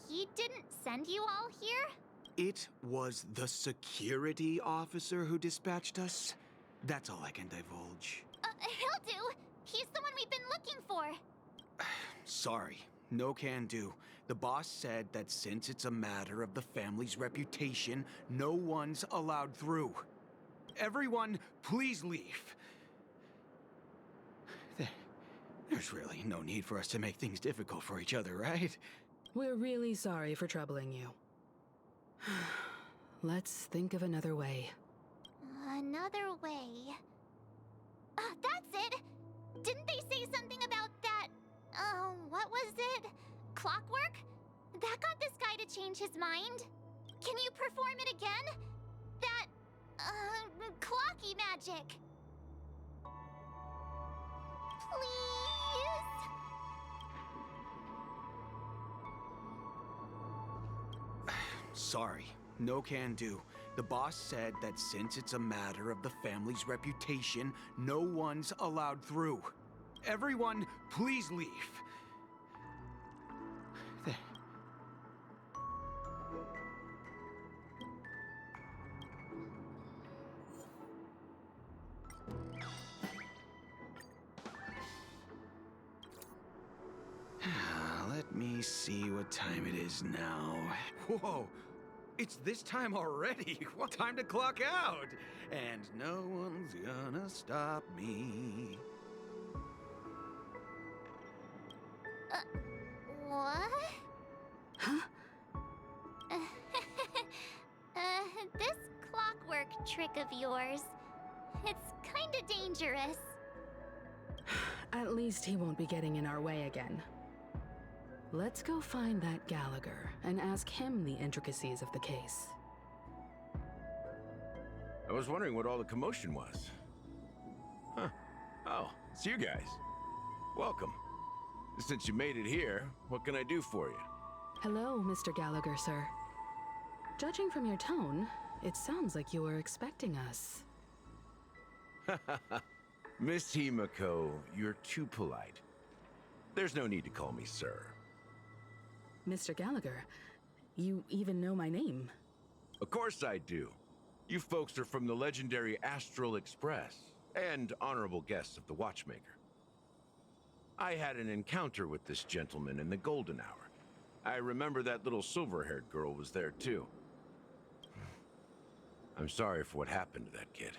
He didn't send you all here? It was the security officer who dispatched us. That's all I can divulge. He'll do. He's the one we've been looking for. Sorry, no can do. The boss said that since it's a matter of the family's reputation, no one's allowed through. Everyone, please leave. There's really no need for us to make things difficult for each other, right? We're really sorry for troubling you. Let's think of another way. Another way. That's it! Didn't they say something about that? What was it? Clockwork? That got this guy to change his mind. Can you perform it again? That, clockwork? Sorry, no can do. The boss said that since it's a matter of the family's reputation, no one's allowed through. Everyone, please leave. There. Let me see what time it is now. Whoa! It's this time already! What time to clock out? And no one's gonna stop me. What? Huh? This clockwork trick of yours, it's kinda dangerous. At least he won't be getting in our way again. Let's go find that Gallagher and ask him the intricacies of the case. I was wondering what all the commotion was. Huh. Oh, it's you guys. Welcome. Since you made it here, what can I do for you? Hello, Mr. Gallagher, sir. Judging from your tone, it sounds like you were expecting us. Miss Himiko, you're too polite. There's no need to call me sir. Mr. Gallagher, you even know my name. Of course I do. You folks are from the legendary Astral Express, and honorable guests of the Watchmaker. I had an encounter with this gentleman in the Golden Hour. I remember that little silver-haired girl was there too. I'm sorry for what happened to that kid.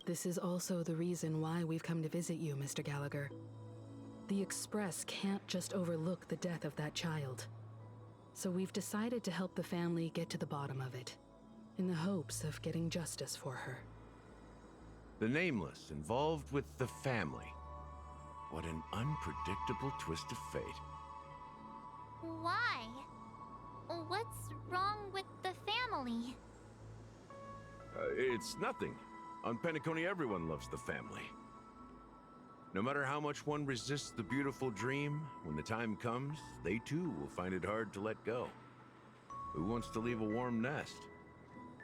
This is also the reason why we've come to visit you, Mr. Gallagher. The Express can't just overlook the death of that child. So we've decided to help the family get to the bottom of it, in the hopes of getting justice for her. The Nameless involved with the family. What an unpredictable twist of fate. Why? What's wrong with the family? It's nothing. On Penacony, everyone loves the family. No matter how much one resists the beautiful dream, when the time comes, they too will find it hard to let go. Who wants to leave a warm nest?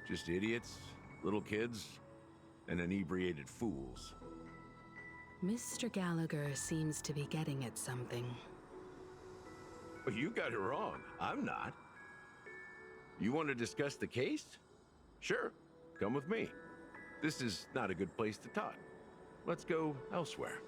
Just idiots, little kids, and inebriated fools. Mr. Gallagher seems to be getting at something. Well, you got it wrong. I'm not. You want to discuss the case? Sure, come with me. This is not a good place to talk. Let's go elsewhere.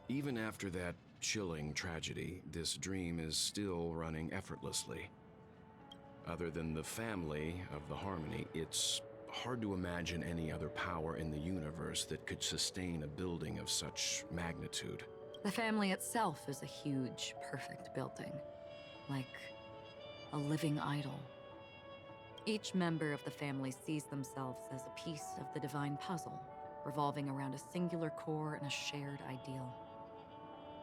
Even after that chilling tragedy, this dream is still running effortlessly. Other than the family of the Harmony, it's hard to imagine any other power in the universe that could sustain a building of such magnitude. The family itself is a huge, perfect building. Like a living idol. Each member of the family sees themselves as a piece of the divine puzzle, revolving around a singular core and a shared ideal.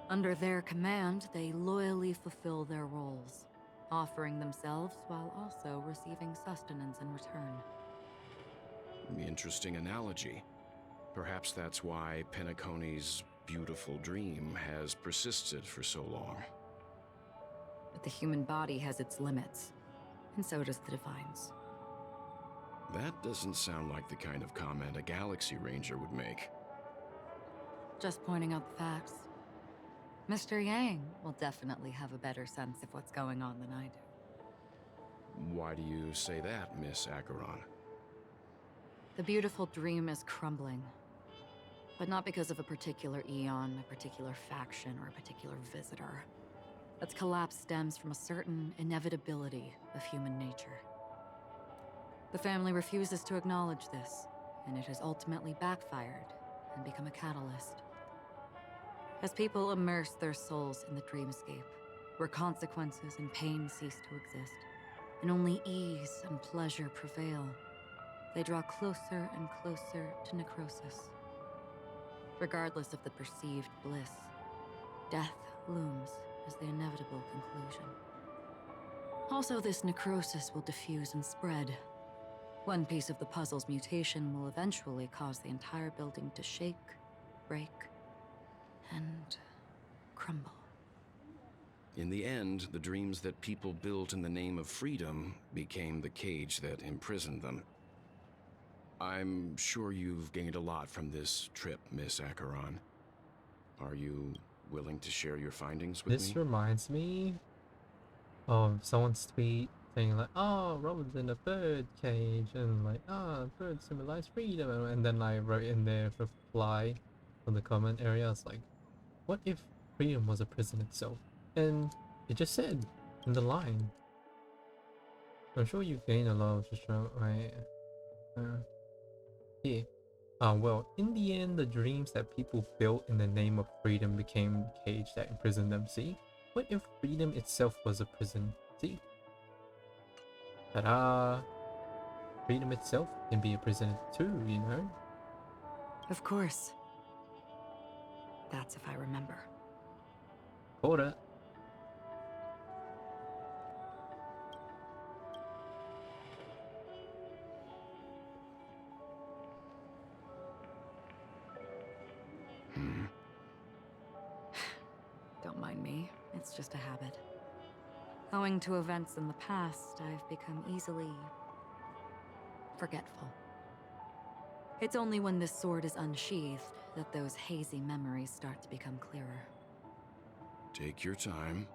Under their command, they loyally fulfill their roles, offering themselves while also receiving sustenance in return. Interesting analogy. Perhaps that's why Penacony's beautiful dream has persisted for so long. But the human body has its limits, and so does the Divine's. That doesn't sound like the kind of comment a Galaxy Ranger would make. Just pointing out the facts. Mr. Yang will definitely have a better sense of what's going on than I do. Why do you say that, Miss Acheron? The beautiful dream is crumbling. But not because of a particular eon, a particular faction, or a particular visitor. Its collapse stems from a certain inevitability of human nature. The family refuses to acknowledge this, and it has ultimately backfired and become a catalyst. As people immerse their souls in the dreamscape, where consequences and pain cease to exist, and only ease and pleasure prevail, they draw closer and closer to necrosis. Regardless of the perceived bliss, death looms as the inevitable conclusion. Also, this necrosis will diffuse and spread. One piece of the puzzle's mutation will eventually cause the entire building to shake, break, and crumble. In the end, the dreams that people built in the name of freedom became the cage that imprisoned them. I'm sure you've gained a lot from this trip, Miss Acheron. Are you willing to share your findings with me? This reminds me of someone's tweet saying like, oh, Robin's in a bird cage, and like, oh, birds symbolize freedom, and then I wrote in there reply from the comment area, I was like, what if freedom was a prison itself? And it just said in the line. I'm sure you gain a lot of just right. Here. Well, in the end, the dreams that people built in the name of freedom became the cage that imprisoned them. See? What if freedom itself was a prison? See? Ta-da! Freedom itself can be a prison too, you know? Of course. That's if I remember. Got it. Don't mind me, it's just a habit. Owing to events in the past, I've become easily forgetful. It's only when this sword is unsheathed that those hazy memories start to become clearer. Take your time.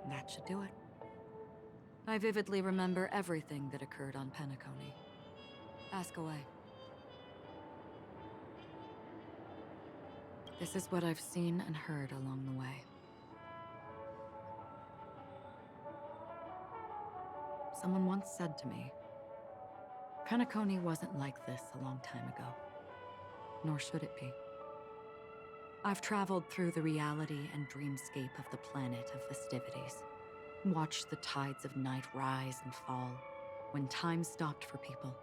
That should do it. I vividly remember everything that occurred on Penacony. Ask away. This is what I've seen and heard along the way. Someone once said to me, Penacony wasn't like this a long time ago, nor should it be. I've traveled through the reality and dreamscape of the planet of festivities, watched the tides of night rise and fall when time stopped for people,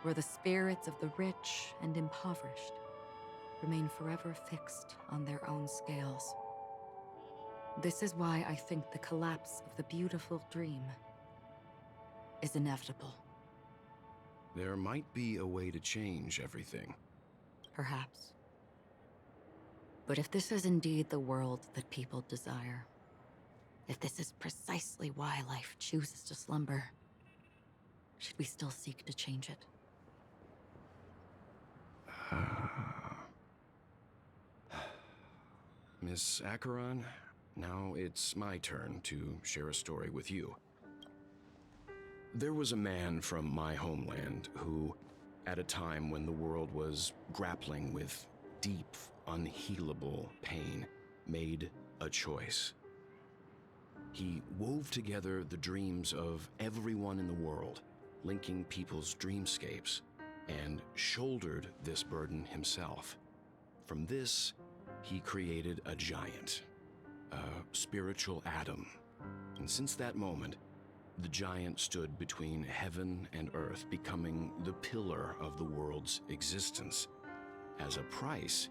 where the spirits of the rich and impoverished remain forever fixed on their own scales. This is why I think the collapse of the beautiful dream is inevitable. There might be a way to change everything. Perhaps. But if this is indeed the world that people desire, if this is precisely why life chooses to slumber, should we still seek to change it? Miss Acheron, now it's my turn to share a story with you. There was a man from my homeland who, at a time when the world was grappling with deep, unhealable pain, made a choice. He wove together the dreams of everyone in the world, linking people's dreamscapes, and shouldered this burden himself. From this, he created a giant, a spiritual atom. And since that moment, the giant stood between heaven and earth, becoming the pillar of the world's existence. As a price,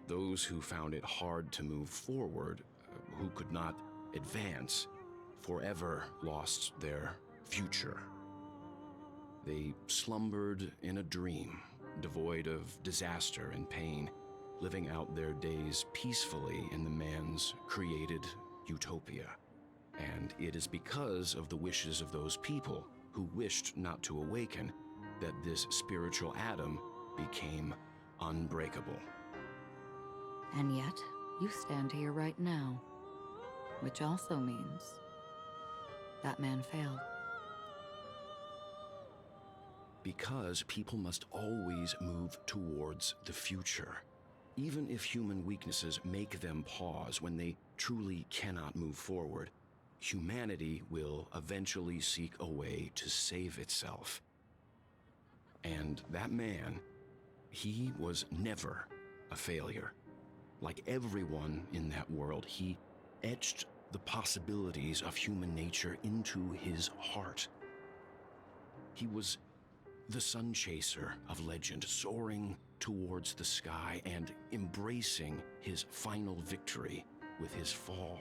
those who found it hard to move forward, who could not advance, forever lost their future. They slumbered in a dream, devoid of disaster and pain, living out their days peacefully in the man's created utopia. And it is because of the wishes of those people who wished not to awaken that this spiritual atom became unbreakable. And yet, you stand here right now, which also means that man failed. Because people must always move towards the future. Even if human weaknesses make them pause when they truly cannot move forward, humanity will eventually seek a way to save itself. And that man, he was never a failure. Like everyone in that world, he etched the possibilities of human nature into his heart. He was the sun chaser of legend, soaring towards the sky and embracing his final victory with his fall.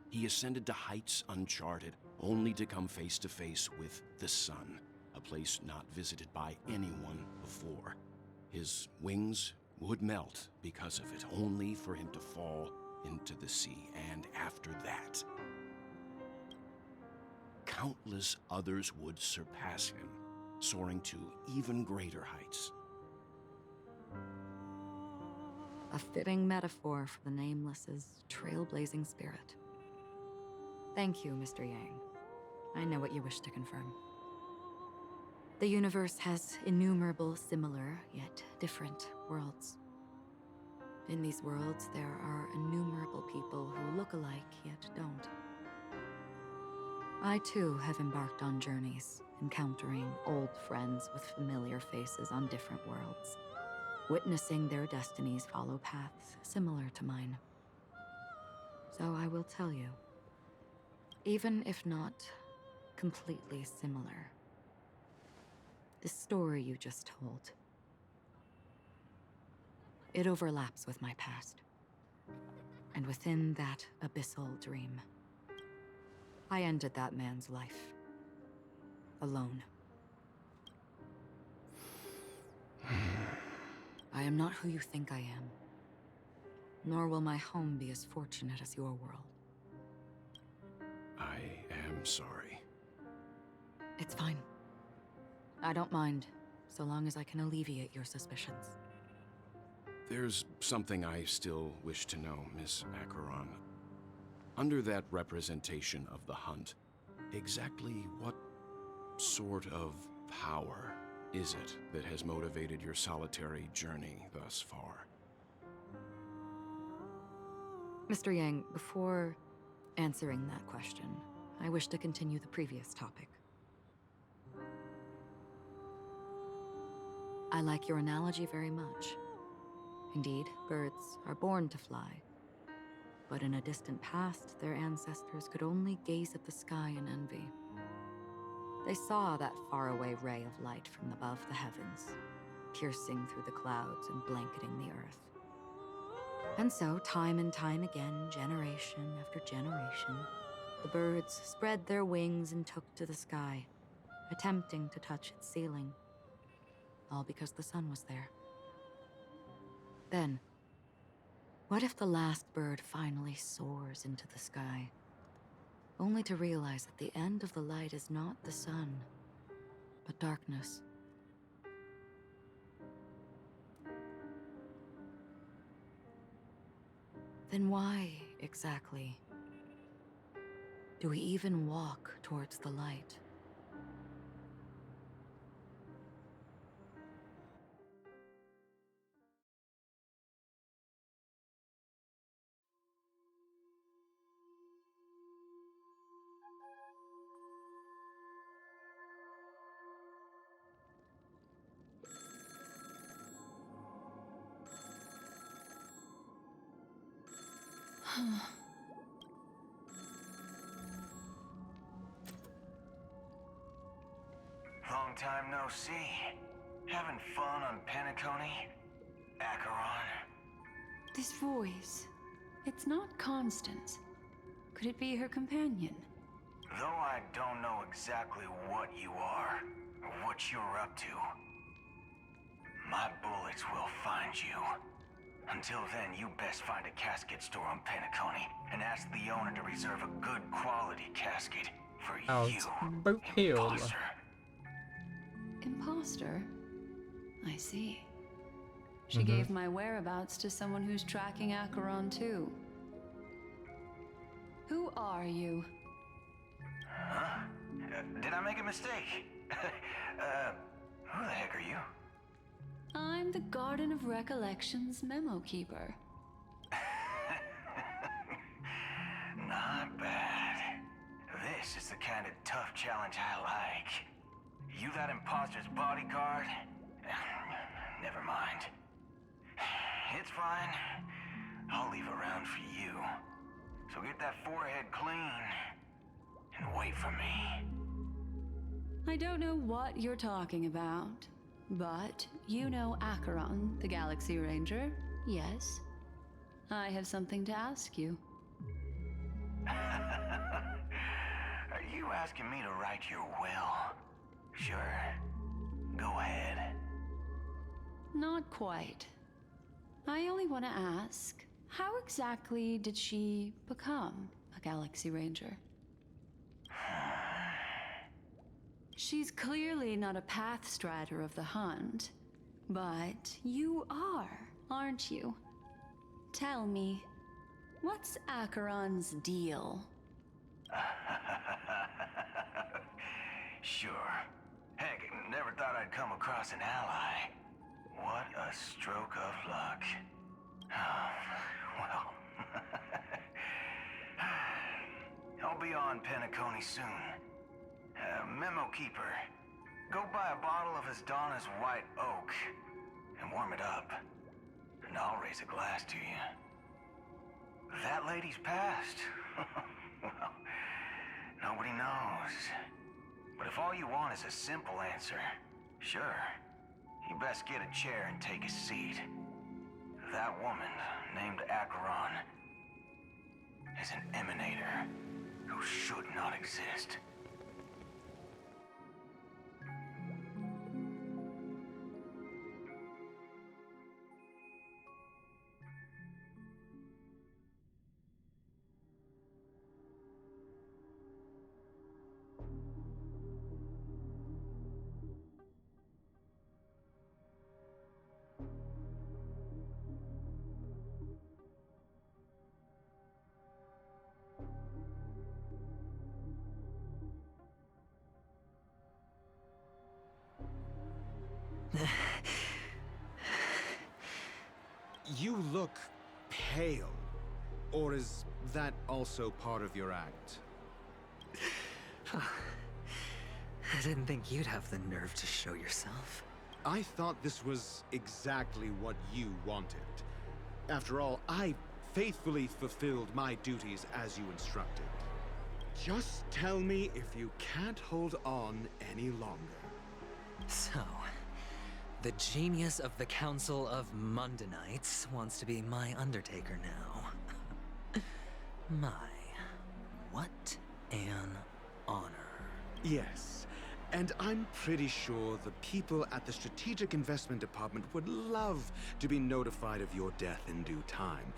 He ascended to heights uncharted, only to come face to face with the sun, a place not visited by anyone before. His wings would melt because of it, only for him to fall into the sea. And after that, countless others would surpass him, soaring to even greater heights. A fitting metaphor for the Nameless's trailblazing spirit. Thank you, Mr. Yang. I know what you wish to confirm. The universe has innumerable similar, yet different worlds. In these worlds, there are innumerable people who look alike, yet don't. I too have embarked on journeys, encountering old friends with familiar faces on different worlds, witnessing their destinies follow paths similar to mine. So I will tell you, even if not completely similar, the story you just told, it overlaps with my past. And within that abyssal dream, I ended that man's life. Alone. I am not who you think I am. Nor will my home be as fortunate as your world. I am sorry. It's fine. I don't mind, so long as I can alleviate your suspicions. There's something I still wish to know, Miss Acheron. Under that representation of the hunt, exactly what sort of power is it that has motivated your solitary journey thus far? Mr. Yang, before answering that question, I wish to continue the previous topic. I like your analogy very much. Indeed, birds are born to fly. But in a distant past, their ancestors could only gaze at the sky in envy. They saw that faraway ray of light from above the heavens, piercing through the clouds and blanketing the earth. And so, time and time again, generation after generation, the birds spread their wings and took to the sky, attempting to touch its ceiling, all because the sun was there. Then, what if the last bird finally soars into the sky, only to realize that the end of the light is not the sun, but darkness? Then why, exactly, do we even walk towards the light? Long time no see. Having fun on Penacony? Acheron? This voice, it's not Constance. Could it be her companion? Though I don't know exactly what you are, or what you're up to, my bullets will find you. Until then, you best find a casket store on Penacony and ask the owner to reserve a good quality casket for you, imposter. Imposter? I see. She Mm-hmm. gave my whereabouts to someone who's tracking Acheron too. Who are you? Huh? Did I make a mistake? Who the heck are you? I'm the Garden of Recollection's memo keeper. Not bad. This is the kind of tough challenge I like. You that imposter's bodyguard? Never mind. It's fine. I'll leave a round for you. So get that forehead clean and wait for me. I don't know what you're talking about, but you know Acheron, the Galaxy Ranger, yes? I have something to ask you. Are you asking me to write your will? Sure. Go ahead. Not quite. I only want to ask, how exactly did she become a Galaxy Ranger? She's clearly not a path strider of the hunt, but you are, aren't you? Tell me, what's Acheron's deal? Sure. Heck, never thought I'd come across an ally. What a stroke of luck. Well, I'll be on Penacony soon. Memo Keeper, go buy a bottle of his Donna's White Oak and warm it up. And I'll raise a glass to you. That lady's passed. Well, nobody knows. But if all you want is a simple answer, sure. You best get a chair and take a seat. That woman, named Acheron, is an emanator who should not exist. You look pale. Or is that also part of your act? I didn't think you'd have the nerve to show yourself. I thought this was exactly what you wanted. After all, I faithfully fulfilled my duties as you instructed. Just tell me if you can't hold on any longer. So, the genius of the Council of Mundanites wants to be my Undertaker now. My, what an honor. Yes, and I'm pretty sure the people at the Strategic Investment Department would love to be notified of your death in due time.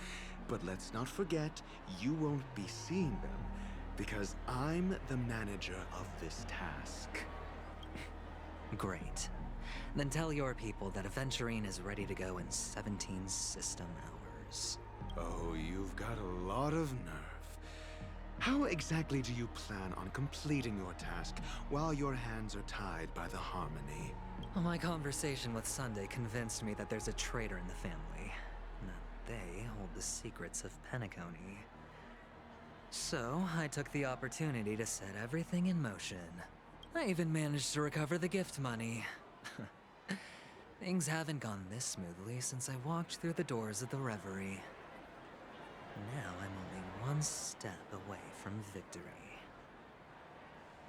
But let's not forget, you won't be seeing them, because I'm the manager of this task. Great. Then tell your people that Aventurine is ready to go in 17 system hours. Oh, you've got a lot of nerve. How exactly do you plan on completing your task while your hands are tied by the Harmony? Well, my conversation with Sunday convinced me that there's a traitor in the family. That they hold the secrets of Penacony. So, I took the opportunity to set everything in motion. I even managed to recover the gift money. Things haven't gone this smoothly since I walked through the doors of the Reverie. Now I'm only one step away from victory.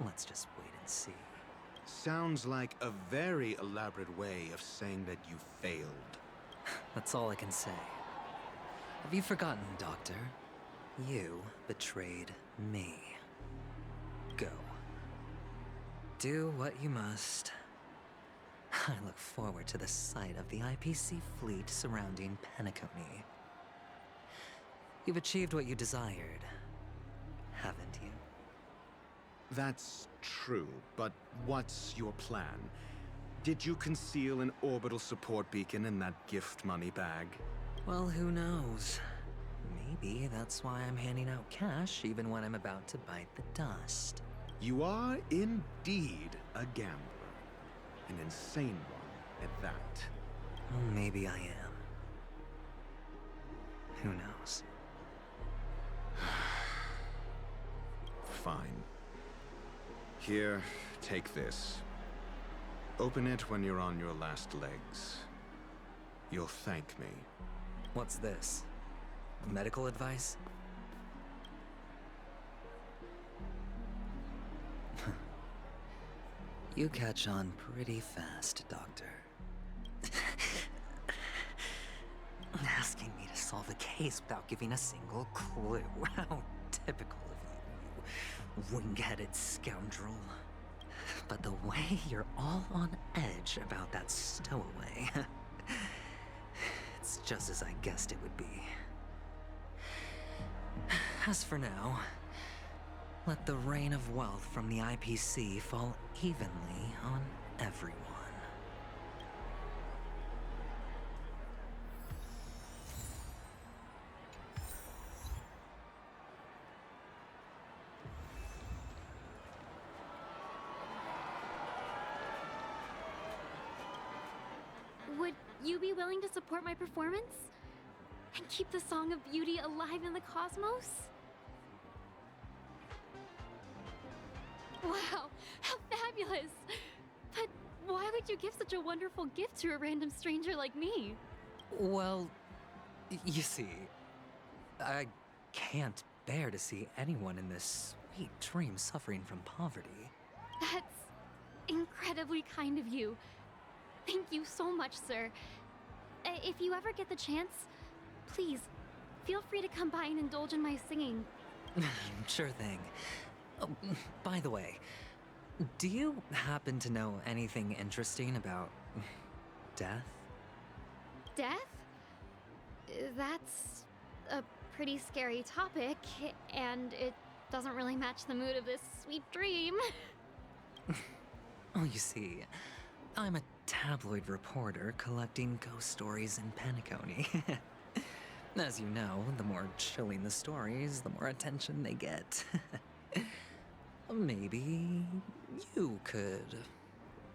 Let's just wait and see. Sounds like a very elaborate way of saying that you failed. That's all I can say. Have you forgotten, Doctor? You betrayed me. Go. Do what you must. I look forward to the sight of the IPC fleet surrounding Penacony. You've achieved what you desired, haven't you? That's true, but what's your plan? Did you conceal an orbital support beacon in that gift money bag? Well, who knows? Maybe that's why I'm handing out cash even when I'm about to bite the dust. You are indeed a gambler. An insane one at that. Well, maybe I am. Who knows? Fine. Here, take this. Open it when you're on your last legs. You'll thank me. What's this? Medical advice? You catch on pretty fast, Doctor. Asking me to solve a case without giving a single clue. How typical of you, you wing-headed scoundrel. But the way you're all on edge about that stowaway, it's just as I guessed it would be. As for now, let the rain of wealth from the IPC fall evenly on everyone. Would you be willing to support my performance? And keep the Song of Beauty alive in the cosmos? Wow, how fabulous! But why would you give such a wonderful gift to a random stranger like me? Well, you see, I can't bear to see anyone in this sweet dream suffering from poverty. That's incredibly kind of you. Thank you so much, sir. If you ever get the chance, please, feel free to come by and indulge in my singing. Sure thing. Oh, by the way, do you happen to know anything interesting about death? Death? That's a pretty scary topic, and it doesn't really match the mood of this sweet dream. Oh, you see, I'm a tabloid reporter collecting ghost stories in Penacony. As you know, the more chilling the stories, the more attention they get. Maybe you could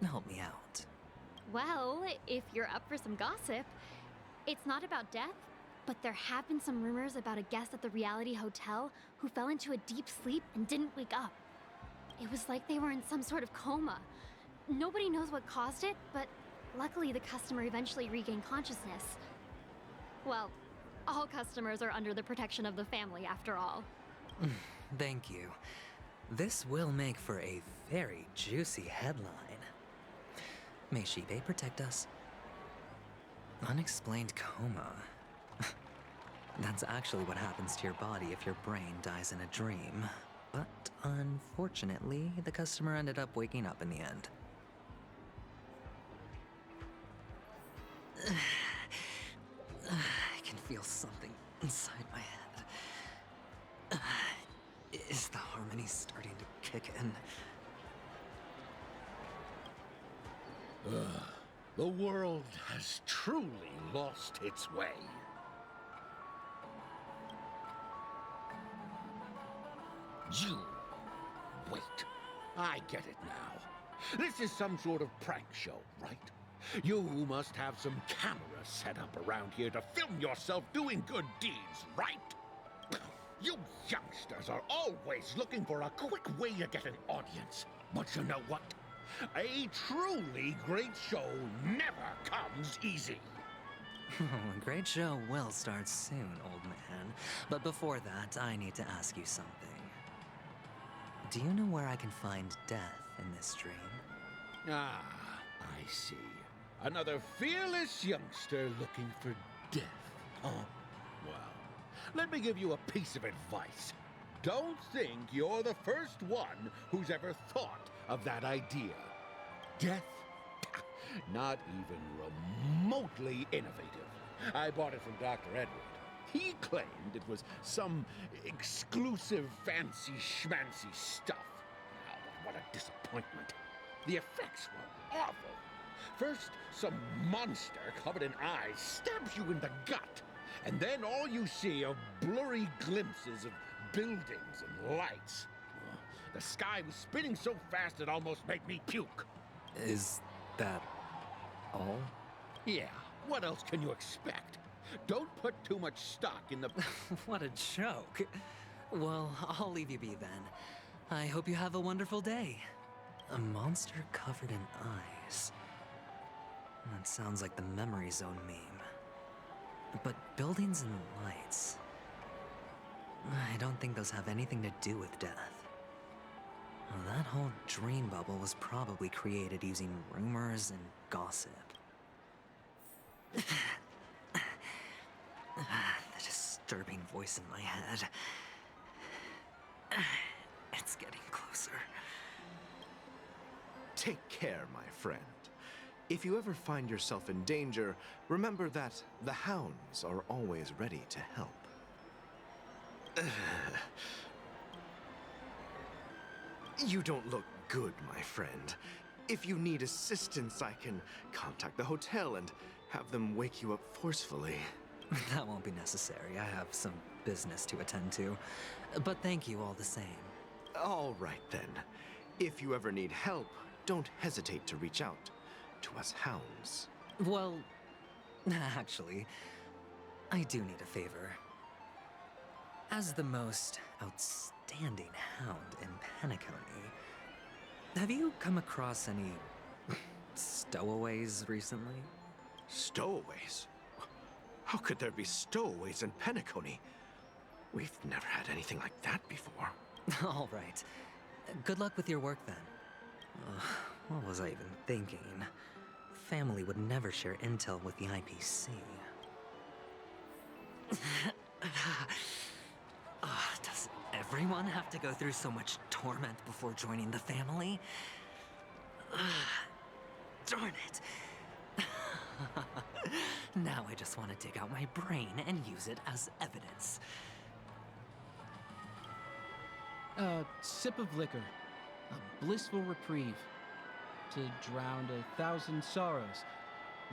help me out. Well, if you're up for some gossip, it's not about death, but there have been some rumors about a guest at the Reality Hotel who fell into a deep sleep and didn't wake up. It was like they were in some sort of coma. Nobody knows what caused it, but luckily the customer eventually regained consciousness. Well, all customers are under the protection of the family, after all. Thank you. This will make for a very juicy headline. May Shibe protect us. Unexplained coma. That's actually what happens to your body if your brain dies in a dream. But unfortunately, the customer ended up waking up in the end. I can feel something inside my head. Is the harmony starting to kick in? The world has truly lost its way. You... wait. I get it now. This is some sort of prank show, right? You must have some cameras set up around here to film yourself doing good deeds, right? You youngsters are always looking for a quick way to get an audience. But you know what? A truly great show never comes easy. A great show will start soon, old man. But before that, I need to ask you something. Do you know where I can find death in this dream? Ah, I see. Another fearless youngster looking for death, huh? Well, let me give you a piece of advice. Don't think you're the first one who's ever thought of that idea. Death? Not even remotely innovative. I bought it from Dr. Edward. He claimed it was some exclusive fancy schmancy stuff. Oh, what a disappointment. The effects were awful. First, some monster covered in eyes stabs you in the gut. And then all you see are blurry glimpses of buildings and lights. The sky was spinning so fast it almost made me puke. Is that all? Yeah, what else can you expect? Don't put too much stock in the... What a joke. Well, I'll leave you be then. I hope you have a wonderful day. A monster covered in eyes. eyes. That sounds like the Memory Zone meme. But buildings and lights... I don't think those have anything to do with death. Well, that whole dream bubble was probably created using rumors and gossip. The disturbing voice in my head. It's getting closer. Take care, my friend. If you ever find yourself in danger, remember that the hounds are always ready to help. You don't look good, my friend. If you need assistance, I can contact the hotel and have them wake you up forcefully. That won't be necessary. I have some business to attend to. But thank you all the same. All right, then. If you ever need help, don't hesitate to reach out to us hounds. Well, actually, I do need a favor. As the most outstanding hound in Penacony, have you come across any stowaways recently? Stowaways? How could there be stowaways in Penacony? We've never had anything like that before. All right. Good luck with your work, then. What was I even thinking? Family would never share intel with the IPC. Does everyone have to go through so much torment before joining the family? Darn it. Now I just want to dig out my brain and use it as evidence. A sip of liquor. A blissful reprieve. To drown 1,000 sorrows.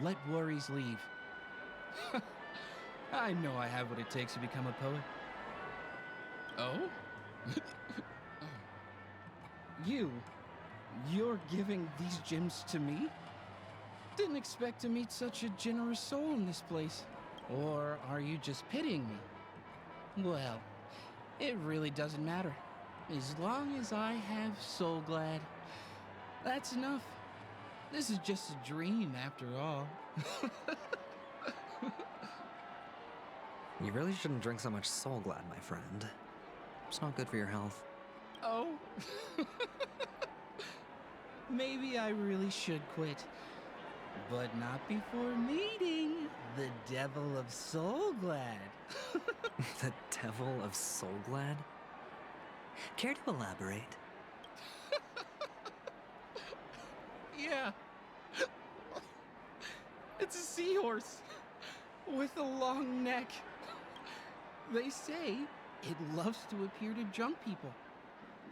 Let worries leave. I know I have what it takes to become a poet. Oh? You're giving these gems to me? Didn't expect to meet such a generous soul in this place. Or are you just pitying me? Well, it really doesn't matter. As long as I have Soul Glad, that's enough. This is just a dream after all. You really shouldn't drink so much Soul Glad, my friend. It's not good for your health. Oh? Maybe I really should quit. But not before meeting the Devil of Soul Glad. The Devil of Soul Glad? Care to elaborate? Yeah. It's a seahorse with a long neck. They say it loves to appear to drunk people,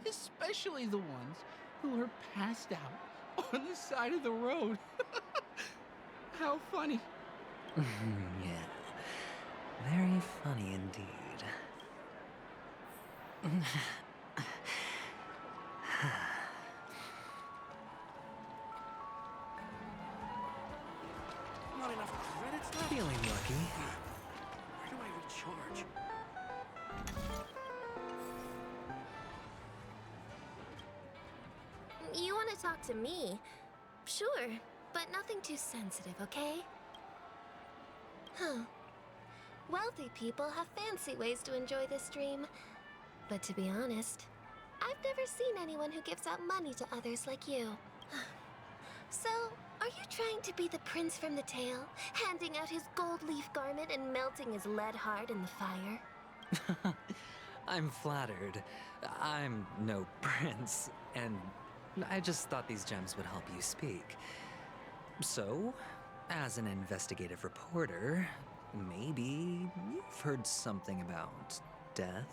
especially the ones who are passed out on the side of the road. How funny. Yeah, very funny indeed. Not enough credits left? Feeling lucky. Where do I recharge? You want to talk to me? Sure, but nothing too sensitive, okay? Huh. Wealthy people have fancy ways to enjoy this dream. But to be honest, I've never seen anyone who gives out money to others like you. So, are you trying to be the prince from the tale, handing out his gold leaf garment and melting his lead heart in the fire? I'm flattered. I'm no prince, and I just thought these gems would help you speak. So, as an investigative reporter, maybe you've heard something about death?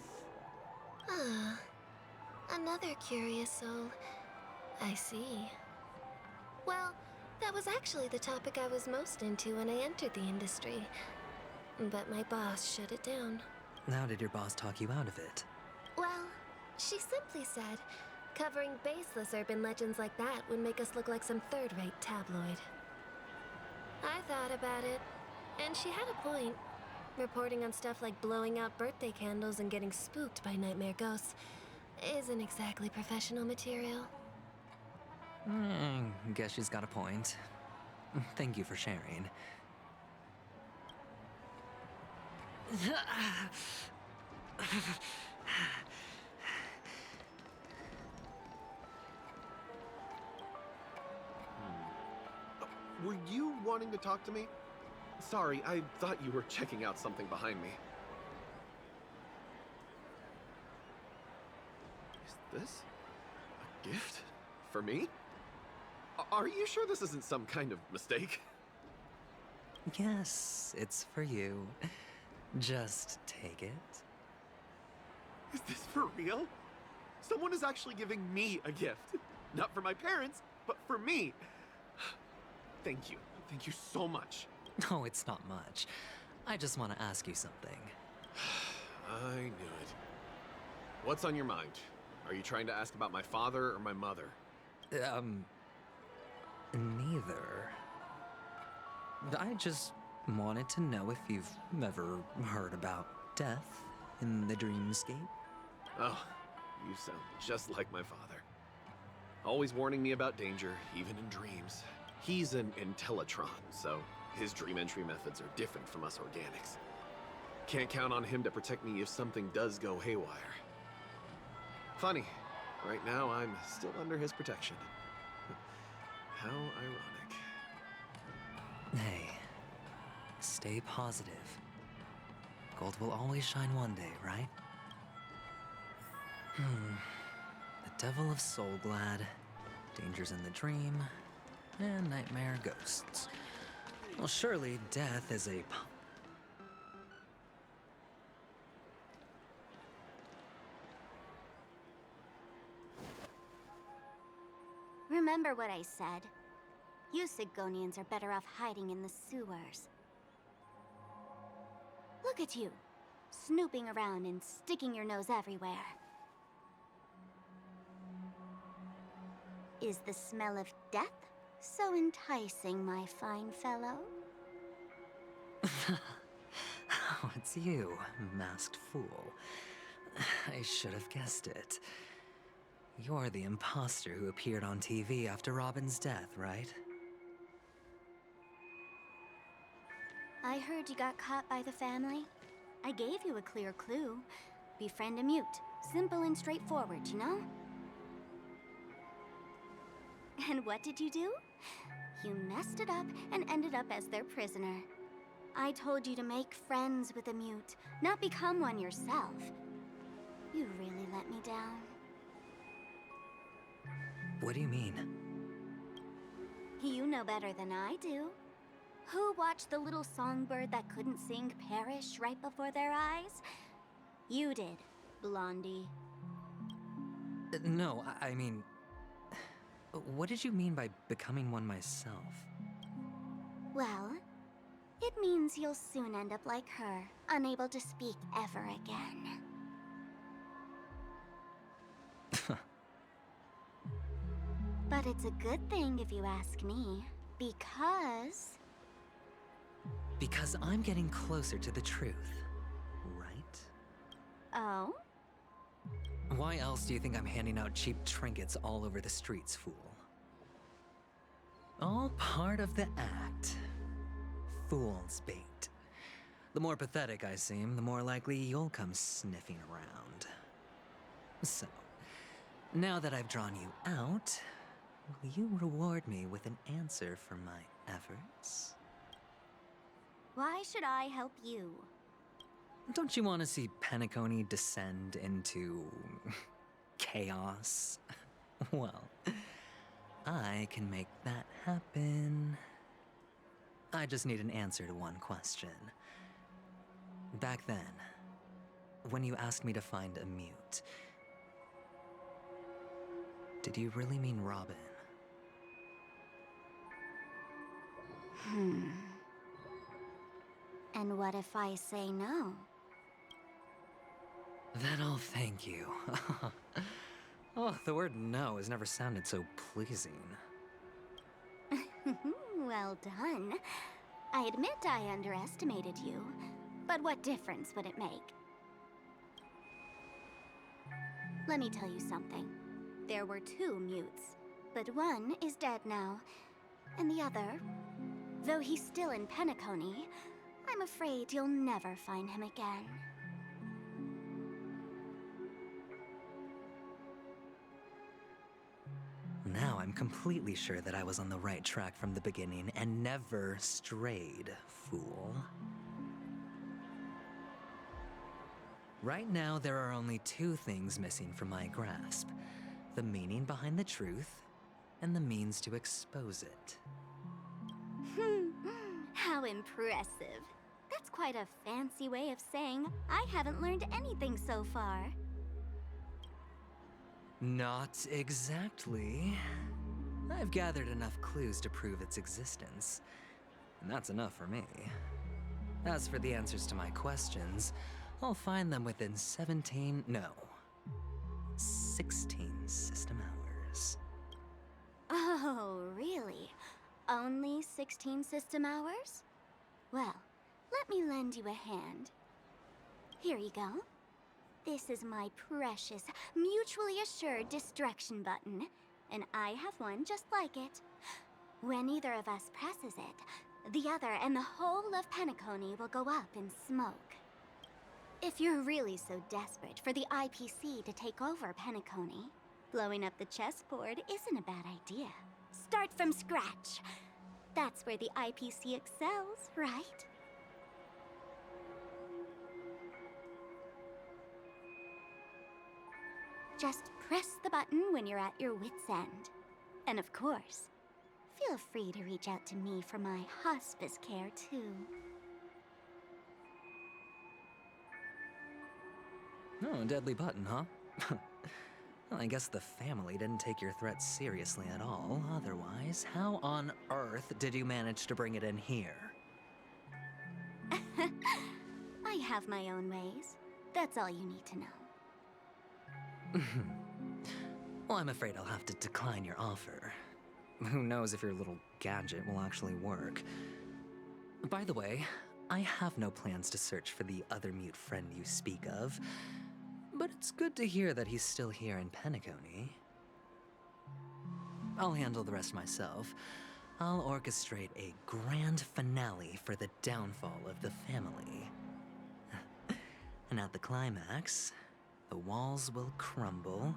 Ah, another curious soul. I see. Well, that was actually the topic I was most into when I entered the industry. But my boss shut it down. How did your boss talk you out of it? Well, she simply said, covering baseless urban legends like that would make us look like some third-rate tabloid. I thought about it, and she had a point. Reporting on stuff like blowing out birthday candles and getting spooked by nightmare ghosts isn't exactly professional material. Guess she's got a point. Thank you for sharing. Were you wanting to talk to me? Sorry, I thought you were checking out something behind me. Is this a gift? For me? Are you sure this isn't some kind of mistake? Yes, it's for you. Just take it. Is this for real? Someone is actually giving me a gift. Not for my parents, but for me. Thank you. Thank you so much. Oh, it's not much. I just want to ask you something. I knew it. What's on your mind? Are you trying to ask about my father or my mother? Neither. I just wanted to know if you've ever heard about death in the dreamscape. Oh, you sound just like my father. Always warning me about danger, even in dreams. He's an Intellitron, so his dream entry methods are different from us organics. Can't count on him to protect me if something does go haywire. Funny, right now I'm still under his protection. How ironic. Hey, stay positive. Gold will always shine one day, right? The Devil of Soulglad, dangers in the dream, and nightmare ghosts. Well, surely death is a... Remember what I said. You Sigonians are better off hiding in the sewers. Look at you, snooping around and sticking your nose everywhere. Is the smell of death so enticing, my fine fellow? Oh, it's you, masked fool. I should have guessed it. You're the imposter who appeared on TV after Robin's death, right? I heard you got caught by the family. I gave you a clear clue. Befriend a mute. Simple and straightforward, you know? And what did you do? You messed it up and ended up as their prisoner. I told you to make friends with a mute, not become one yourself. You really let me down. What do you mean? You know better than I do. Who watched the little songbird that couldn't sing perish right before their eyes? You did, Blondie. No, I mean... What did you mean by becoming one myself? Well, it means you'll soon end up like her, unable to speak ever again. But it's a good thing if you ask me, because... Because I'm getting closer to the truth, right? Oh? Why else do you think I'm handing out cheap trinkets all over the streets, fool? All part of the act. Fool's bait. The more pathetic I seem, the more likely you'll come sniffing around. So, now that I've drawn you out, will you reward me with an answer for my efforts? Why should I help you? Don't you want to see Penacony descend into... chaos? Well, I can make that happen. I just need an answer to one question. Back then, when you asked me to find a mute, did you really mean Robin? And what if I say no? Then I'll thank you. Oh, the word no has never sounded so pleasing. Well done. I admit I underestimated you, but what difference would it make? Let me tell you something. There were two mutes. But one is dead now, and the other, though he's still in Penacony, I'm afraid you'll never find him again. Now I'm completely sure that I was on the right track from the beginning and never strayed, fool. Right now, there are only two things missing from my grasp: the meaning behind the truth, and the means to expose it. How impressive. That's quite a fancy way of saying I haven't learned anything so far. Not exactly. I've gathered enough clues to prove its existence, and that's enough for me. As for the answers to my questions, I'll find them within 16 system hours. Oh, really? Only 16 system hours? Well, let me lend you a hand. Here you go. This is my precious, mutually assured destruction button, and I have one just like it. When either of us presses it, the other and the whole of Penacony will go up in smoke. If you're really so desperate for the IPC to take over Penacony, blowing up the chessboard isn't a bad idea. Start from scratch. That's where the IPC excels, right? Just press the button when you're at your wit's end. And of course, feel free to reach out to me for my hospice care too. Oh, a deadly button, huh? Well, I guess the family didn't take your threat seriously at all. Otherwise, how on earth did you manage to bring it in here? I have my own ways. That's all you need to know. Well, I'm afraid I'll have to decline your offer. Who knows if your little gadget will actually work. By the way, I have no plans to search for the other mute friend you speak of, but it's good to hear that he's still here in Penacony. I'll handle the rest myself. I'll orchestrate a grand finale for the downfall of the family. And at the climax, the walls will crumble,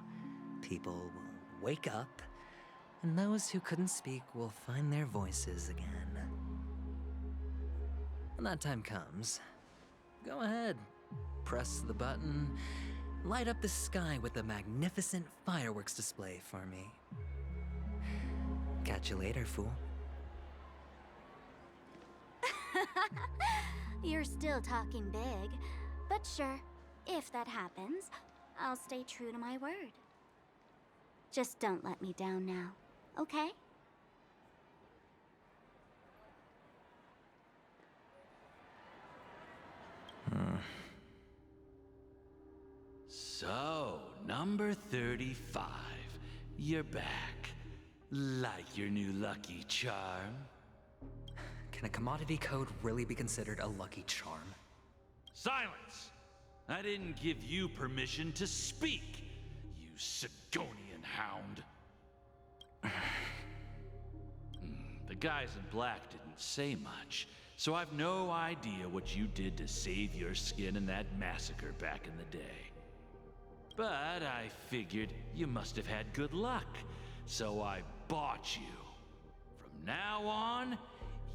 people will wake up, and those who couldn't speak will find their voices again. When that time comes, go ahead, press the button, light up the sky with a magnificent fireworks display for me. Catch you later, fool. You're still talking big, but sure, if that happens, I'll stay true to my word. Just don't let me down now, okay? So, number 35. You're back. Like your new lucky charm? Can a commodity code really be considered a lucky charm? Silence! I didn't give you permission to speak, you Sigonian hound. The guys in black didn't say much, so I've no idea what you did to save your skin in that massacre back in the day. But I figured you must have had good luck, so I bought you. From now on,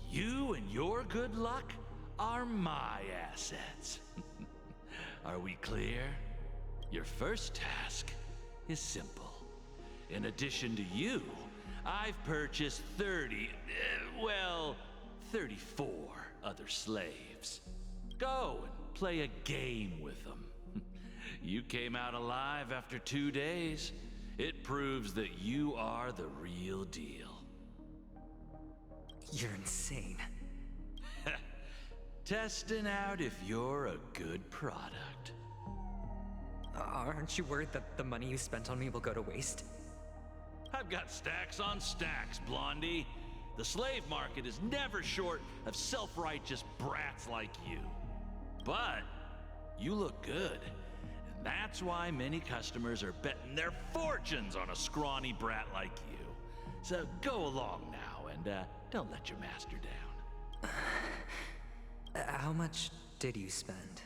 you and your good luck are my assets. Are we clear? Your first task is simple. In addition to you, I've purchased 34 other slaves. Go and play a game with them. You came out alive after 2 days. It proves that you are the real deal. You're insane. Testing out if you're a good product. Aren't you worried that the money you spent on me will go to waste? I've got stacks on stacks, Blondie. The slave market is never short of self-righteous brats like you. But you look good. That's why many customers are betting their fortunes on a scrawny brat like you. So go along now and don't let your master down. How much did you spend?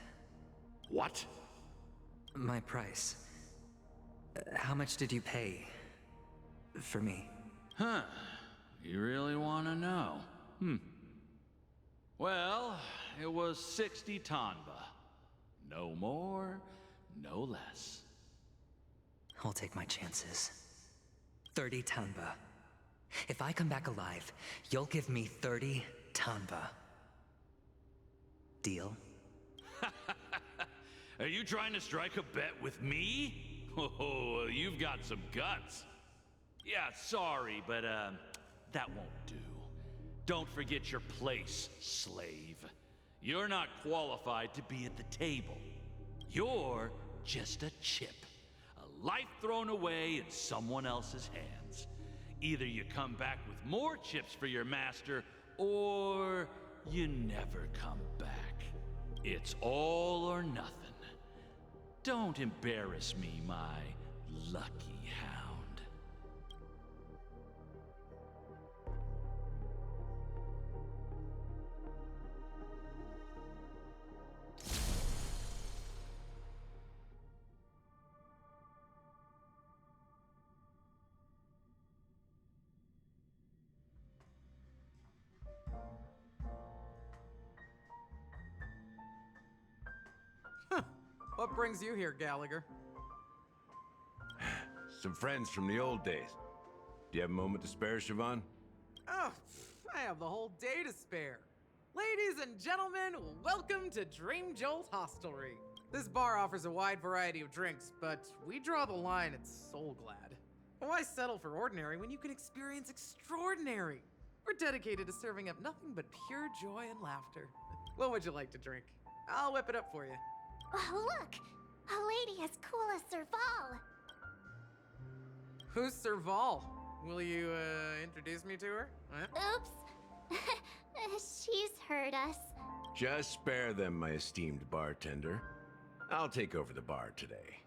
What? My price. How much did you pay for me? Huh. You really want to know? Well, it was 60 tanba. No more, no less. I'll take my chances. 30 tanba. If I come back alive, you'll give me 30 tanba. Deal? Are you trying to strike a bet with me? Oh, you've got some guts. Yeah, sorry, but that won't do. Don't forget your place, slave. You're not qualified to be at the table. You're just a chip. A life thrown away in someone else's hands. Either you come back with more chips for your master, or you never come back. It's all or nothing. Don't embarrass me, my lucky hound. What brings you here, Gallagher? Some friends from the old days. Do you have a moment to spare, Siobhan? Oh, I have the whole day to spare. Ladies and gentlemen, welcome to Dream Jolt Hostelry. This bar offers a wide variety of drinks, but we draw the line at Soul Glad. Why settle for ordinary when you can experience extraordinary? We're dedicated to serving up nothing but pure joy and laughter. What would you like to drink? I'll whip it up for you. Oh, look! A lady as cool as Serval! Who's Serval? Will you, introduce me to her? Huh? Oops. She's heard us. Just spare them, my esteemed bartender. I'll take over the bar today.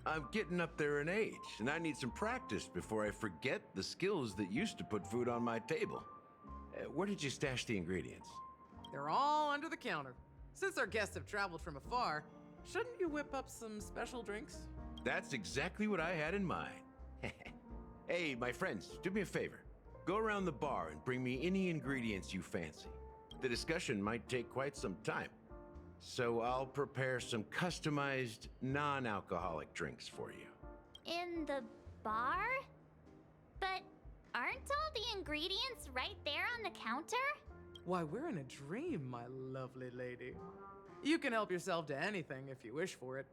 I'm getting up there in age, and I need some practice before I forget the skills that used to put food on my table. Where did you stash the ingredients? They're all under the counter. Since our guests have traveled from afar, shouldn't you whip up some special drinks? That's exactly what I had in mind. Hey, my friends, do me a favor. Go around the bar and bring me any ingredients you fancy. The discussion might take quite some time, so I'll prepare some customized, non-alcoholic drinks for you. In the bar? But aren't all the ingredients right there on the counter? Why, we're in a dream, my lovely lady. You can help yourself to anything if you wish for it.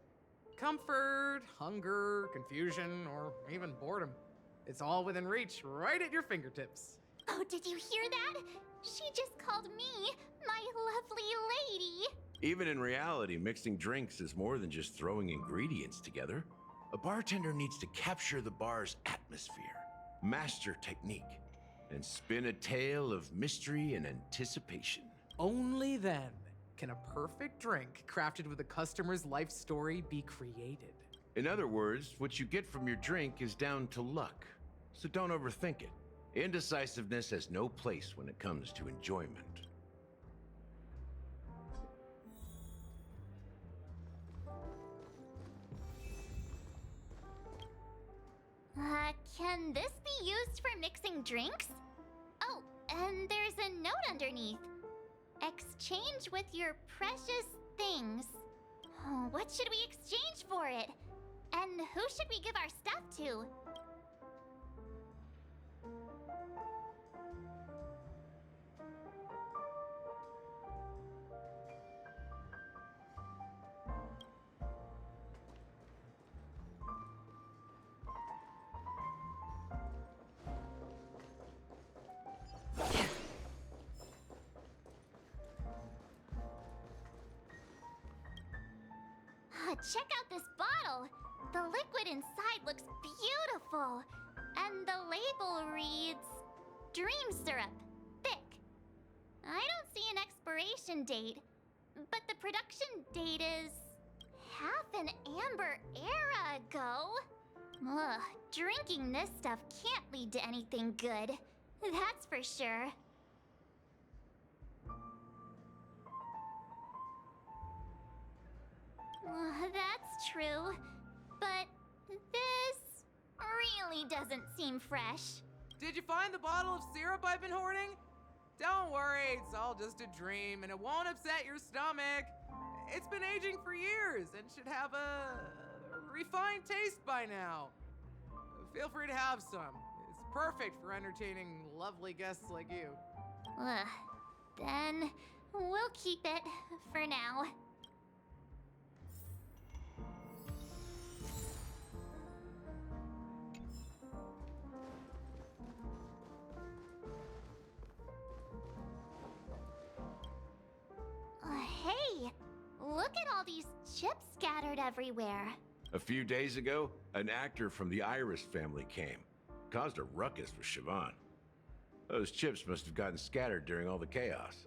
Comfort, hunger, confusion, or even boredom. It's all within reach, right at your fingertips. Oh, did you hear that? She just called me my lovely lady. Even in reality, mixing drinks is more than just throwing ingredients together. A bartender needs to capture the bar's atmosphere, master technique, and spin a tale of mystery and anticipation. Only then can a perfect drink crafted with a customer's life story be created. In other words, what you get from your drink is down to luck, so don't overthink it. Indecisiveness has no place when it comes to enjoyment. Can this be used for mixing drinks? Oh, and there's a note underneath. Exchange with your precious things. Oh, what should we exchange for it? And who should we give our stuff to? Check out this bottle! The liquid inside looks beautiful. And the label reads, Dream Syrup, thick. I don't see an expiration date, but the production date is half an amber era ago. Ugh, drinking this stuff can't lead to anything good. That's for sure. That's true. But this really doesn't seem fresh. Did you find the bottle of syrup I've been hoarding? Don't worry, it's all just a dream and it won't upset your stomach. It's been aging for years and should have a refined taste by now. Feel free to have some. It's perfect for entertaining lovely guests like you. Ugh. Then we'll keep it for now. Hey, look at all these chips scattered everywhere. A few days ago, an actor from the Iris family came. Caused a ruckus with Siobhan. Those chips must have gotten scattered during all the chaos.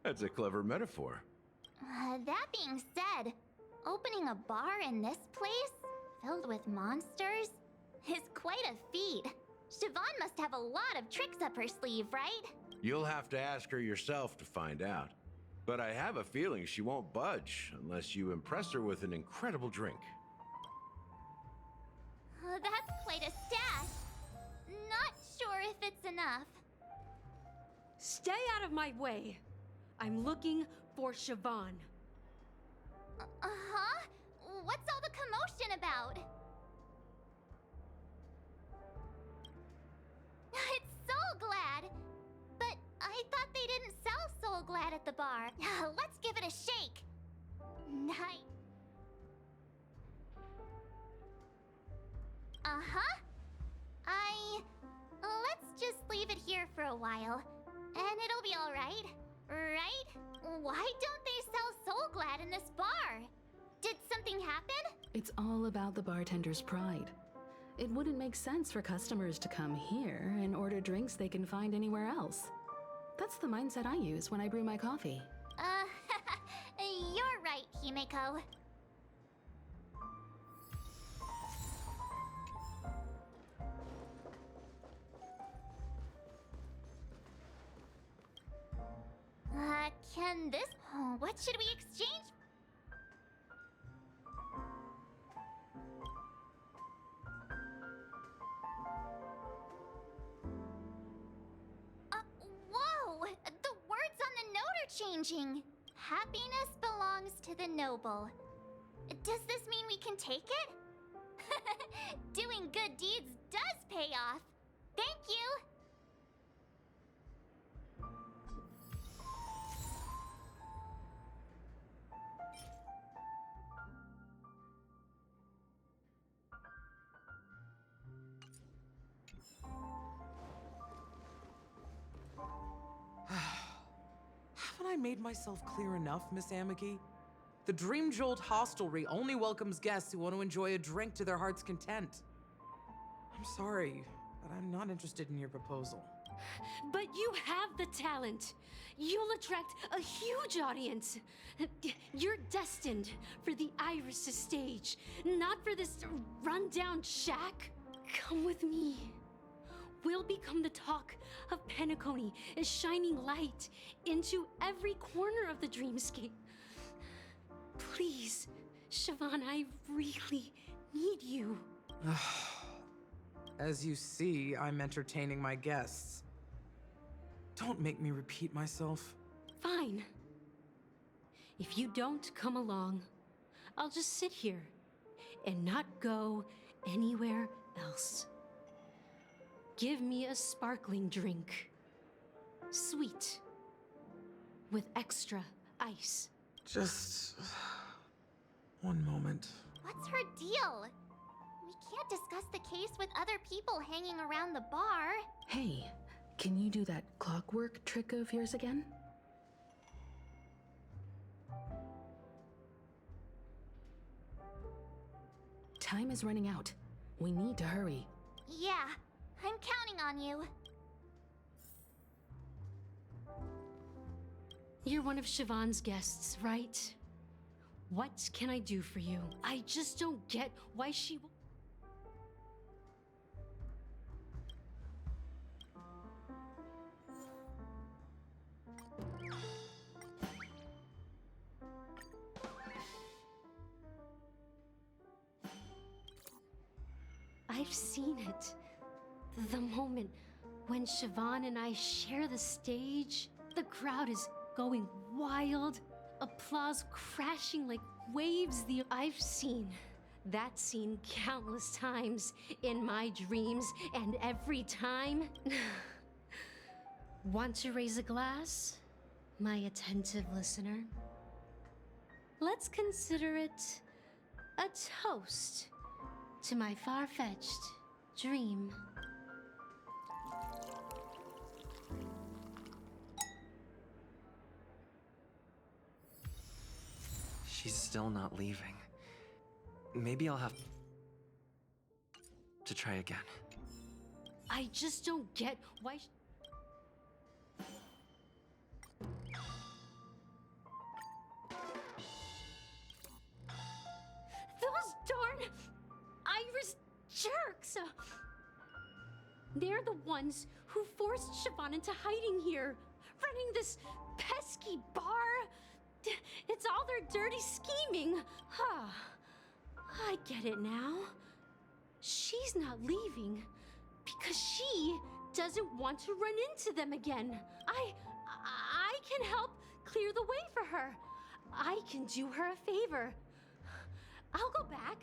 That's a clever metaphor. That being said, opening a bar in this place, filled with monsters, is quite a feat. Siobhan must have a lot of tricks up her sleeve, right? You'll have to ask her yourself to find out. But I have a feeling she won't budge unless you impress her with an incredible drink. That's quite a stash. Not sure if it's enough. Stay out of my way. I'm looking for Siobhan. Uh-huh? What's all the commotion about? It's Soul Glad! But I thought they didn't sell Soul Glad at the bar. Let's give it a shake. Nice. Uh-huh. Let's just leave it here for a while, and it'll be all right, right? Why don't they sell Soul Glad in this bar? Did something happen? It's all about the bartender's pride. It wouldn't make sense for customers to come here and order drinks they can find anywhere else. That's the mindset I use when I brew my coffee. You're right, Himeko. Can this... What should we exchange? Whoa! The words on the note are changing. Happiness belongs to the noble. Does this mean we can take it? Doing good deeds does pay off. Thank you! Haven't I made myself clear enough, Miss Amiki? The Dream Jolt Hostelry only welcomes guests who want to enjoy a drink to their heart's content. I'm sorry, but I'm not interested in your proposal. But you have the talent. You'll attract a huge audience. You're destined for the Iris stage, not for this rundown shack. Come with me. We'll become the talk of Penacony, shining light into every corner of the dreamscape. Please, Siobhan, I really need you. As you see, I'm entertaining my guests. Don't make me repeat myself. Fine. If you don't come along, I'll just sit here and not go anywhere else. Give me a sparkling drink. Sweet. With extra ice. Just... one moment. What's her deal? We can't discuss the case with other people hanging around the bar. Hey, can you do that clockwork trick of yours again? Time is running out. We need to hurry. Yeah, I'm counting on you. You're one of Siobhan's guests, right? What can I do for you? I just don't get why she... I've seen it. The moment when Siobhan and I share the stage, the crowd is going wild, applause crashing like waves. I've seen that scene countless times in my dreams, and every time... Want to raise a glass, my attentive listener? Let's consider it a toast to my far-fetched dream. She's still not leaving. Maybe I'll have to try again. I just don't get why... Those darn Iris jerks! They're the ones who forced Siobhan into hiding here, running this pesky bar. It's all their dirty scheming. I get it now. She's not leaving because she doesn't want to run into them again. I can help clear the way for her. I can do her a favor. I'll go back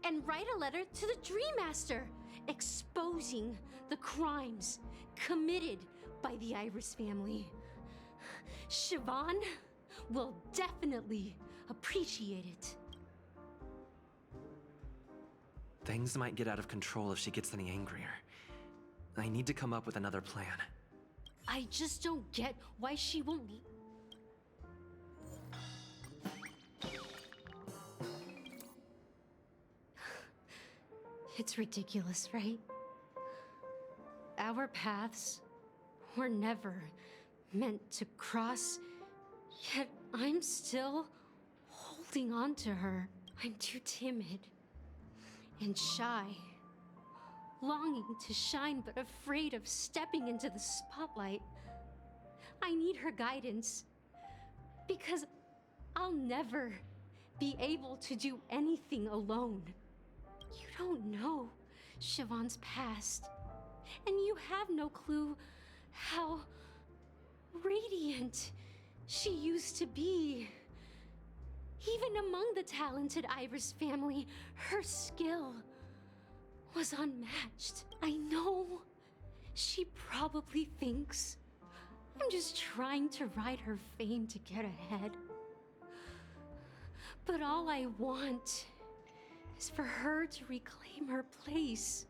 and write a letter to the Dream Master exposing the crimes committed by the Iris family. Siobhan will definitely appreciate it. Things might get out of control if she gets any angrier. I need to come up with another plan. I just don't get why she won't... It's ridiculous, right? Our paths were never meant to cross, yet I'm still holding on to her. I'm too timid and shy, longing to shine but afraid of stepping into the spotlight. I need her guidance because I'll never be able to do anything alone. You don't know Siobhan's past, and you have no clue how radiant she used to be. Even among the talented Iris family, her skill was unmatched. I know she probably thinks I'm just trying to ride her fame to get ahead. But all I want is for her to reclaim her place.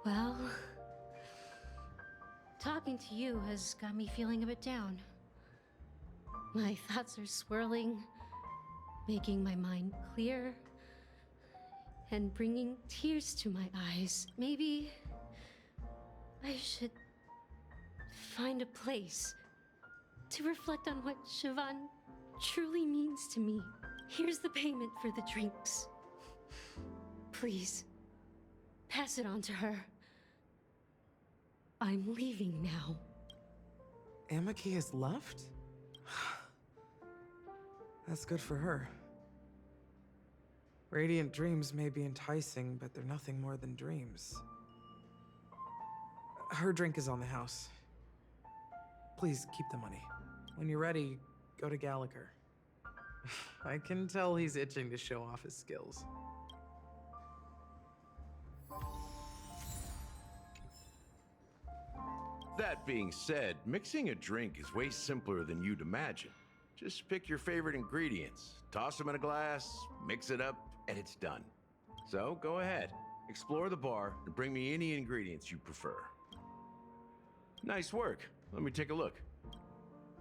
Well, talking to you has got me feeling a bit down. My thoughts are swirling, making my mind clear, and bringing tears to my eyes. Maybe I should find a place to reflect on what Siobhan truly means to me. Here's the payment for the drinks. Please, pass it on to her. I'm leaving now. Amaki has left? That's good for her. Radiant dreams may be enticing, but they're nothing more than dreams. Her drink is on the house. Please keep the money. When you're ready, go to Gallagher. I can tell he's itching to show off his skills. That being said, mixing a drink is way simpler than you'd imagine. Just pick your favorite ingredients, toss them in a glass, mix it up, and it's done. So go ahead, explore the bar, and bring me any ingredients you prefer. Nice work. Let me take a look.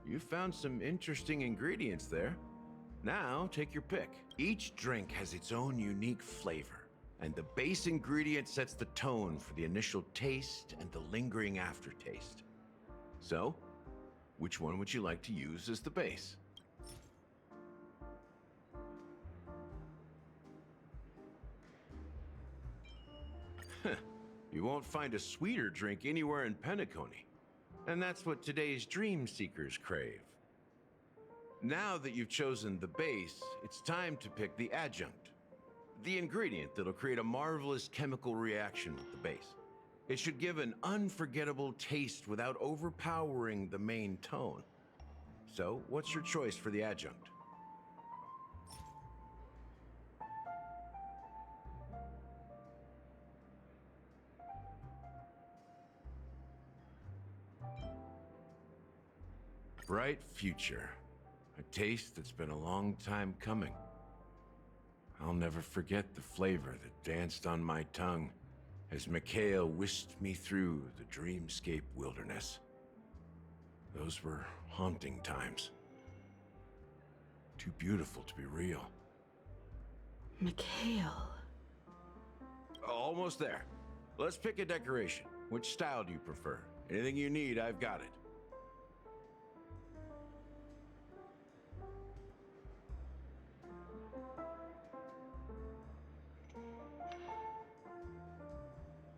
You found some interesting ingredients there. Now, take your pick. Each drink has its own unique flavor. And the base ingredient sets the tone for the initial taste and the lingering aftertaste. So, which one would you like to use as the base? You won't find a sweeter drink anywhere in Penacony. And that's what today's dream seekers crave. Now that you've chosen the base, it's time to pick the adjunct. The ingredient that'll create a marvelous chemical reaction with the base. It should give an unforgettable taste without overpowering the main tone. So, what's your choice for the adjunct? Bright future. A taste that's been a long time coming. I'll never forget the flavor that danced on my tongue as Mikhail whisked me through the dreamscape wilderness. Those were haunting times. Too beautiful to be real. Mikhail. Almost there. Let's pick a decoration. Which style do you prefer? Anything you need, I've got it.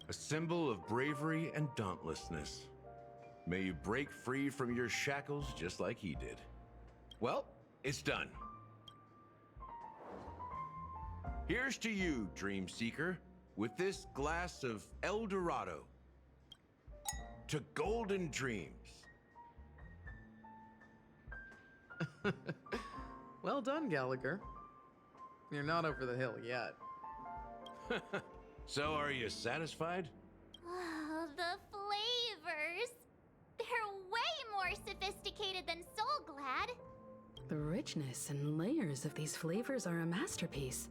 A symbol of bravery and dauntlessness. May you break free from your shackles just like he did. Well, it's done. Here's to you, Dream Seeker, with this glass of El Dorado. To golden dreams. Well done, Gallagher. You're not over the hill yet. So, are you satisfied? Oh, the flavors! They're way more sophisticated than Soul Glad. The richness and layers of these flavors are a masterpiece,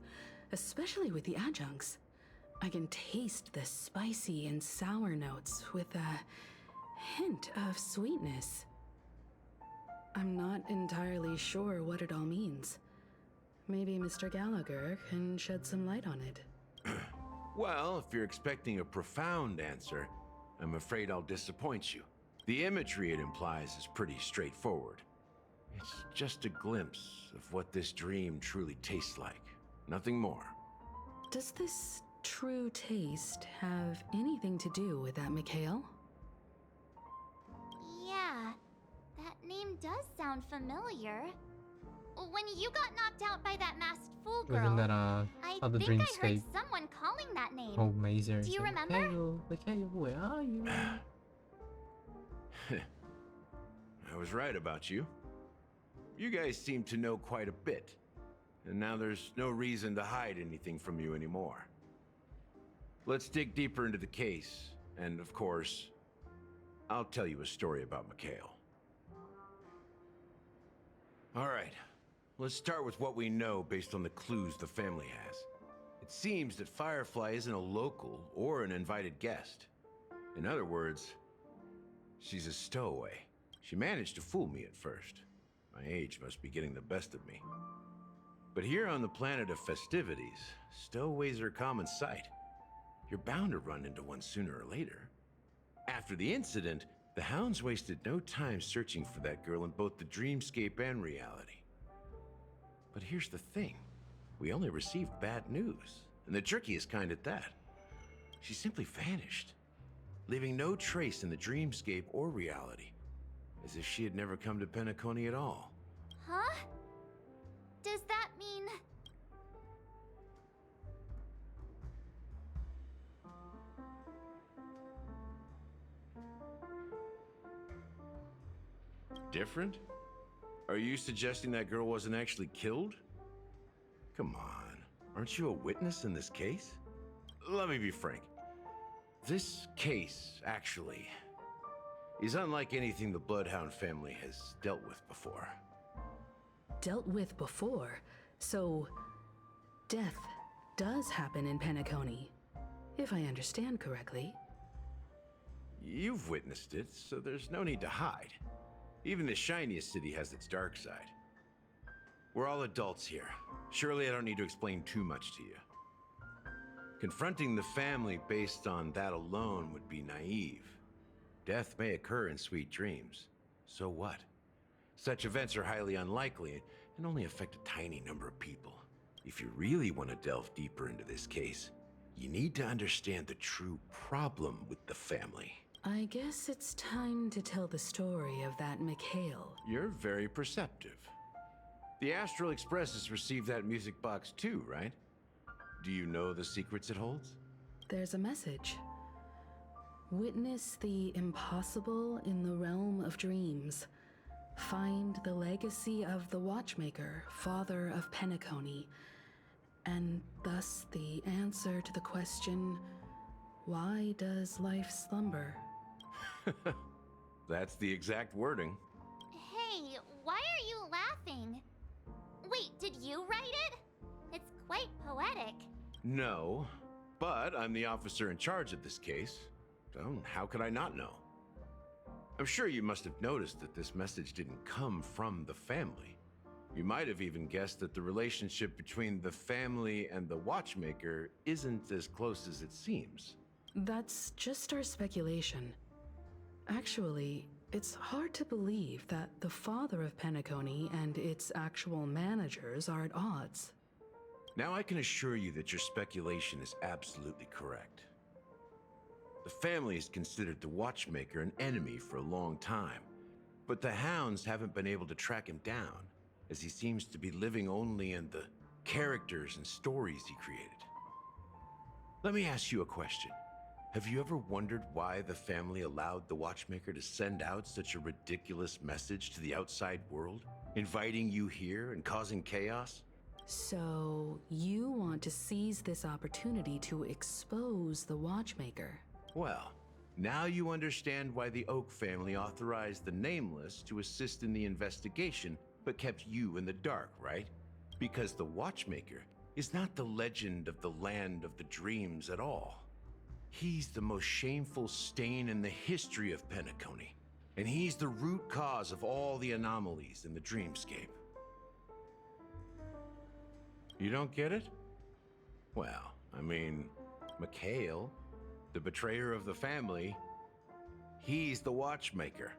especially with the adjuncts. I can taste the spicy and sour notes with a hint of sweetness. I'm not entirely sure what it all means. Maybe Mr. Gallagher can shed some light on it. Well, if you're expecting a profound answer, I'm afraid I'll disappoint you. The imagery it implies is pretty straightforward. It's just a glimpse of what this dream truly tastes like. Nothing more. Does this true taste have anything to do with that Mikhail? Yeah, that name does sound familiar. When you got knocked out by that masked fool girl, Within that I other think I heard dreamscape. someone calling that name. Oh, Mazer. Do you remember? Mikhail, where are you? I was right about you. You guys seem to know quite a bit. And now there's no reason to hide anything from you anymore. Let's dig deeper into the case. And of course, I'll tell you a story about Mikhail. All right. Let's start with what we know based on the clues the family has. It seems that Firefly isn't a local or an invited guest. In other words, she's a stowaway. She managed to fool me at first. My age must be getting the best of me. But here on the planet of festivities, stowaways are a common sight. You're bound to run into one sooner or later. After the incident, the hounds wasted no time searching for that girl in both the dreamscape and reality. But here's the thing. We only received bad news, and the trickiest kind at that. She simply vanished, leaving no trace in the dreamscape or reality, as if she had never come to Penacony at all. Huh? Does that mean... Different? Are you suggesting that girl wasn't actually killed? Come on, aren't you a witness in this case? Let me be frank. This case, actually, is unlike anything the Bloodhound family has dealt with before. Dealt with before, so death does happen in Penacony, if I understand correctly. You've witnessed it, so there's no need to hide. Even the shiniest city has its dark side. We're all adults here. Surely I don't need to explain too much to you. Confronting the family based on that alone would be naive. Death may occur in sweet dreams. So what? Such events are highly unlikely and only affect a tiny number of people. If you really want to delve deeper into this case, you need to understand the true problem with the family. I guess it's time to tell the story of that Mikhail. You're very perceptive. The Astral Express has received that music box too, right? Do you know the secrets it holds? There's a message. Witness the impossible in the realm of dreams. Find the legacy of the Watchmaker, father of Penacony, and thus the answer to the question, why does life slumber? That's the exact wording. Hey, why are you laughing? Wait, did you write it? It's quite poetic. No, but I'm the officer in charge of this case, so how could I not know? I'm sure you must have noticed that this message didn't come from the family. You might have even guessed that the relationship between the family and the Watchmaker isn't as close as it seems. That's just our speculation. Actually, it's hard to believe that the father of Penacony and its actual managers are at odds. Now I can assure you that your speculation is absolutely correct. The family has considered the Watchmaker an enemy for a long time, but the hounds haven't been able to track him down, as he seems to be living only in the characters and stories he created. Let me ask you a question. Have you ever wondered why the family allowed the Watchmaker to send out such a ridiculous message to the outside world, inviting you here and causing chaos? So, you want to seize this opportunity to expose the Watchmaker? Well, now you understand why the Oak family authorized the Nameless to assist in the investigation, but kept you in the dark, right? Because the Watchmaker is not the legend of the Land of the Dreams at all. He's the most shameful stain in the history of Penacony, and he's the root cause of all the anomalies in the dreamscape. You don't get it? Well, I mean, Mikhail, the betrayer of the family, he's the Watchmaker.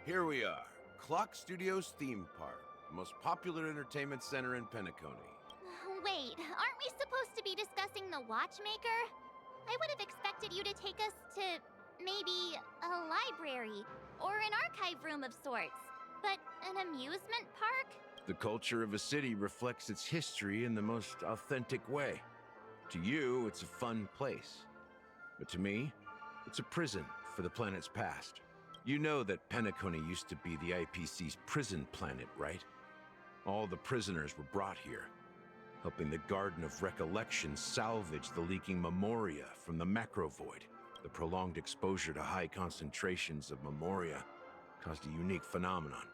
Here we are, Clock Studios theme park, the most popular entertainment center in Penacony. Wait, aren't we supposed to be discussing the Watchmaker? I would have expected you to take us to maybe a library or an archive room of sorts. But an amusement park? The culture of a city reflects its history in the most authentic way. To you, it's a fun place. But to me, it's a prison for the planet's past. You know that Penacony used to be the IPC's prison planet, right? All the prisoners were brought here, helping the Garden of Recollection salvage the leaking memoria from the macrovoid. The prolonged exposure to high concentrations of memoria caused a unique phenomenon.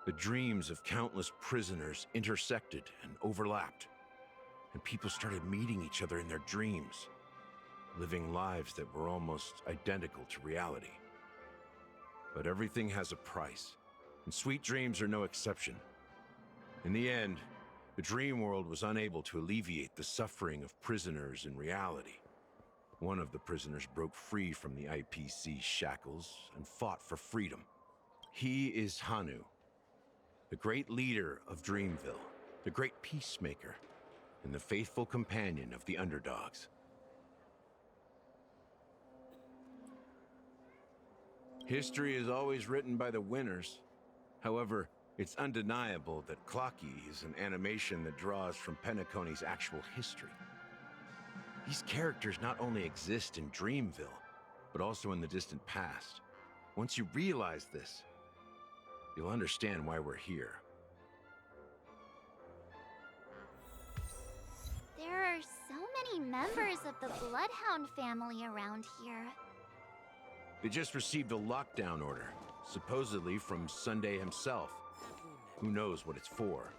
The dreams of countless prisoners intersected and overlapped, and people started meeting each other in their dreams, living lives that were almost identical to reality. But everything has a price, and sweet dreams are no exception. In the end, the dream world was unable to alleviate the suffering of prisoners in reality. One of the prisoners broke free from the IPC shackles and fought for freedom. He is Hanu, the great leader of Dreamville, the great peacemaker, and the faithful companion of the underdogs. History is always written by the winners. However, It's undeniable that Clocky is an animation that draws from Penacony's actual history. These characters not only exist in Dreamville, but also in the distant past. Once you realize this, you'll understand why we're here. There are so many members of the Bloodhound family around here. They just received a lockdown order, supposedly from Sunday himself. Who knows what it's for?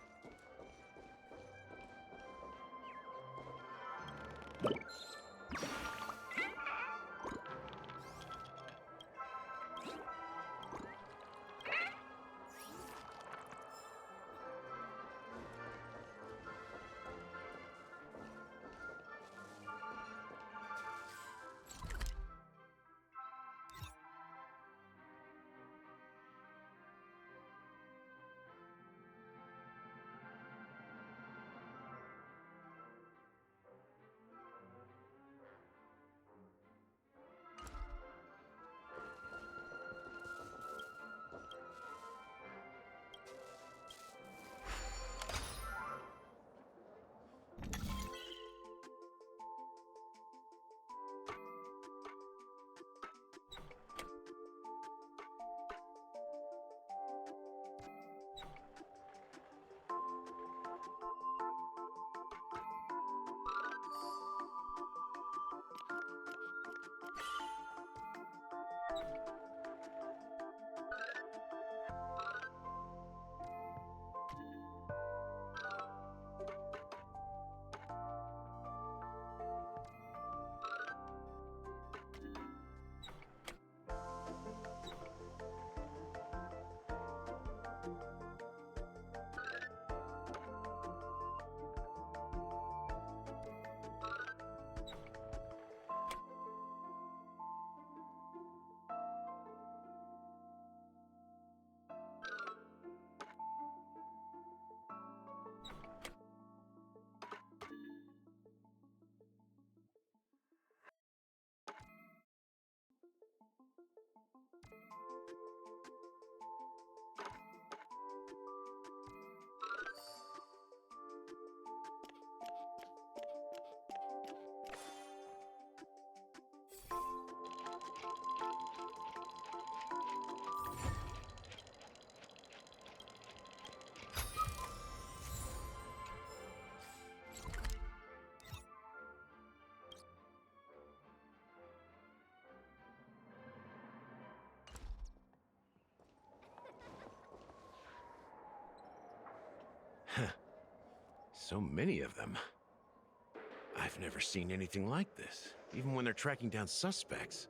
So many of them. I've never seen anything like this, even when they're tracking down suspects.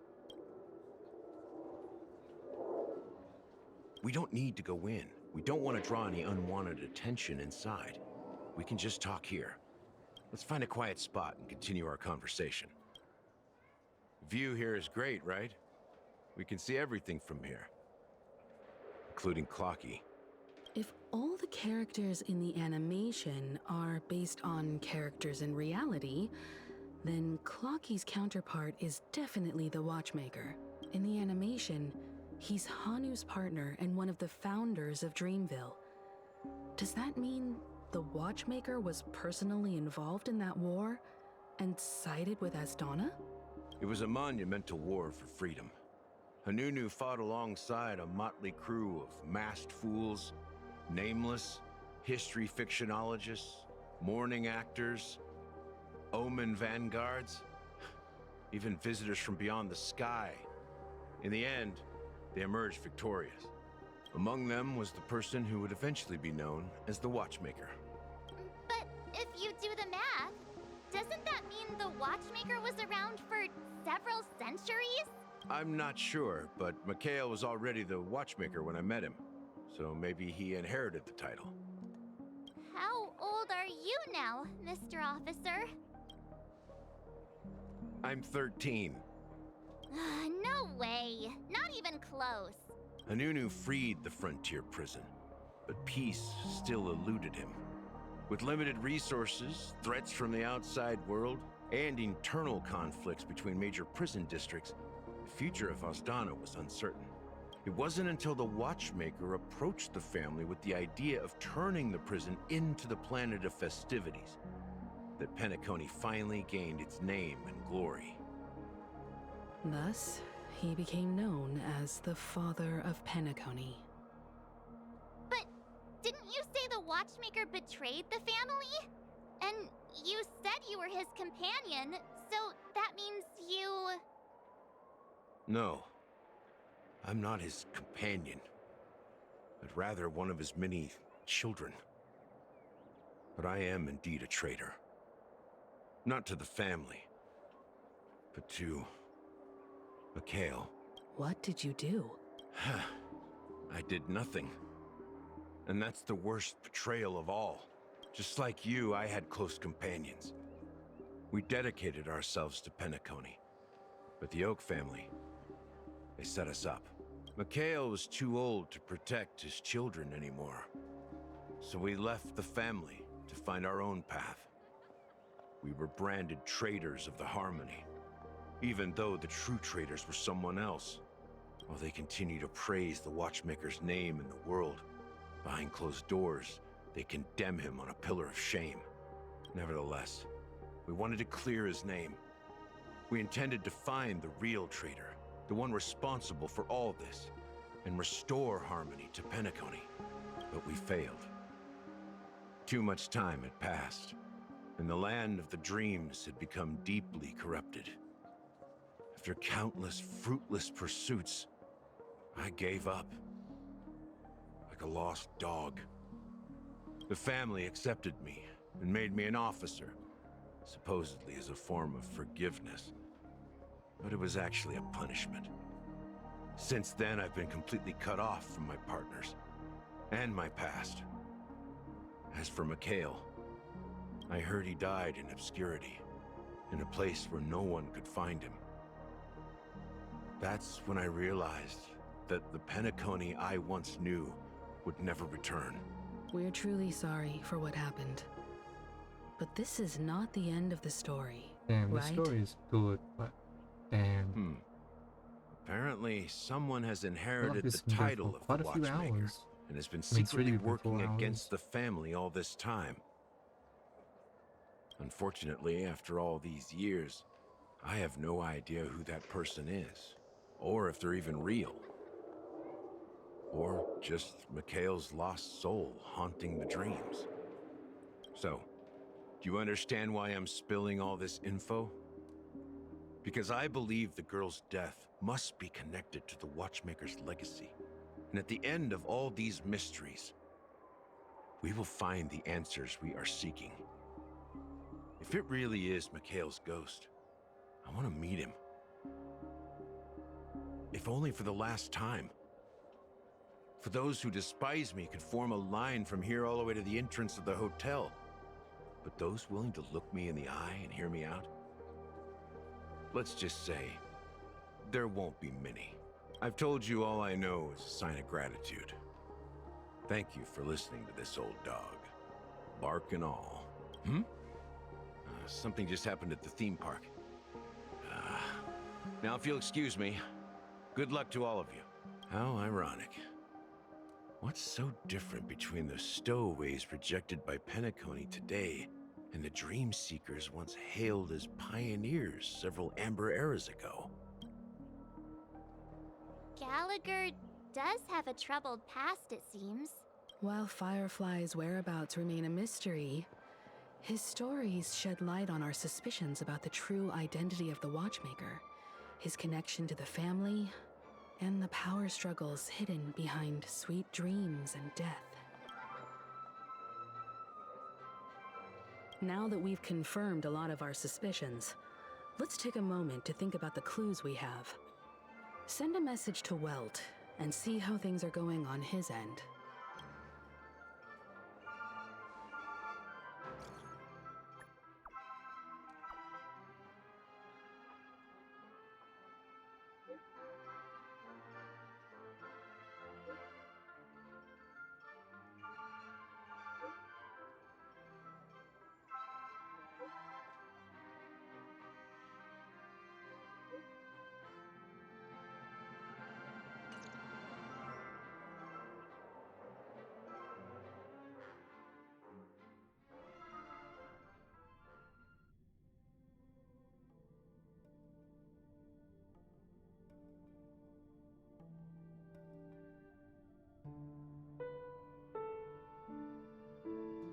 We don't need to go in. We don't want to draw any unwanted attention inside. We can just talk here. Let's find a quiet spot and continue our conversation. View here is great, right? We can see everything from here, including Clocky. If all the characters in the animation are based on characters in reality, then Clocky's counterpart is definitely the Watchmaker. In the animation, he's Hanu's partner and one of the founders of Dreamville. Does that mean the Watchmaker was personally involved in that war and sided with Asdana? It was a monumental war for freedom. Hanunu fought alongside a motley crew of masked fools, nameless, history fictionologists, mourning actors, omen vanguards, even visitors from beyond the sky. In the end, they emerged victorious. Among them was the person who would eventually be known as the Watchmaker. But if you do the math, doesn't that mean the Watchmaker was around for several centuries? I'm not sure, but Mikhail was already the Watchmaker when I met him, so maybe he inherited the title. How old are you now, Mr. Officer? I'm 13. No way. Not even close. Hanunu freed the frontier prison, but peace still eluded him. With limited resources, threats from the outside world, and internal conflicts between major prison districts, the future of Asdana was uncertain. It wasn't until the Watchmaker approached the family with the idea of turning the prison into the planet of festivities that Penacony finally gained its name and glory. Thus, he became known as the Father of Penacony. But didn't you say the Watchmaker betrayed the family? And you said you were his companion, so that means you... No, I'm not his companion, but rather one of his many children. But I am indeed a traitor. Not to the family, but to Mikhail. What did you do? I did nothing. And that's the worst betrayal of all. Just like you, I had close companions. We dedicated ourselves to Penacony. But the Oak family, they set us up. Mikhail was too old to protect his children anymore. So we left the family to find our own path. We were branded traitors of the Harmony, even though the true traitors were someone else. While they continue to praise the Watchmaker's name in the world, behind closed doors, they condemn him on a pillar of shame. Nevertheless, we wanted to clear his name. We intended to find the real traitor, the one responsible for all this, and restore harmony to Penacony. But we failed. Too much time had passed, and the land of the dreams had become deeply corrupted. After countless fruitless pursuits, I gave up. Like a lost dog. The family accepted me and made me an officer, supposedly as a form of forgiveness. But it was actually a punishment. Since then, I've been completely cut off from my partners and my past. As for Mikhail, I heard he died in obscurity, in a place where no one could find him. That's when I realized that the Penacony I once knew would never return. We're truly sorry for what happened. But this is not the end of the story, Damn, right? the story is good, but damn. Apparently, someone has inherited this the been going title for of quite the a few Watchmaker hours. and has been I mean, it's secretly really been 4 working hours. against the family all this time. Unfortunately, after all these years, I have no idea who that person is, or if they're even real. Or just Mikhail's lost soul haunting the dreams. So, do you understand why I'm spilling all this info? Because I believe the girl's death must be connected to the Watchmaker's legacy. And at the end of all these mysteries, we will find the answers we are seeking. If it really is Mikhail's ghost, I want to meet him. If only for the last time. For those who despise me could form a line from here all the way to the entrance of the hotel. But those willing to look me in the eye and hear me out? Let's just say, there won't be many. I've told you all I know is a sign of gratitude. Thank you for listening to this old dog. Bark and all. Something just happened at the theme park. Now if you'll excuse me, good luck to all of you. How ironic. What's so different between the stowaways rejected by Penacony today and the dream seekers once hailed as pioneers several amber eras ago? Gallagher does have a troubled past, it seems. While Firefly's whereabouts remain a mystery, his stories shed light on our suspicions about the true identity of the Watchmaker, his connection to the family, and the power struggles hidden behind sweet dreams and death. Now that we've confirmed a lot of our suspicions, let's take a moment to think about the clues we have. Send a message to Welt and see how things are going on his end.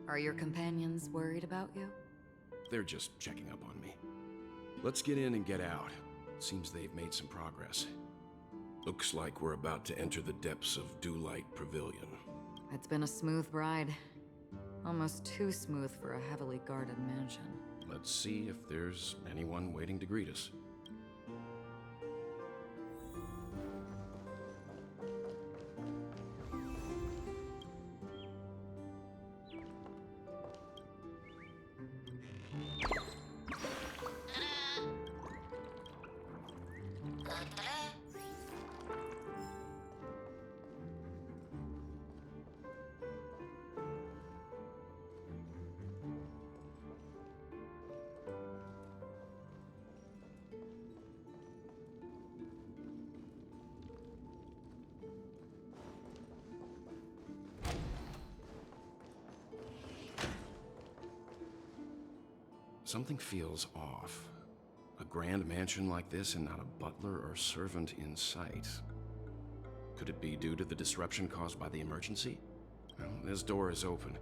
Are your companions worried about you? They're just checking up on me. Let's get in and get out. Seems they've made some progress. Looks like we're about to enter the depths of Dewlight Pavilion. It's been a smooth ride. Almost too smooth for a heavily guarded mansion. Let's see if there's anyone waiting to greet us. Something feels off. A grand mansion like this and not a butler or servant in sight. Could it be due to the disruption caused by the emergency? Well, this door is open.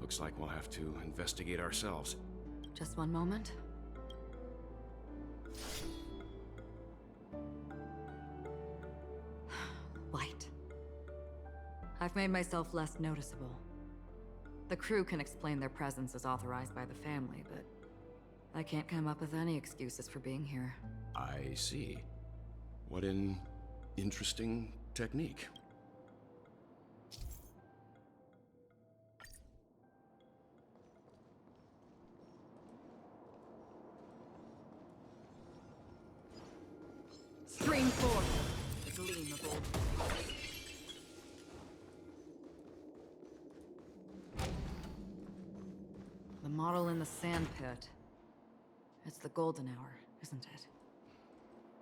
Looks like we'll have to investigate ourselves. Just one moment. Light. I've made myself less noticeable. The crew can explain their presence as authorized by the family, but I can't come up with any excuses for being here. I see. What an interesting technique. Stream forth, the gleam of old. The model in the sand pit. It's the golden hour, isn't it?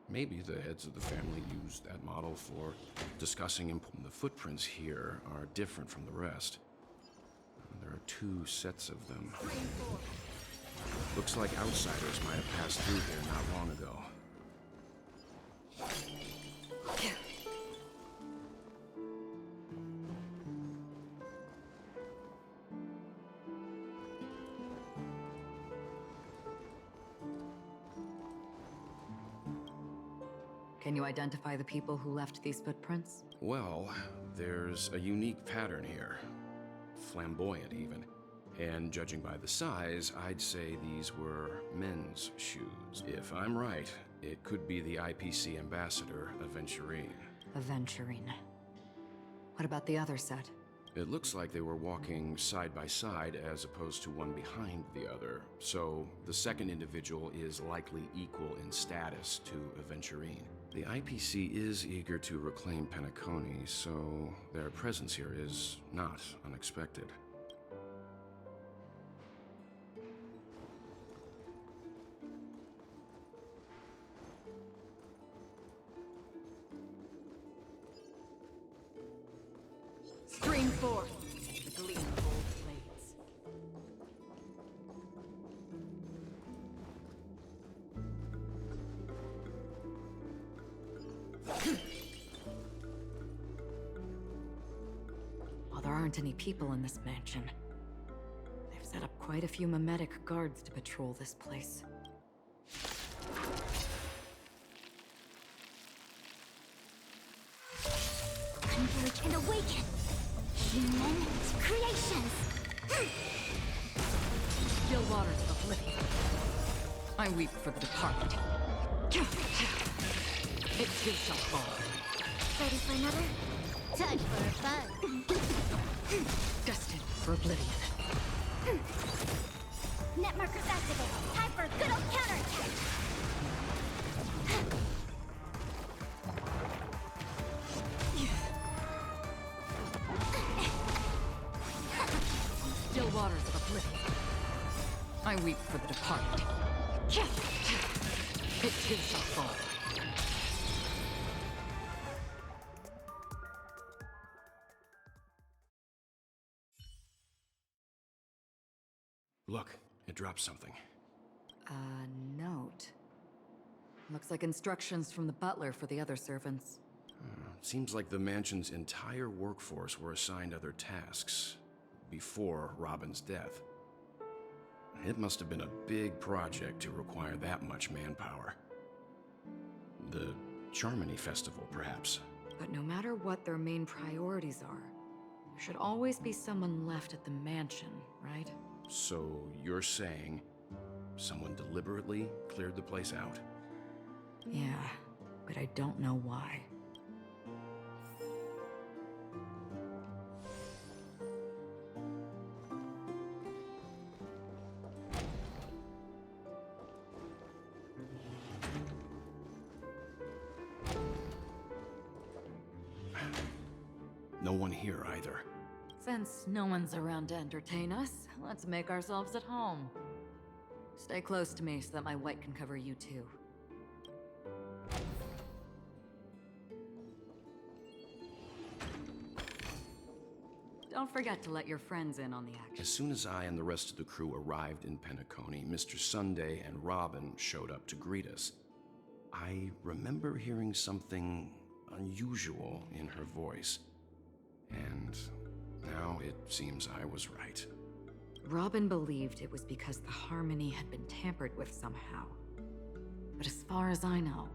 Maybe the heads of the family used that model for discussing the footprints here are different from the rest. There are 2 sets of them. Looks like outsiders might have passed through here not long ago. Can you identify the people who left these footprints? Well, there's a unique pattern here. Flamboyant, even. And judging by the size, I'd say these were men's shoes. If I'm right, it could be the IPC ambassador, Aventurine. Aventurine. What about the other set? It looks like they were walking side by side as opposed to one behind the other. So the second individual is likely equal in status to Aventurine. The IPC is eager to reclaim Penacony, so their presence here is not unexpected. Stream forth, the gleam of old blades. While there aren't any people in this mansion, they've set up quite a few mimetic guards to patrol this place. Converge and awaken! Human creations! Still waters of oblivion. I weep for the departed. It too shall fall. Ready for another? Time for fun! Destined for oblivion. Net markers activated! Time for a good old counterattack! Still waters of oblivion. I weep for the departed. It too shall fall. Look, it dropped something. A note. Looks like instructions from the butler for the other servants. Seems like the mansion's entire workforce were assigned other tasks. before Robin's death. It must have been a big project to require that much manpower. The Charmony Festival, perhaps. But no matter what their main priorities are, there should always be someone left at the mansion, right? So you're saying someone deliberately cleared the place out? Yeah, but I don't know why. No one here either. Since no one's around to entertain us, let's make ourselves at home. Stay close to me so that my white can cover you too. Don't forget to let your friends in on the action. As soon as I and the rest of the crew arrived in Penacony, Mr. Sunday and Robin showed up to greet us. I remember hearing something unusual in her voice. And now it seems I was right. Robin believed it was because the harmony had been tampered with somehow. But as far as I know,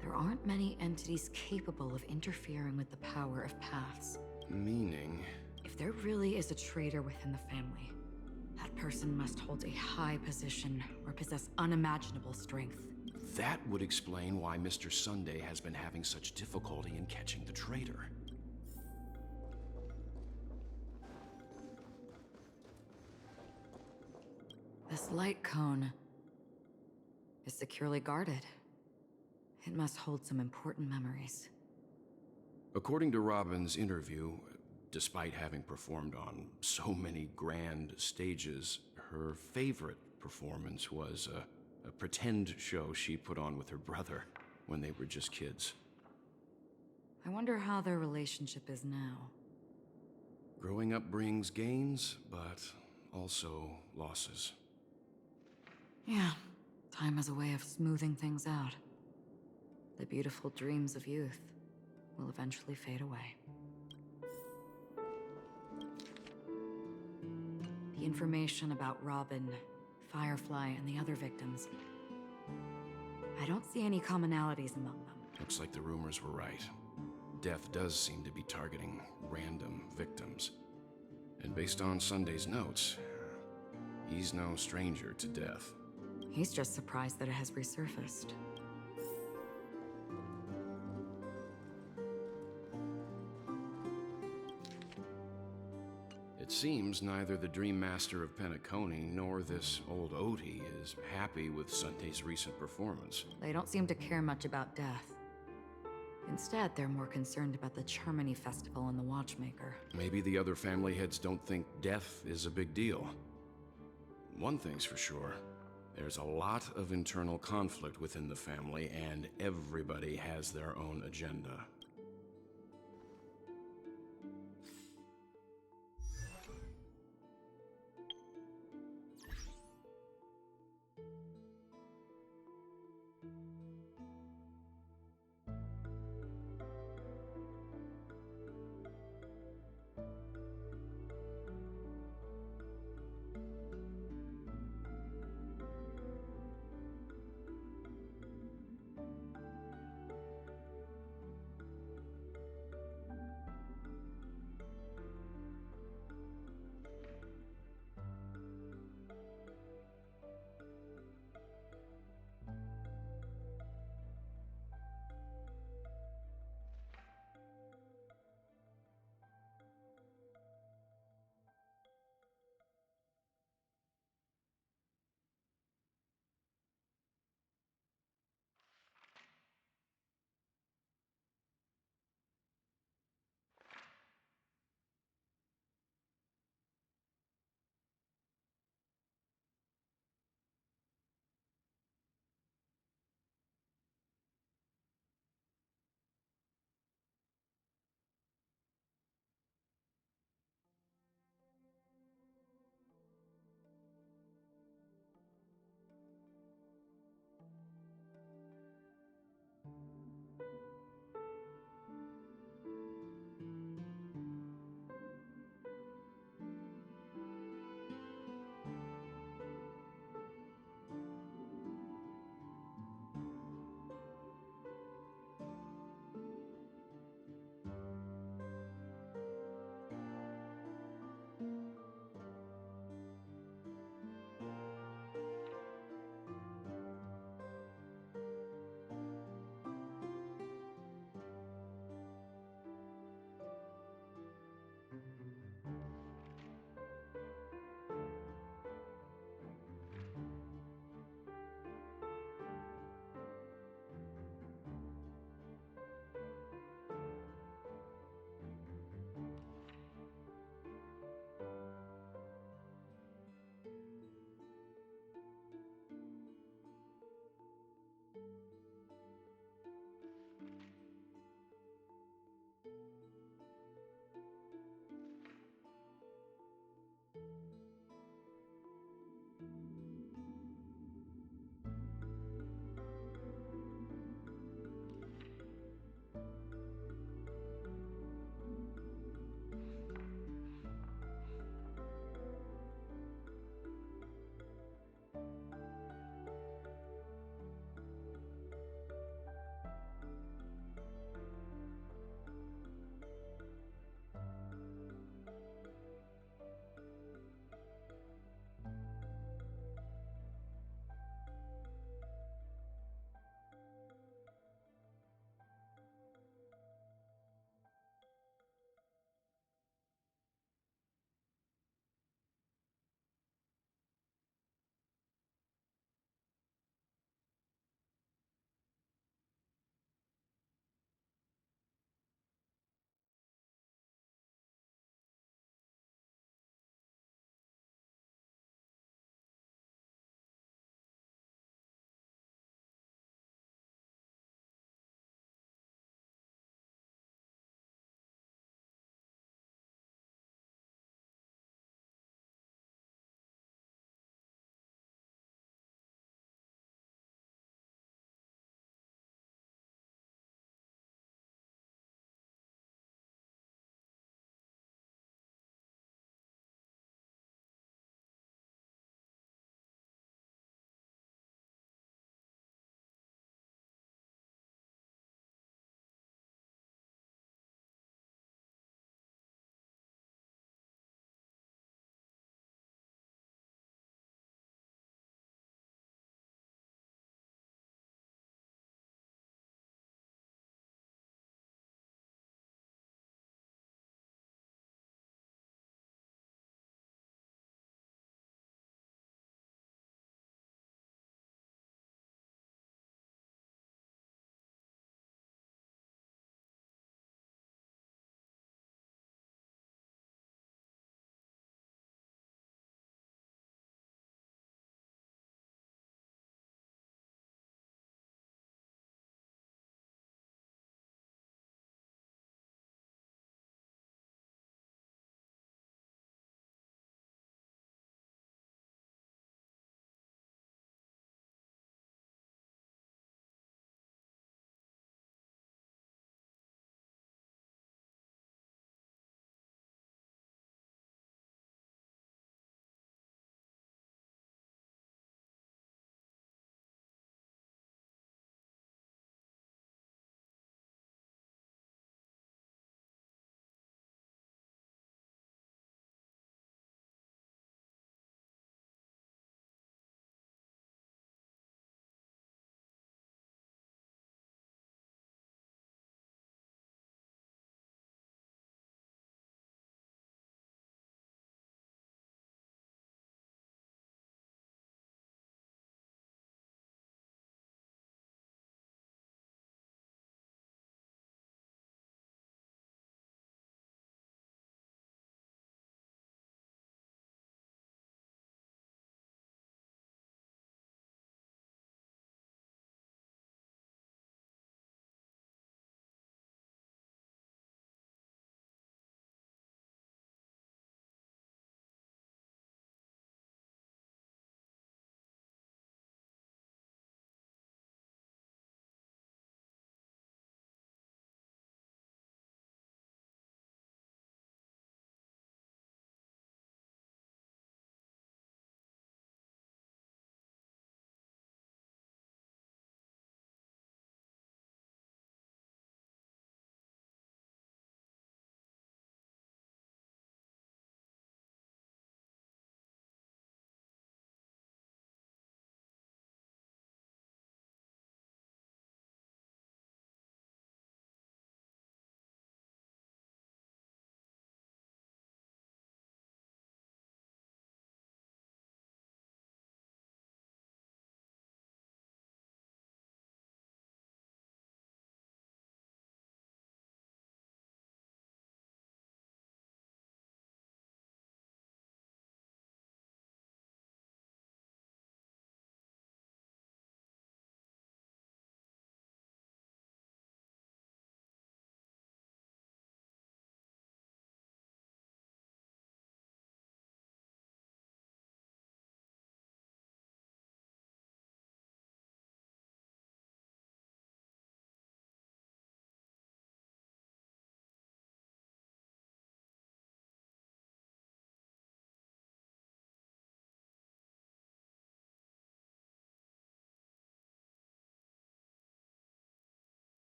there aren't many entities capable of interfering with the power of paths. Meaning? If there really is a traitor within the family, that person must hold a high position or possess unimaginable strength. That would explain why Mr. Sunday has been having such difficulty in catching the traitor. This light cone is securely guarded. It must hold some important memories. According to Robin's interview, despite having performed on so many grand stages, her favorite performance was a pretend show she put on with her brother when they were just kids. I wonder how their relationship is now. Growing up brings gains, but also losses. Yeah, time has a way of smoothing things out. The beautiful dreams of youth will eventually fade away. The information about Robin, Firefly, and the other victims, I don't see any commonalities among them. Looks like the rumors were right. Death does seem to be targeting random victims. And based on Sunday's notes, he's no stranger to death. He's just surprised that it has resurfaced. It seems neither the Dream Master of Penacony nor this old Odie is happy with Sunday's recent performance. They don't seem to care much about death. Instead, they're more concerned about the Charmony Festival and the Watchmaker. Maybe the other family heads don't think death is a big deal. One thing's for sure. There's a lot of internal conflict within the family, and everybody has their own agenda.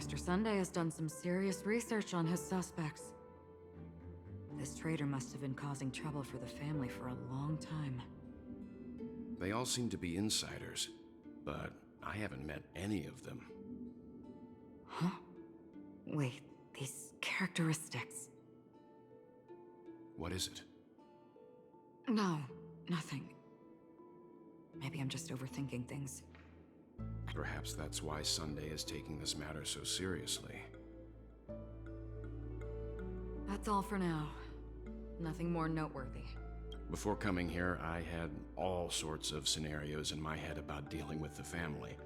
Mr. Sunday has done some serious research on his suspects. This traitor must have been causing trouble for the family for a long time. They all seem to be insiders, but I haven't met any of them. Huh? Wait, these characteristics. What is it? No, nothing. Maybe I'm just overthinking things. Perhaps that's why Sunday is taking this matter so seriously. That's all for now. Nothing more noteworthy. Before coming here, I had all sorts of scenarios in my head about dealing with the family.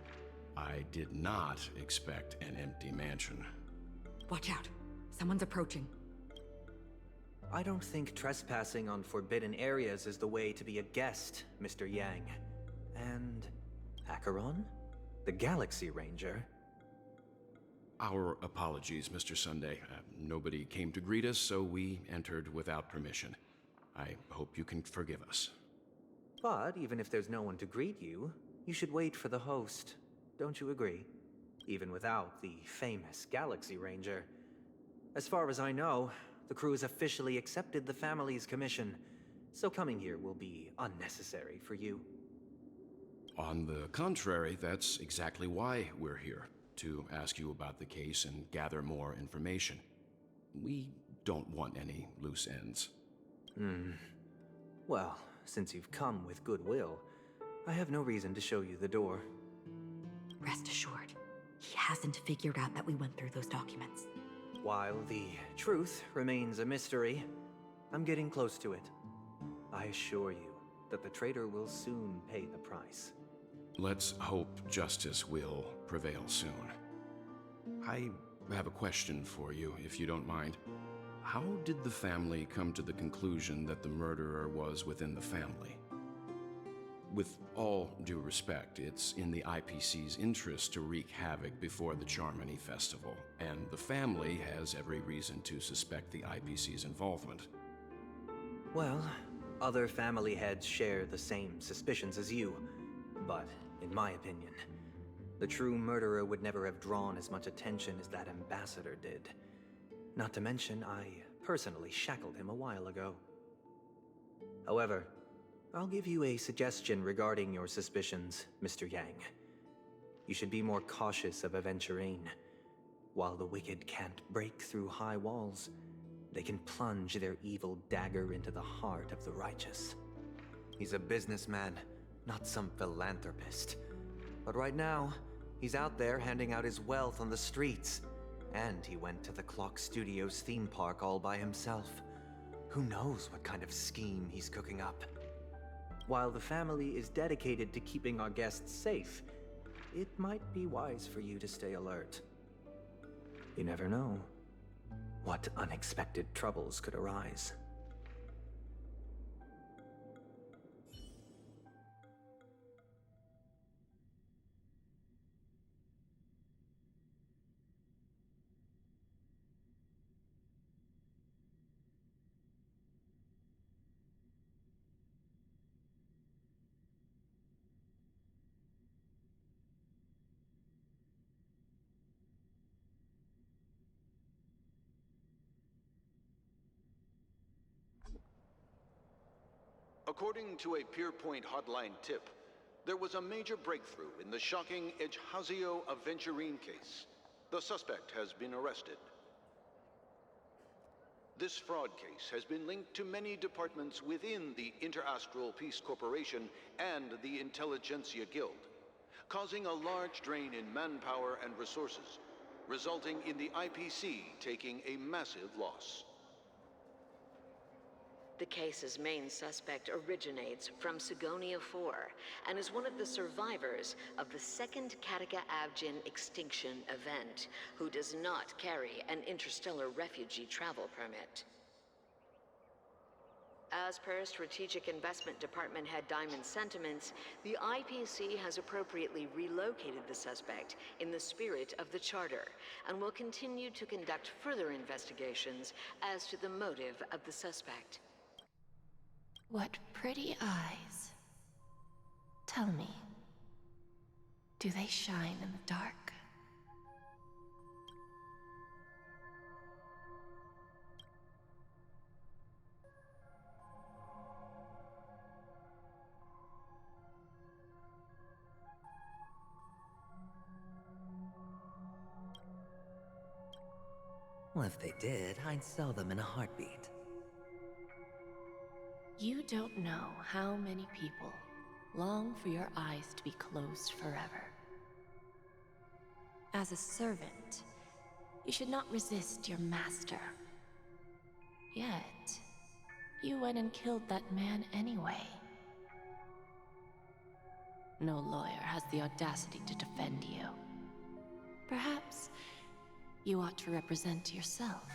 I did not expect an empty mansion. Watch out. Someone's approaching. I don't think trespassing on forbidden areas is the way to be a guest, Mr. Yang. And Acheron? The Galaxy Ranger? Our apologies, Mr. Sunday. Nobody came to greet us, so we entered without permission. I hope you can forgive us. But even if there's no one to greet you, you should wait for the host. Don't you agree? Even without the famous Galaxy Ranger. As far as I know, the crew has officially accepted the family's commission, so coming here will be unnecessary for you. On the contrary, that's exactly why we're here, to ask you about the case and gather more information. We don't want any loose ends. Well, since you've come with goodwill, I have no reason to show you the door. Rest assured, he hasn't figured out that we went through those documents. While the truth remains a mystery, I'm getting close to it. I assure you that the traitor will soon pay the price. Let's hope justice will prevail soon. I have a question for you, if you don't mind. How did the family come to the conclusion that the murderer was within the family? With all due respect, it's in the IPC's interest to wreak havoc before the Charmony Festival, and the family has every reason to suspect the IPC's involvement. Well, other family heads share the same suspicions as you, but in my opinion, the true murderer would never have drawn as much attention as that ambassador did. Not to mention, I personally shackled him a while ago. However, I'll give you a suggestion regarding your suspicions, Mr. Yang. You should be more cautious of Aventurine. While the wicked can't break through high walls, they can plunge their evil dagger into the heart of the righteous. He's a businessman, not some philanthropist. But right now, he's out there handing out his wealth on the streets. And he went to the Clock Studios theme park all by himself. Who knows what kind of scheme he's cooking up? While the family is dedicated to keeping our guests safe, it might be wise for you to stay alert. You never know what unexpected troubles could arise. According to a Pierpoint hotline tip, there was a major breakthrough in the shocking Ejhazio Aventurine case. The suspect has been arrested. This fraud case has been linked to many departments within the Interastral Peace Corporation and the Intelligentsia Guild, causing a large drain in manpower and resources, resulting in the IPC taking a massive loss. The case's main suspect originates from Sigonia 4 and is one of the survivors of the second Kataka Abjin extinction event, who does not carry an interstellar refugee travel permit. As per Strategic Investment Department Head Diamond's sentiments, the IPC has appropriately relocated the suspect in the spirit of the Charter and will continue to conduct further investigations as to the motive of the suspect. What pretty eyes. Tell me, do they shine in the dark? Well, if they did, I'd sell them in a heartbeat. You don't know how many people long for your eyes to be closed forever. As a servant, you should not resist your master. Yet, you went and killed that man anyway. No lawyer has the audacity to defend you. Perhaps you ought to represent yourself.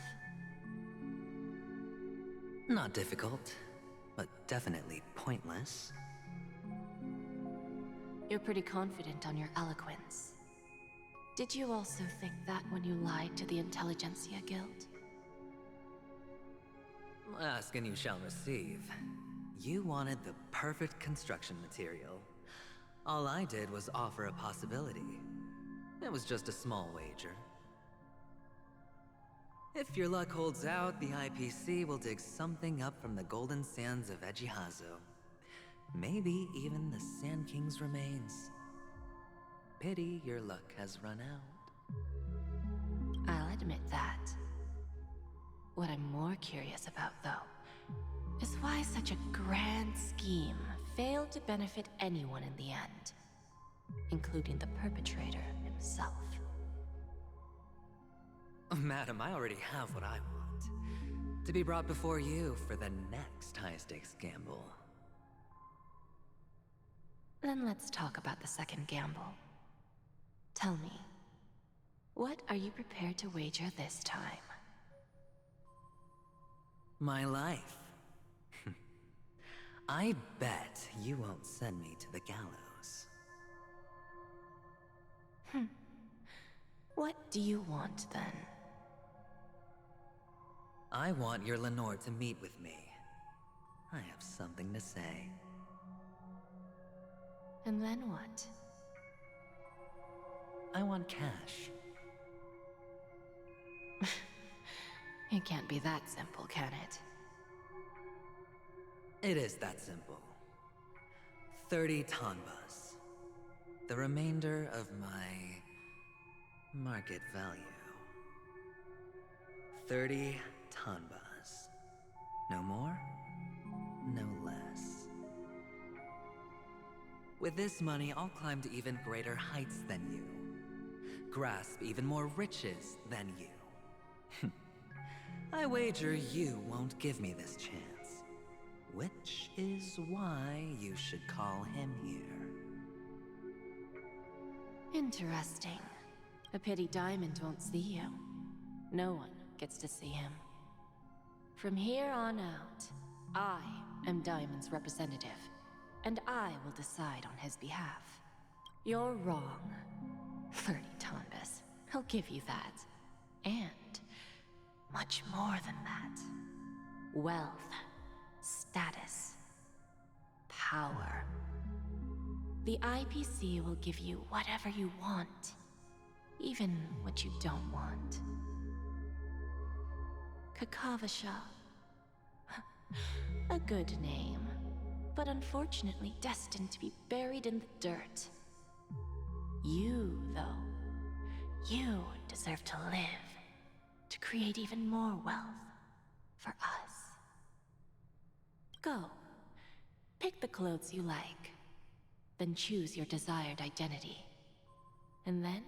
Not difficult, but definitely pointless. You're pretty confident on your eloquence. Did you also think that when you lied to the Intelligentsia Guild? Ask and you shall receive. You wanted the perfect construction material. All I did was offer a possibility. It was just a small wager. If your luck holds out, the IPC will dig something up from the golden sands of Ejihazo. Maybe even the Sand King's remains. Pity your luck has run out. I'll admit that. What I'm more curious about, though, is why such a grand scheme failed to benefit anyone in the end, including the perpetrator himself. Madam, I already have what I want. To be brought before you for the next high-stakes gamble. Then let's talk about the second gamble. Tell me, what are you prepared to wager this time? My life. I bet you won't send me to the gallows. What do you want, then? I want your Lenore to meet with me. I have something to say. And then what? I want cash. It can't be that simple, can it? It is that simple. 30 tanbas. The remainder of my market value. 30 tanbas. No more, no less. With this money, I'll climb to even greater heights than you. Grasp even more riches than you. I wager you won't give me this chance. Which is why you should call him here. Interesting. A pity Diamond won't see you. No one gets to see him. From here on out, I am Diamond's representative, and I will decide on his behalf. You're wrong. 30 tanbas. He'll give you that. And much more than that. Wealth, status, power. The IPC will give you whatever you want, even what you don't want. Kakavasha. A good name, but unfortunately destined to be buried in the dirt. You, though, you deserve to live, to create even more wealth for us. Go. Pick the clothes you like, then choose your desired identity. And then,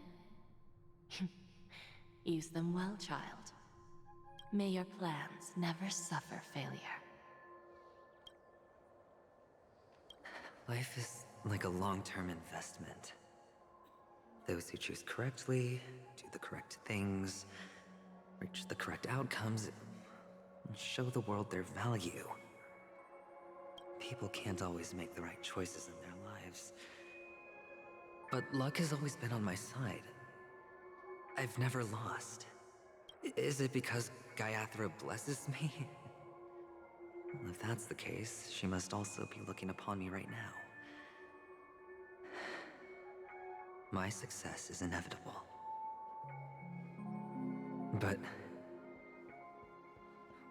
use them well, child. May your plans never suffer failure. Life is like a long-term investment. Those who choose correctly, do the correct things, reach the correct outcomes, and show the world their value. People can't always make the right choices in their lives. But luck has always been on my side. I've never lost. Is it because Gayathra blesses me? Well, if that's the case, she must also be looking upon me right now. My success is inevitable. But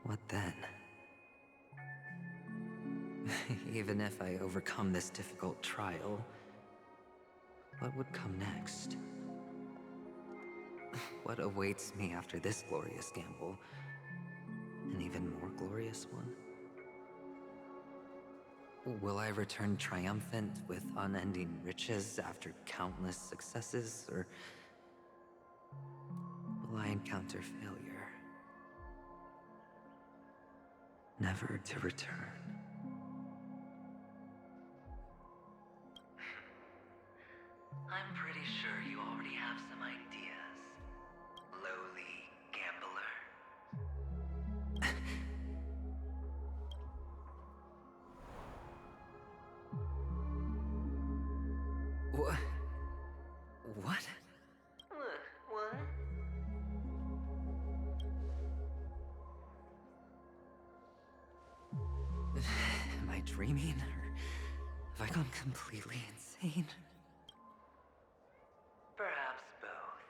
what then? Even if I overcome this difficult trial, what would come next? what awaits me after this glorious gamble? An even more glorious one? Will I return triumphant with unending riches after countless successes, or will I encounter failure, never to return? I'm pretty sure you already have some ideas, lowly gambler. What? What? What? Am I dreaming, or have I gone completely insane? Perhaps both.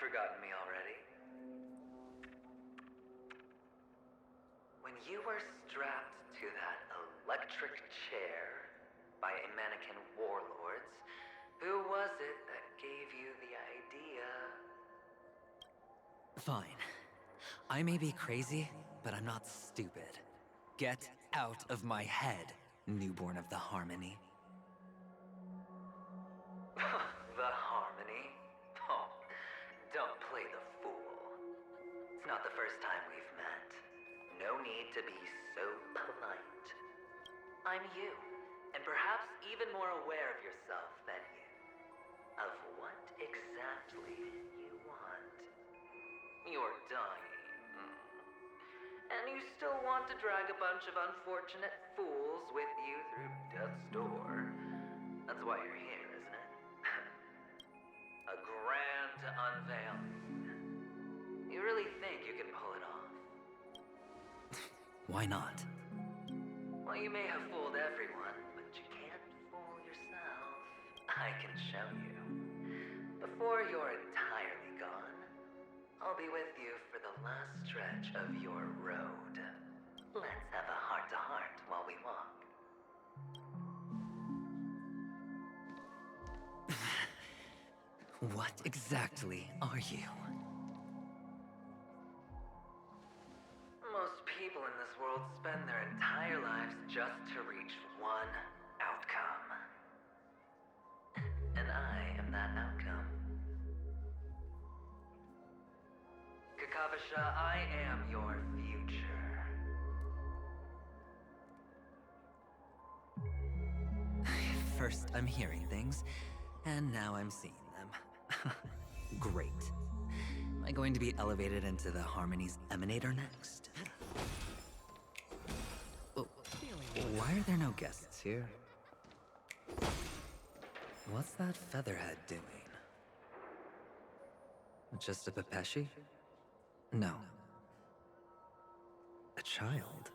Forgotten me already? When you were strapped to that electric chair by a mannequin warlords, who was it that gave you the idea? Fine. I may be crazy, but I'm not stupid. Get out of my head, newborn of the Harmony. The Harmony? Oh, don't play the fool. It's not the first time we've met. No need to be so polite. I'm you, and perhaps even more aware of yourself than you. Of what exactly you want. You're dying. And you still want to drag a bunch of unfortunate fools with you through death's door. That's why you're here, isn't it? A grand unveiling. You really think you can pull it off? Why not? Well, you may have fooled everyone, but you can't fool yourself. I can show you. Before you're entirely gone, I'll be with you for the last stretch of your road. Let's have a heart-to-heart while we walk. What exactly are you? Most people in this world spend their entire lives just to reach one outcome. And I am that outcome. Kakavasha, I am your future. First, I'm hearing things, and now I'm seeing them. Great. Am I going to be elevated into the Harmony's Emanator next? Oh, why are there no guests here? What's that featherhead doing? Just a Pepeshi? No. A child.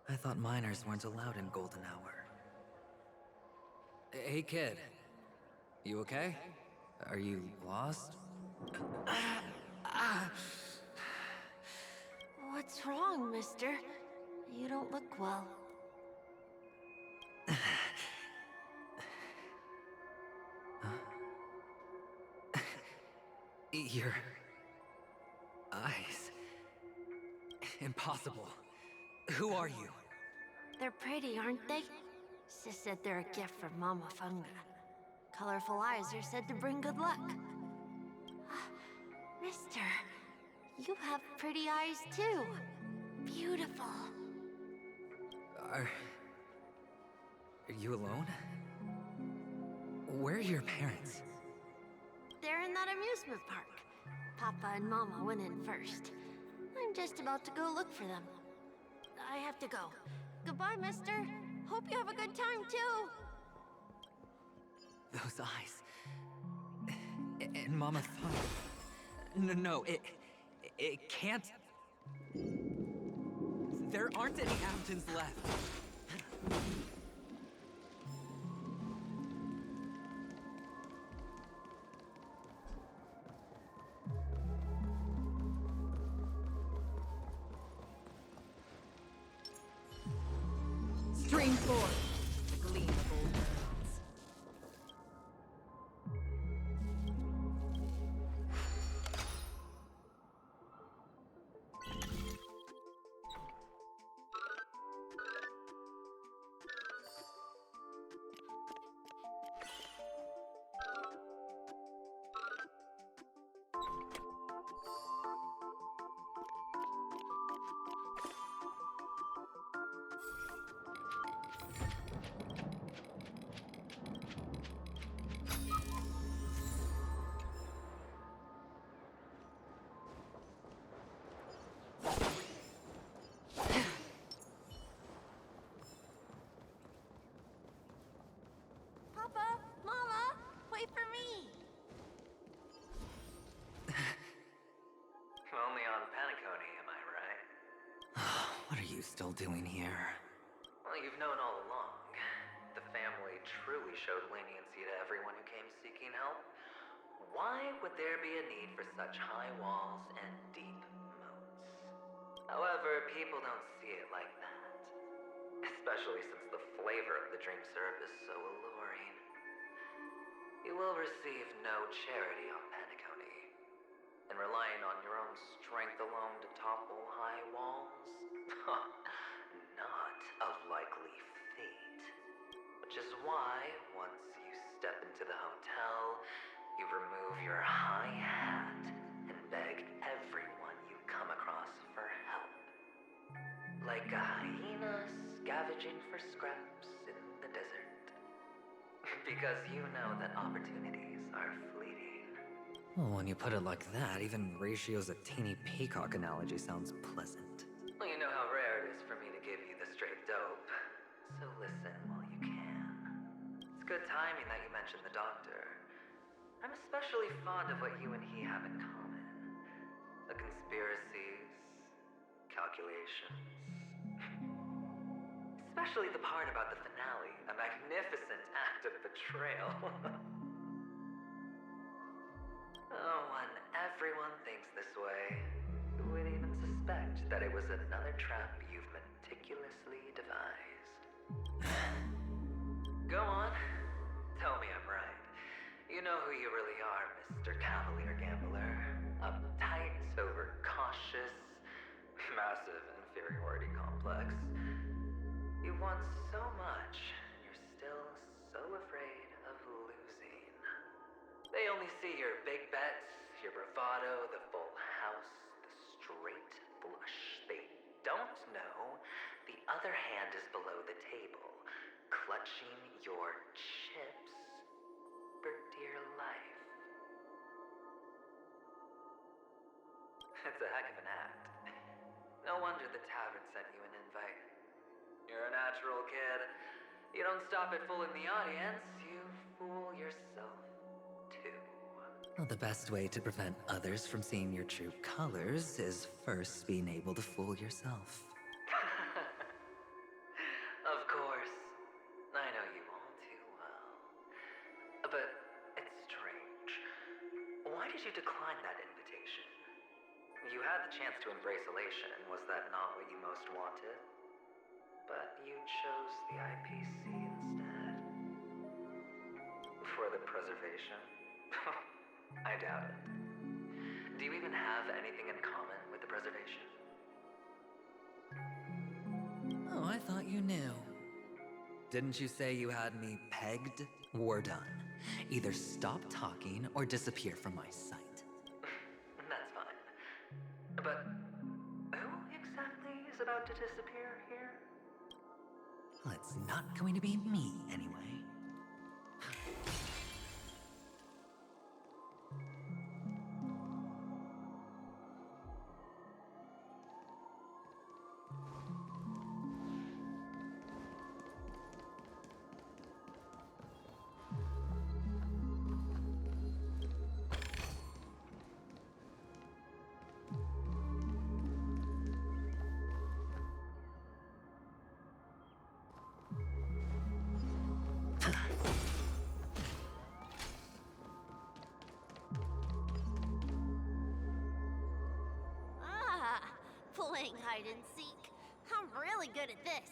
I thought minors weren't allowed in Golden Hour. Hey, kid. You okay? Are you lost? What's wrong, mister? You don't look well. Your eyes. Impossible. Who are you? They're pretty, aren't they? Sis said they're a gift from Mama Funga. Colorful eyes are said to bring good luck. Mister, you have pretty eyes too. Beautiful. Are you alone? Where are your parents? They're in that amusement park. Papa and Mama went in first. I'm just about to go look for them. I have to go. Goodbye, mister. Hope you have a good time, too. Those eyes. And Mama Funga. No, it can't. There aren't any Hamptons left. Stream forth. The gleam of still doing here? Well, you've known all along. The family truly showed leniency to everyone who came seeking help. Why would there be a need for such high walls and deep moats? However, people don't see it like that. Especially since the flavor of the dream syrup is so alluring. You will receive no charity on Penacony. And relying on your own strength alone to topple high walls? Not a likely fate. Which is why, once you step into the hotel, you remove your high hat and beg everyone you come across for help. Like a hyena scavenging for scraps in the desert. Because you know that opportunities are fleeting. Well, when you put it like that, even Ratio's a teeny peacock analogy sounds pleasant. Well, you know how rare it is for me to give you the straight dope. So listen while you can. It's good timing that you mentioned the doctor. I'm especially fond of what you and he have in common. The conspiracies, calculations. Especially the part about the finale, a magnificent act of betrayal. Oh, when everyone thinks this way, who would even suspect that it was another trap you've meticulously devised? Go on. Tell me I'm right. You know who you really are, Mr. Cavalier Gambler. Uptight, overcautious, massive inferiority complex. You want so much, and you're still so afraid of losing. They only see your big bets, your bravado, the full house, the straight flush. They don't know the other hand is below the table, clutching your chips for dear life. It's a heck of an act. No wonder the tavern sent you an invite. You're a natural kid. You don't stop at fooling the audience, you fool yourself too. Well, the best way to prevent others from seeing your true colors is first being able to fool yourself. Of course. I know you all too well. But it's strange. Why did you decline that invitation? You had the chance to embrace elation. Was that not what you most wanted? But you chose the IPC instead. For the preservation? I doubt it. Do you even have anything in common with the preservation? Oh, I thought you knew. Didn't you say you had me pegged? We're done. Either stop talking or disappear from my sight. That's fine. But who exactly is about to disappear here? Well, it's not going to be me, anyway. Playing hide and seek. I'm really good at this.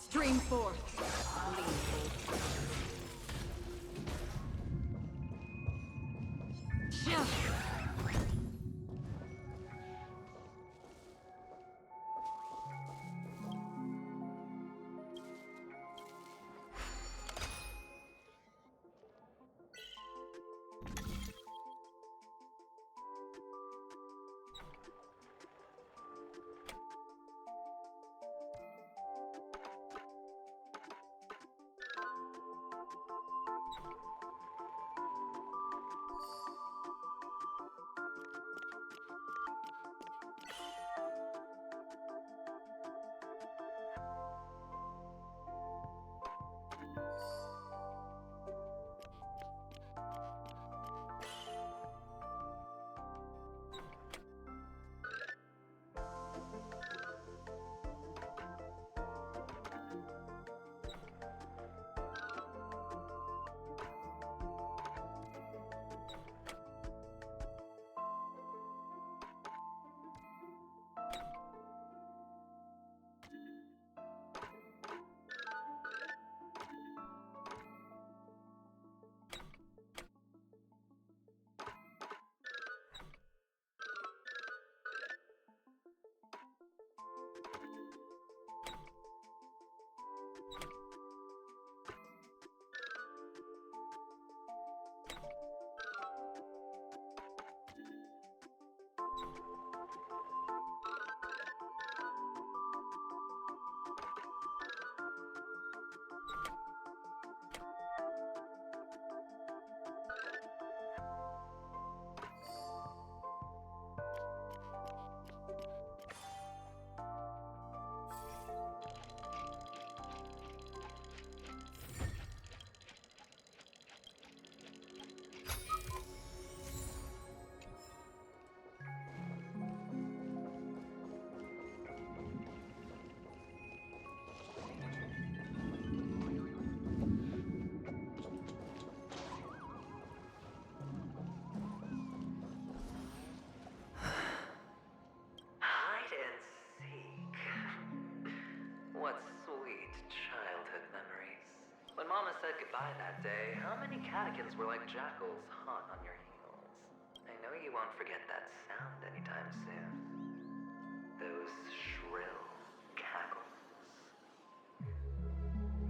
Stream forth. by that day, how many catechins were like jackals hot on your heels? I know you won't forget that sound anytime soon. Those shrill cackles.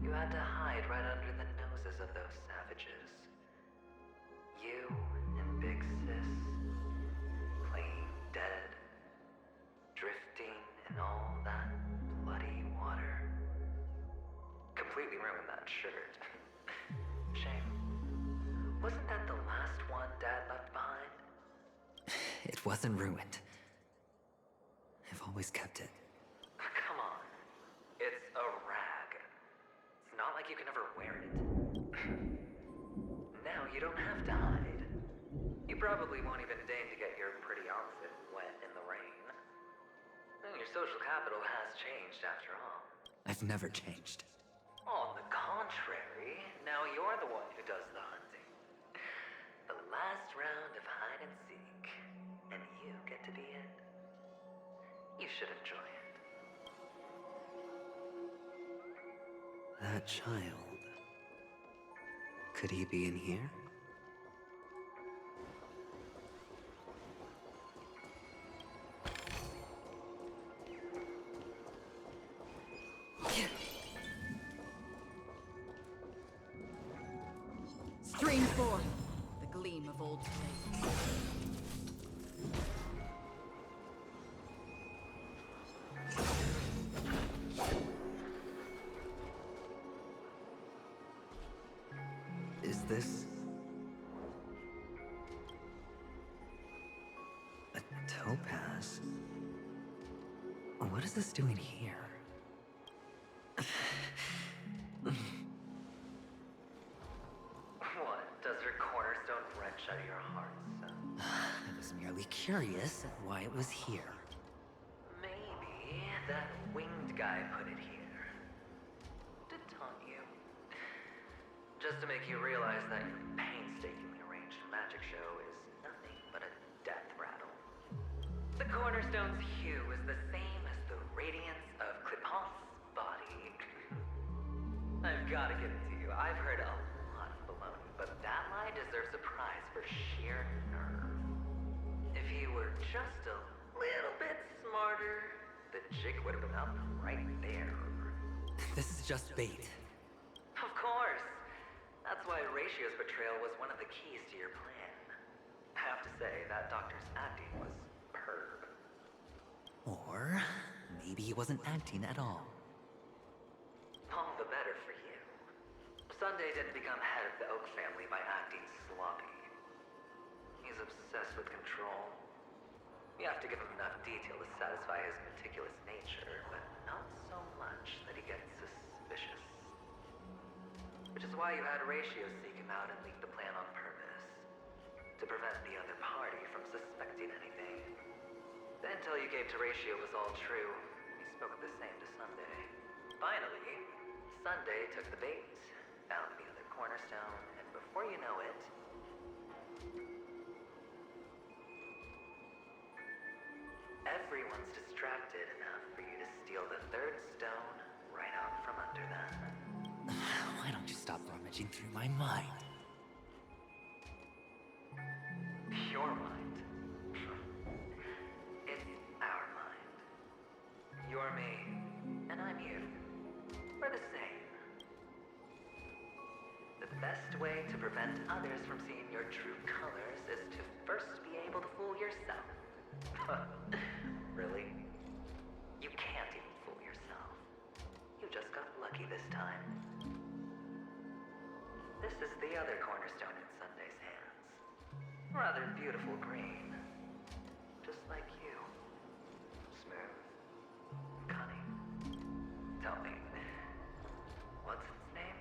You had to hide right under the noses of those savages. You and Big Sis, playing dead, drifting in all that bloody water. Completely ruined that shirt. Shame. Wasn't that the last one Dad left behind? It wasn't ruined. I've always kept it. Come on. It's a rag. It's not like you can ever wear it. Now you don't have to hide. You probably won't even deign to get your pretty outfit wet in the rain. Your social capital has changed after all. I've never changed. On the contrary, now you're the one who does the hunting. The last round of hide and seek, and you get to be it. You should enjoy it. That child. Could he be in here? Stream forth, the gleam of old flame. Is this... a topaz? What is this doing here? What? Does your cornerstone wrench out your heart, son? I was merely curious at why it was here. Maybe that winged guy put it here. To taunt you. Just to make you realize that your painstakingly arranged magic show is nothing but a death rattle. The cornerstone's hue is the same as the radiance of Clipoth's body. I've gotta give it to you. I've heard a lot of baloney, but that lie deserves a prize for sheer nerve. If he were just a little bit smarter, the jig would have been up right there. This is just bait. Of course. That's why Ratio's betrayal was one of the keys to your plan. I have to say, that doctor's acting was superb. Or maybe he wasn't acting at all. All the better for you. Sunday didn't become head of the Oak family by acting sloppy. He's obsessed with control. You have to give him enough detail to satisfy his meticulous nature, but not so much that he gets suspicious. Which is why you had Ratio seek him out and leak the plan on purpose. To prevent the other party from suspecting anything. The intel you gave to Ratio was all true. He spoke the same to Sunday. Finally, Sunday took the bait, found the other cornerstone, and before you know it... everyone's distracted enough for you to steal the third stone right out from under them. Why don't you stop rummaging through my mind? Your mind. It's our mind. You're me, and I'm you. We're the same. The best way to prevent others from seeing your true colors is to first be able to fool yourself. Really? You can't even fool yourself. You just got lucky this time. This is the other cornerstone in Sunday's hands. Rather beautiful green. Just like you. Smooth. Cunning. Tell me, what's its name?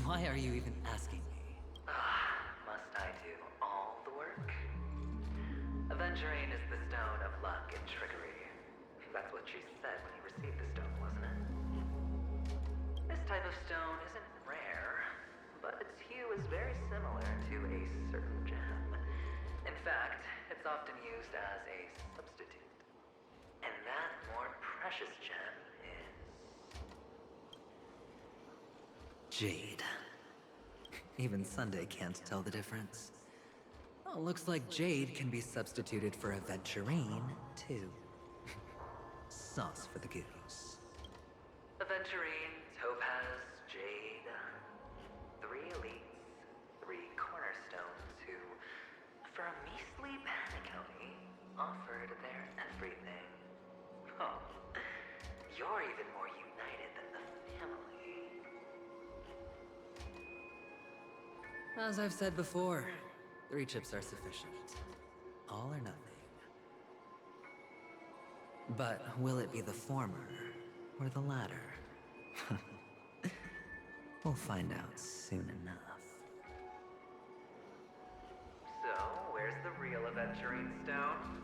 Why are you even asking me? Must I do all the work? Aventurine is the stone of luck and trickery. That's what she said when you received the stone, wasn't it? This type of stone isn't rare, but its hue is very similar to a certain gem. In fact, it's often used as a substitute. And that more precious gem is... Jade. Even Sunday can't tell the difference. Oh, looks like Jade can be substituted for Aventurine, too. Sauce for the goose. Aventurine, Topaz, Jade. 3 elites, 3 cornerstones who, for a measly Penacony, offered their everything. Oh, you're even more united than the family. As I've said before, 3 chips are sufficient. All or nothing. But will it be the former or the latter? We'll find out soon enough. So, where's the real Aventurine Stone?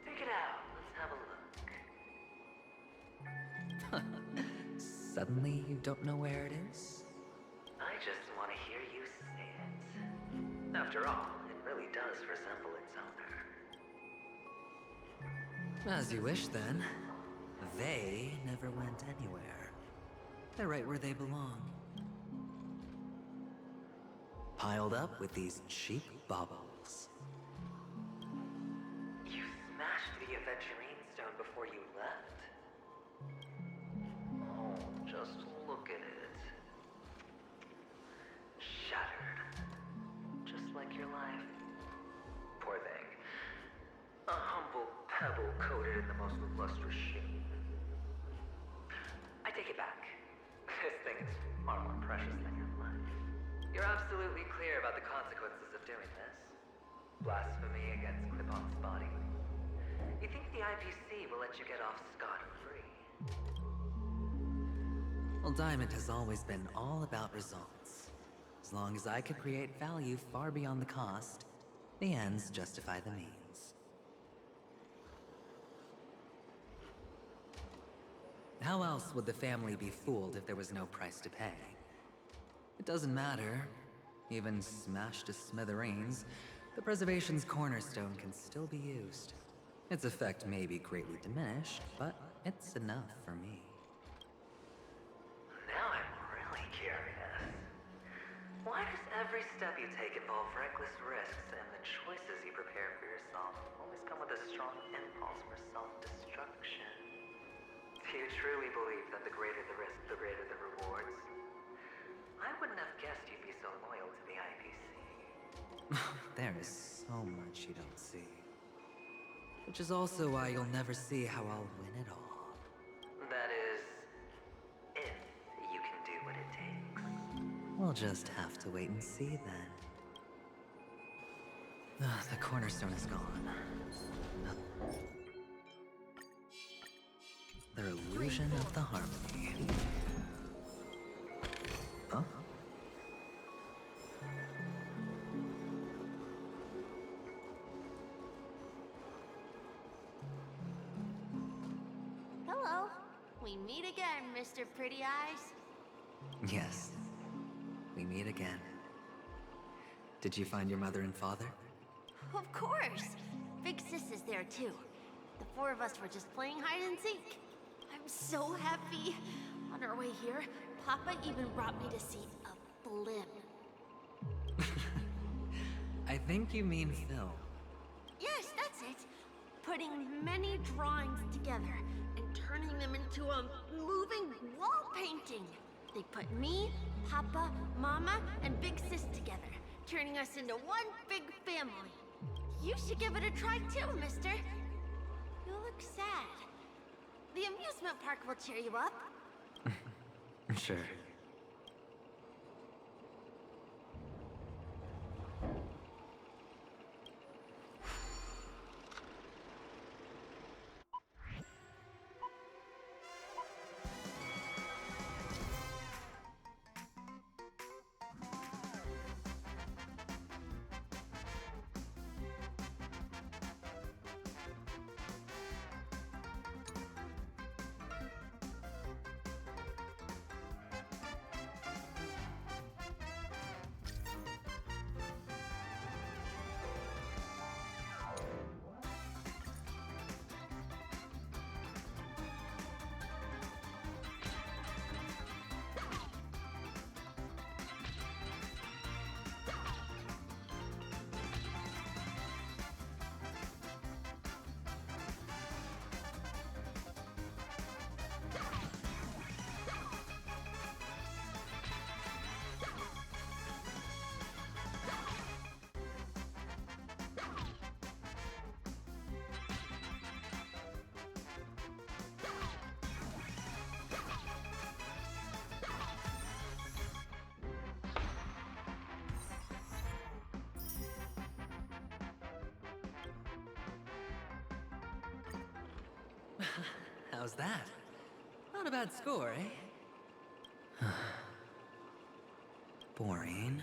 Take it out. Let's have a look. Suddenly you don't know where it is? I just want to hear you say it. After all, it really does resemble its owner. As you wish, then. They never went anywhere. They're right where they belong. Piled up with these cheap baubles. You smashed the Aventurine Stone before you left? Oh, just look at it. Shattered. Just like your life. Poor thing. A humble pebble coated in the most lustrous sheen. I take it back. This thing is far more precious than your life. You're absolutely clear about the consequences of doing this. Blasphemy against Clip-On's body. You think the IPC will let you get off scot-free? Well, Diamond has always been all about results. As long as I could create value far beyond the cost, the ends justify the means. How else would the family be fooled if there was no price to pay? It doesn't matter. Even smashed to smithereens, the preservation's cornerstone can still be used. Its effect may be greatly diminished, but it's enough for me. Now I'm really curious. Why does every step you take involve reckless risks, and the choices you prepare for yourself always come with a strong impulse for self-destruction? Do you truly believe that the greater the risk, the greater the rewards? I wouldn't have guessed you'd be so loyal to the IPC. There is so much you don't see. Which is also why you'll never see how I'll win it all. That is, if you can do what it takes. We'll just have to wait and see then. The cornerstone is gone. The illusion of the harmony. Huh? Hello. We meet again, Mr. Pretty Eyes. Yes. We meet again. Did you find your mother and father? Of course. Big Sis is there too. The 4 of us were just playing hide and seek. I'm so happy. On our way here, Papa even brought me to see a blimp. I think you mean Phil. Yes, that's it. Putting many drawings together and turning them into a moving wall painting. They put me, Papa, Mama, and Big Sis together, turning us into one big family. You should give it a try too, mister. You look sad. The amusement park will cheer you up. Sure. How's that? Not a bad score, eh? Boring.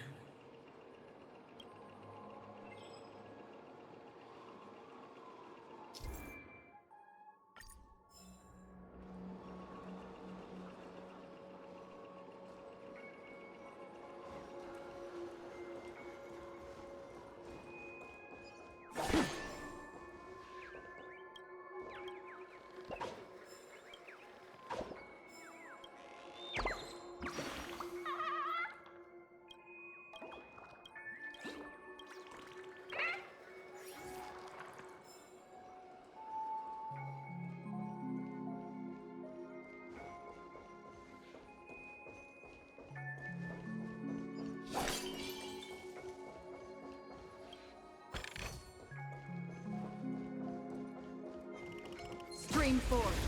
Stream forth,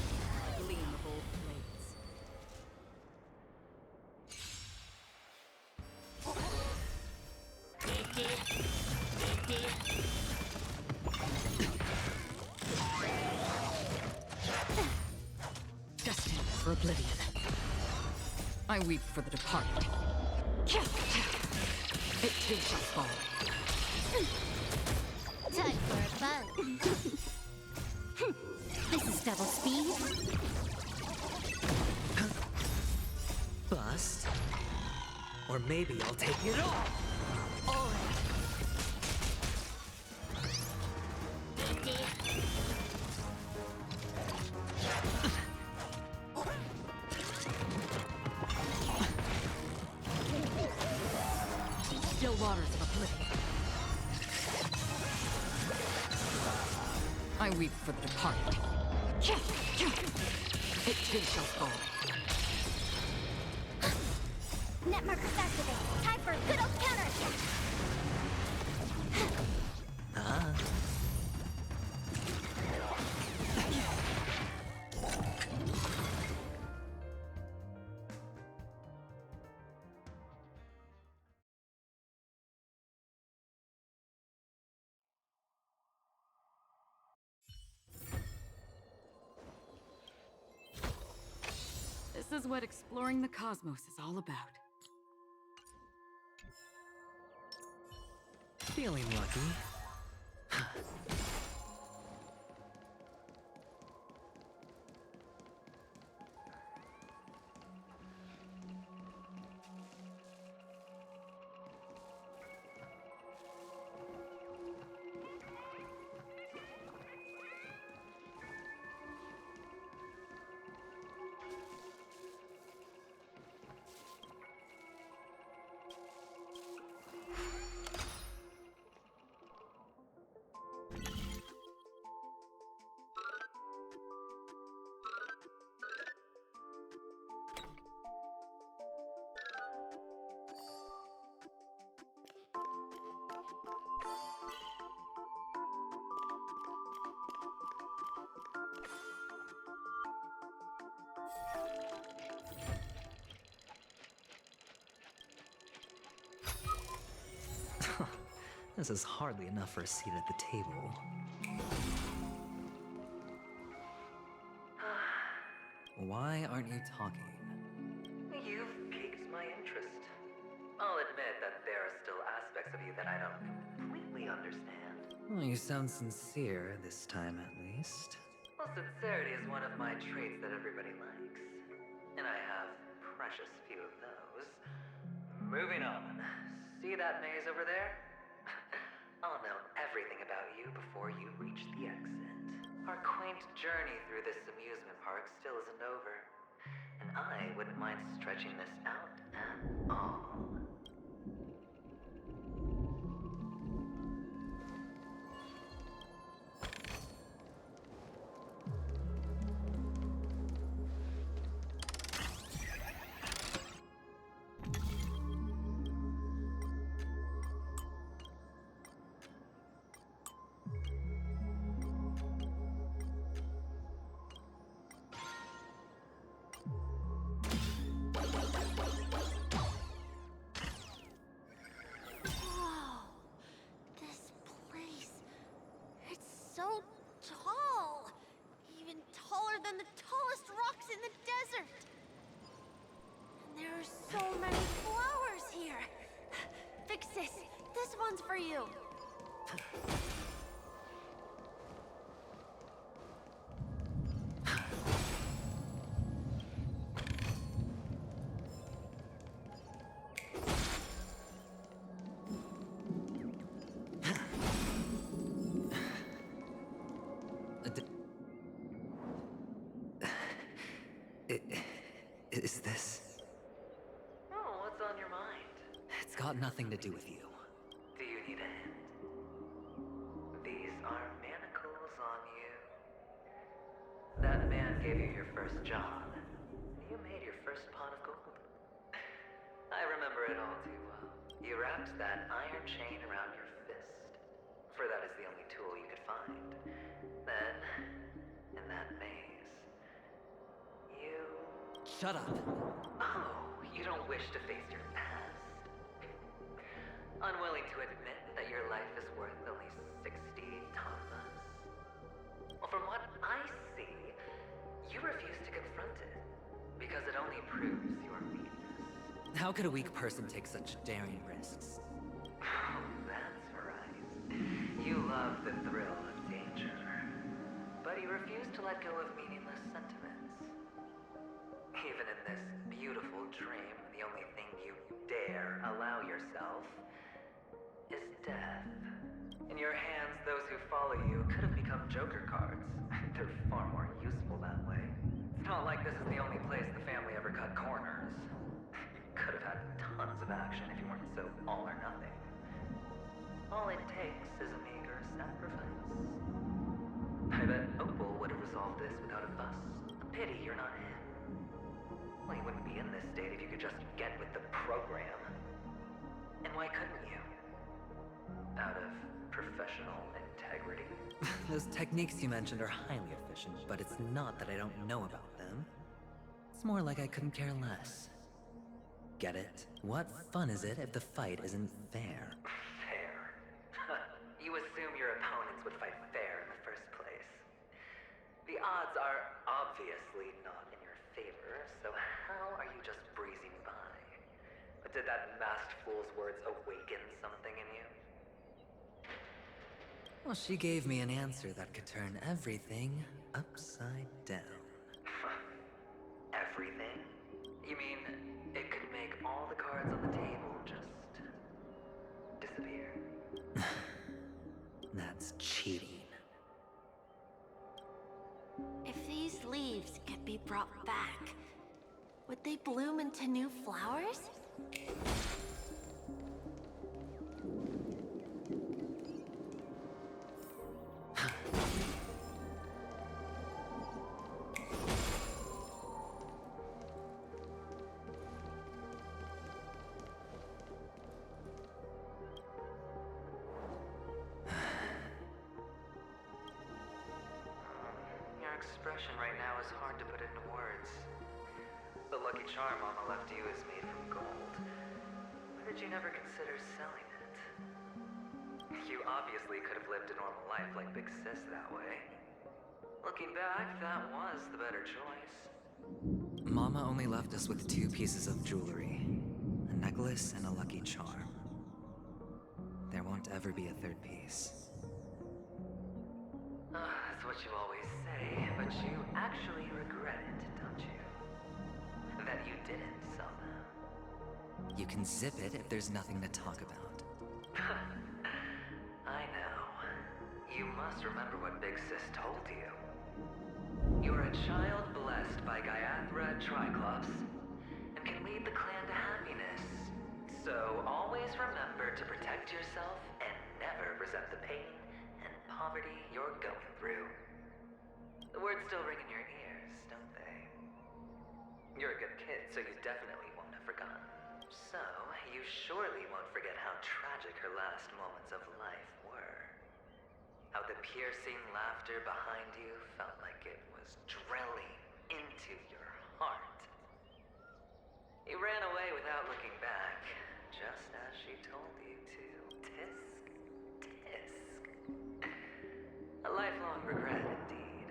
gleam of old blades. Destined for oblivion. I weep for the departed. It too shall fall. Time for a bug. This is double speed. Bust. Or maybe I'll take it all. Or Still waters of oblivion. I weep for the departed. It too shall fall. net markers activate. Time for a good old counterattack. This is what exploring the cosmos is all about. Feeling lucky. This is hardly enough for a seat at the table. Why aren't you talking? You've piqued my interest. I'll admit that there are still aspects of you that I don't completely understand. Well, you sound sincere this time, at least. Well, sincerity is one of my traits that everybody likes. And I have precious few of those. Moving on. See that maze over there? I'll know everything about you before you reach the exit. Our quaint journey through this amusement park still isn't over. And I wouldn't mind stretching this out at all. So tall! Even taller than the tallest rocks in the desert. And there are so many flowers here. Vixis, this one's for you. Is this? Oh, what's on your mind? It's got nothing to do with you. Do you need a hint? These are manacles on you. That man gave you your first job. You made your first pot of gold. I remember it all too well. You wrapped that iron chain around your fist, for that is the only tool you could find. Then, in that maze, you... Shut up. Oh, you don't wish to face your past? Unwilling to admit that your life is worth only 60 tamas? Well, from what I see, you refuse to confront it, because it only proves your weakness. How could a weak person take such daring risks? Oh, that's right. You love the thrill of danger, but you refuse to let go of meaningless sentiments. Even in this beautiful dream, the only thing you dare allow yourself is death. In your hands, those who follow you could have become Joker cards. They're far more useful that way. It's not like this is the only place the family ever cut corners. You could have had tons of action if you weren't so all or nothing. All it takes is a meager sacrifice. I bet Opal would have resolved this without a fuss. A pity you're not him. Well, you wouldn't be in this state if you could just get with the program. And why couldn't you? Out of professional integrity? Those techniques you mentioned are highly efficient, but it's not that I don't know about them. It's more like I couldn't care less. Get it? What fun is it if the fight isn't fair? Fair? You assume your opponents would fight fair in the first place. The odds are obviously not in your favor, so how are you just breezing by? But did that masked fool's words awaken something in you? Well, she gave me an answer that could turn everything upside down. Everything? You mean it could make all the cards on the table just disappear? That's cheating. If these leaves could be brought back, would they bloom into new flowers? Your expression right now is hard to put into words. The lucky charm Mama left you is made from gold. Why did you never consider selling it? You obviously could have lived a normal life like Big Sis that way. Looking back, that was the better choice. Mama only left us with 2 pieces of jewelry. A necklace and a lucky charm. There won't ever be a 3rd piece. That's what you always say, but you actually regret it, don't you? That you didn't sell them. You can zip it if there's nothing to talk about. I know. You must remember what Big Sis told you. You're a child blessed by Gaiathra Triclops, and can lead the clan to happiness. So always remember to protect yourself and never resent the pain and poverty you're going through. The words still ring in your ears, don't they? You're a good kid, so you definitely won't have forgotten. So, you surely won't forget how tragic her last moments of life were. How the piercing laughter behind you felt like it was drilling into your heart. You ran away without looking back, just as she told you to. Tisk, tisk. A lifelong regret indeed.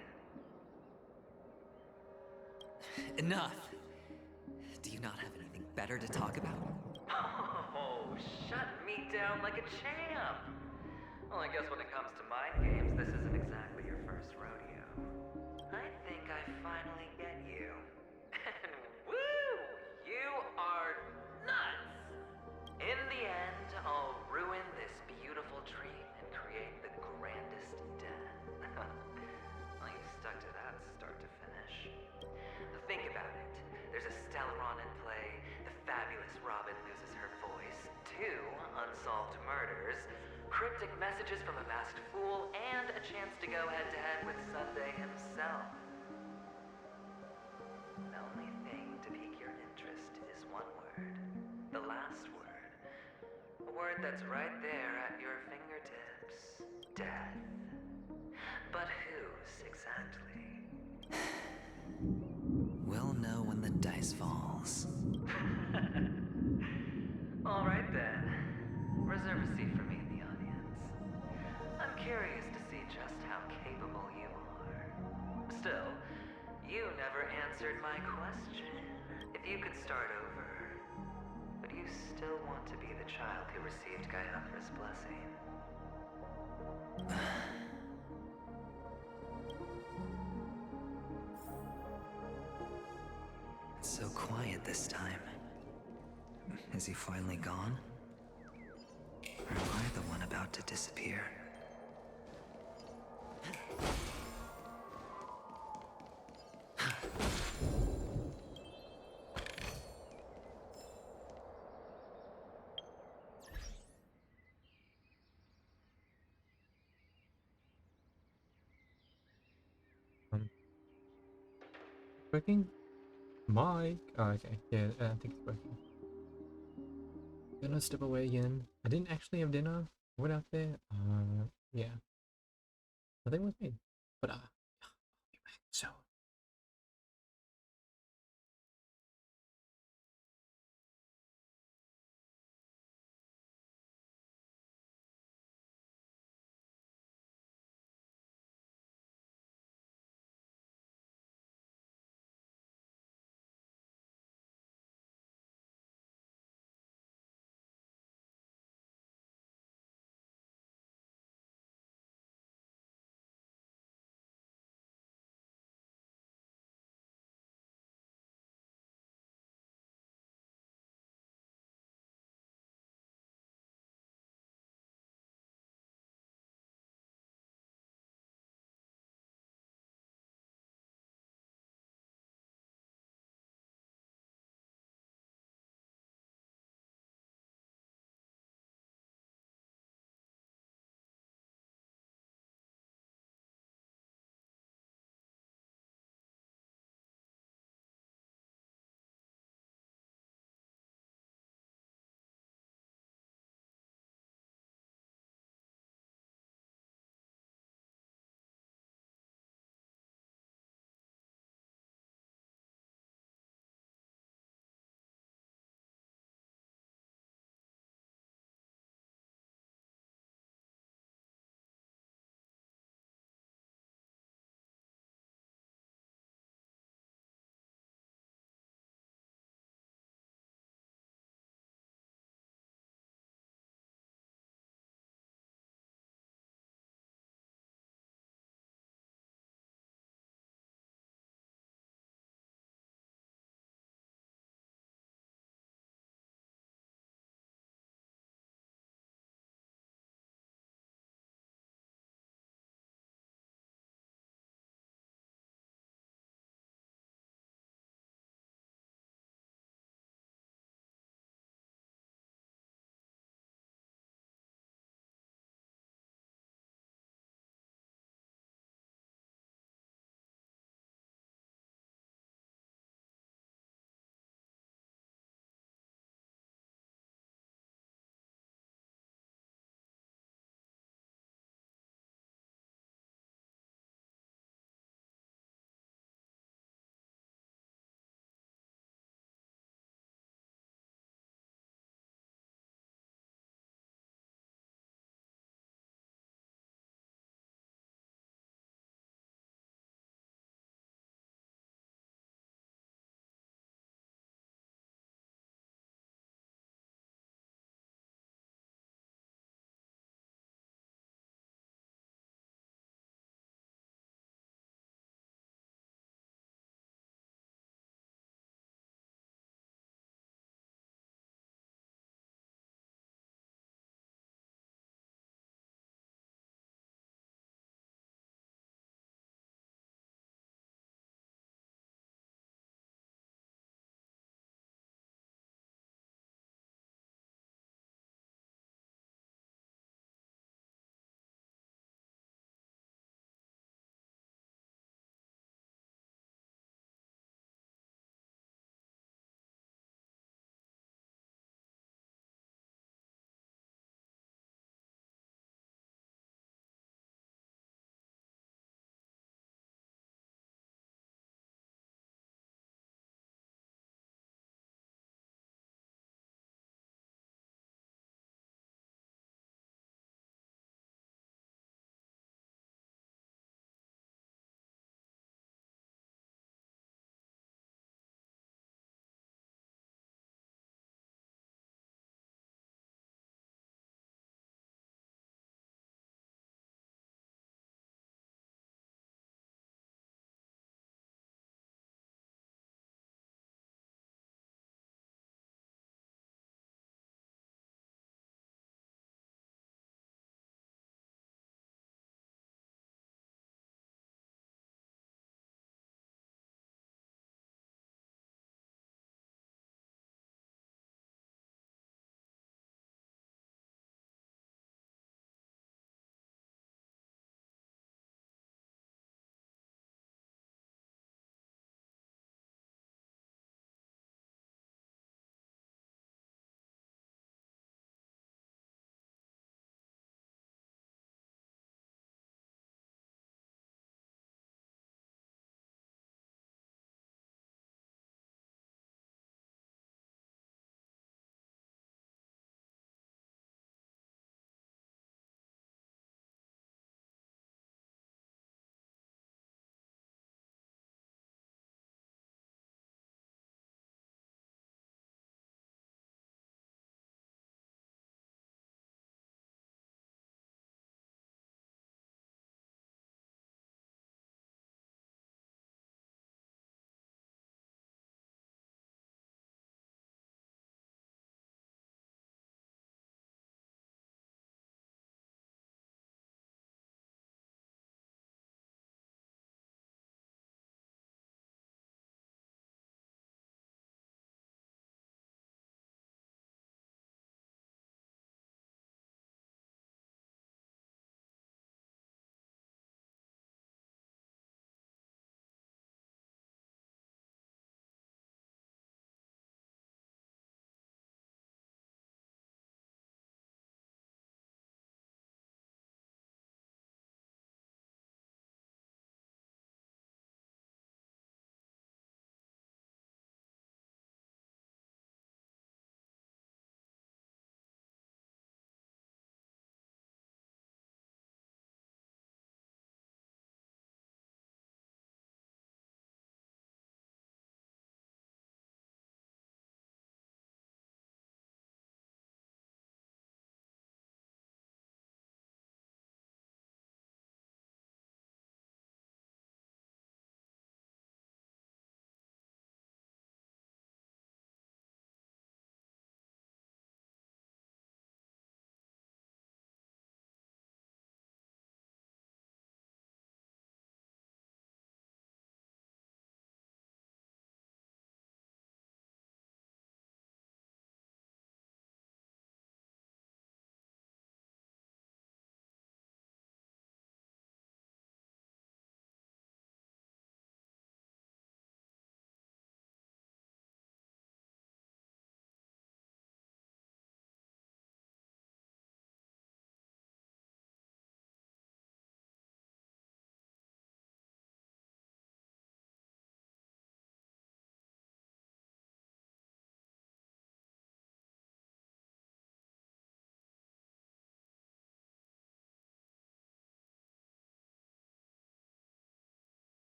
Enough! Do you not have anything better to talk about? Oh, shut me down like a champ! Well, I guess when it comes to mind games, this isn't exactly your first rodeo. I think I finally get you. And woo! You are nuts! In the end, I'll ruin this beautiful dream and create the grandest death. Well, you stuck to that start to finish. Think about it. There's a Stellaron in play, the fabulous Robin loses her voice, 2 unsolved murders, cryptic messages from a masked fool, and a chance to go head-to-head with Sunday himself. The only thing to pique your interest is one word. The last word. A word that's right there at your fingertips. Death. But whose exactly? We'll know when the dice falls. All right then. Reserve a seat for me in the audience. I'm curious to see just how capable you are. Still, you never answered my question. If you could start over, would you still want to be the child who received Gaiathra's blessing? It's so quiet this time. Is he finally gone? Or am I the one about to disappear? Working? Mike? Oh, okay. Yeah, I think it's working. Gonna step away again. I didn't actually have dinner. Went out there. Yeah. Nothing was made. But, I'll be back soon.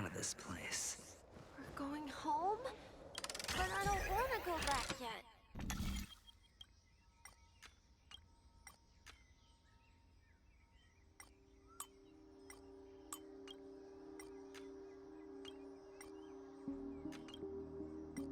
of this place. We're going home? But I don't want to go back yet.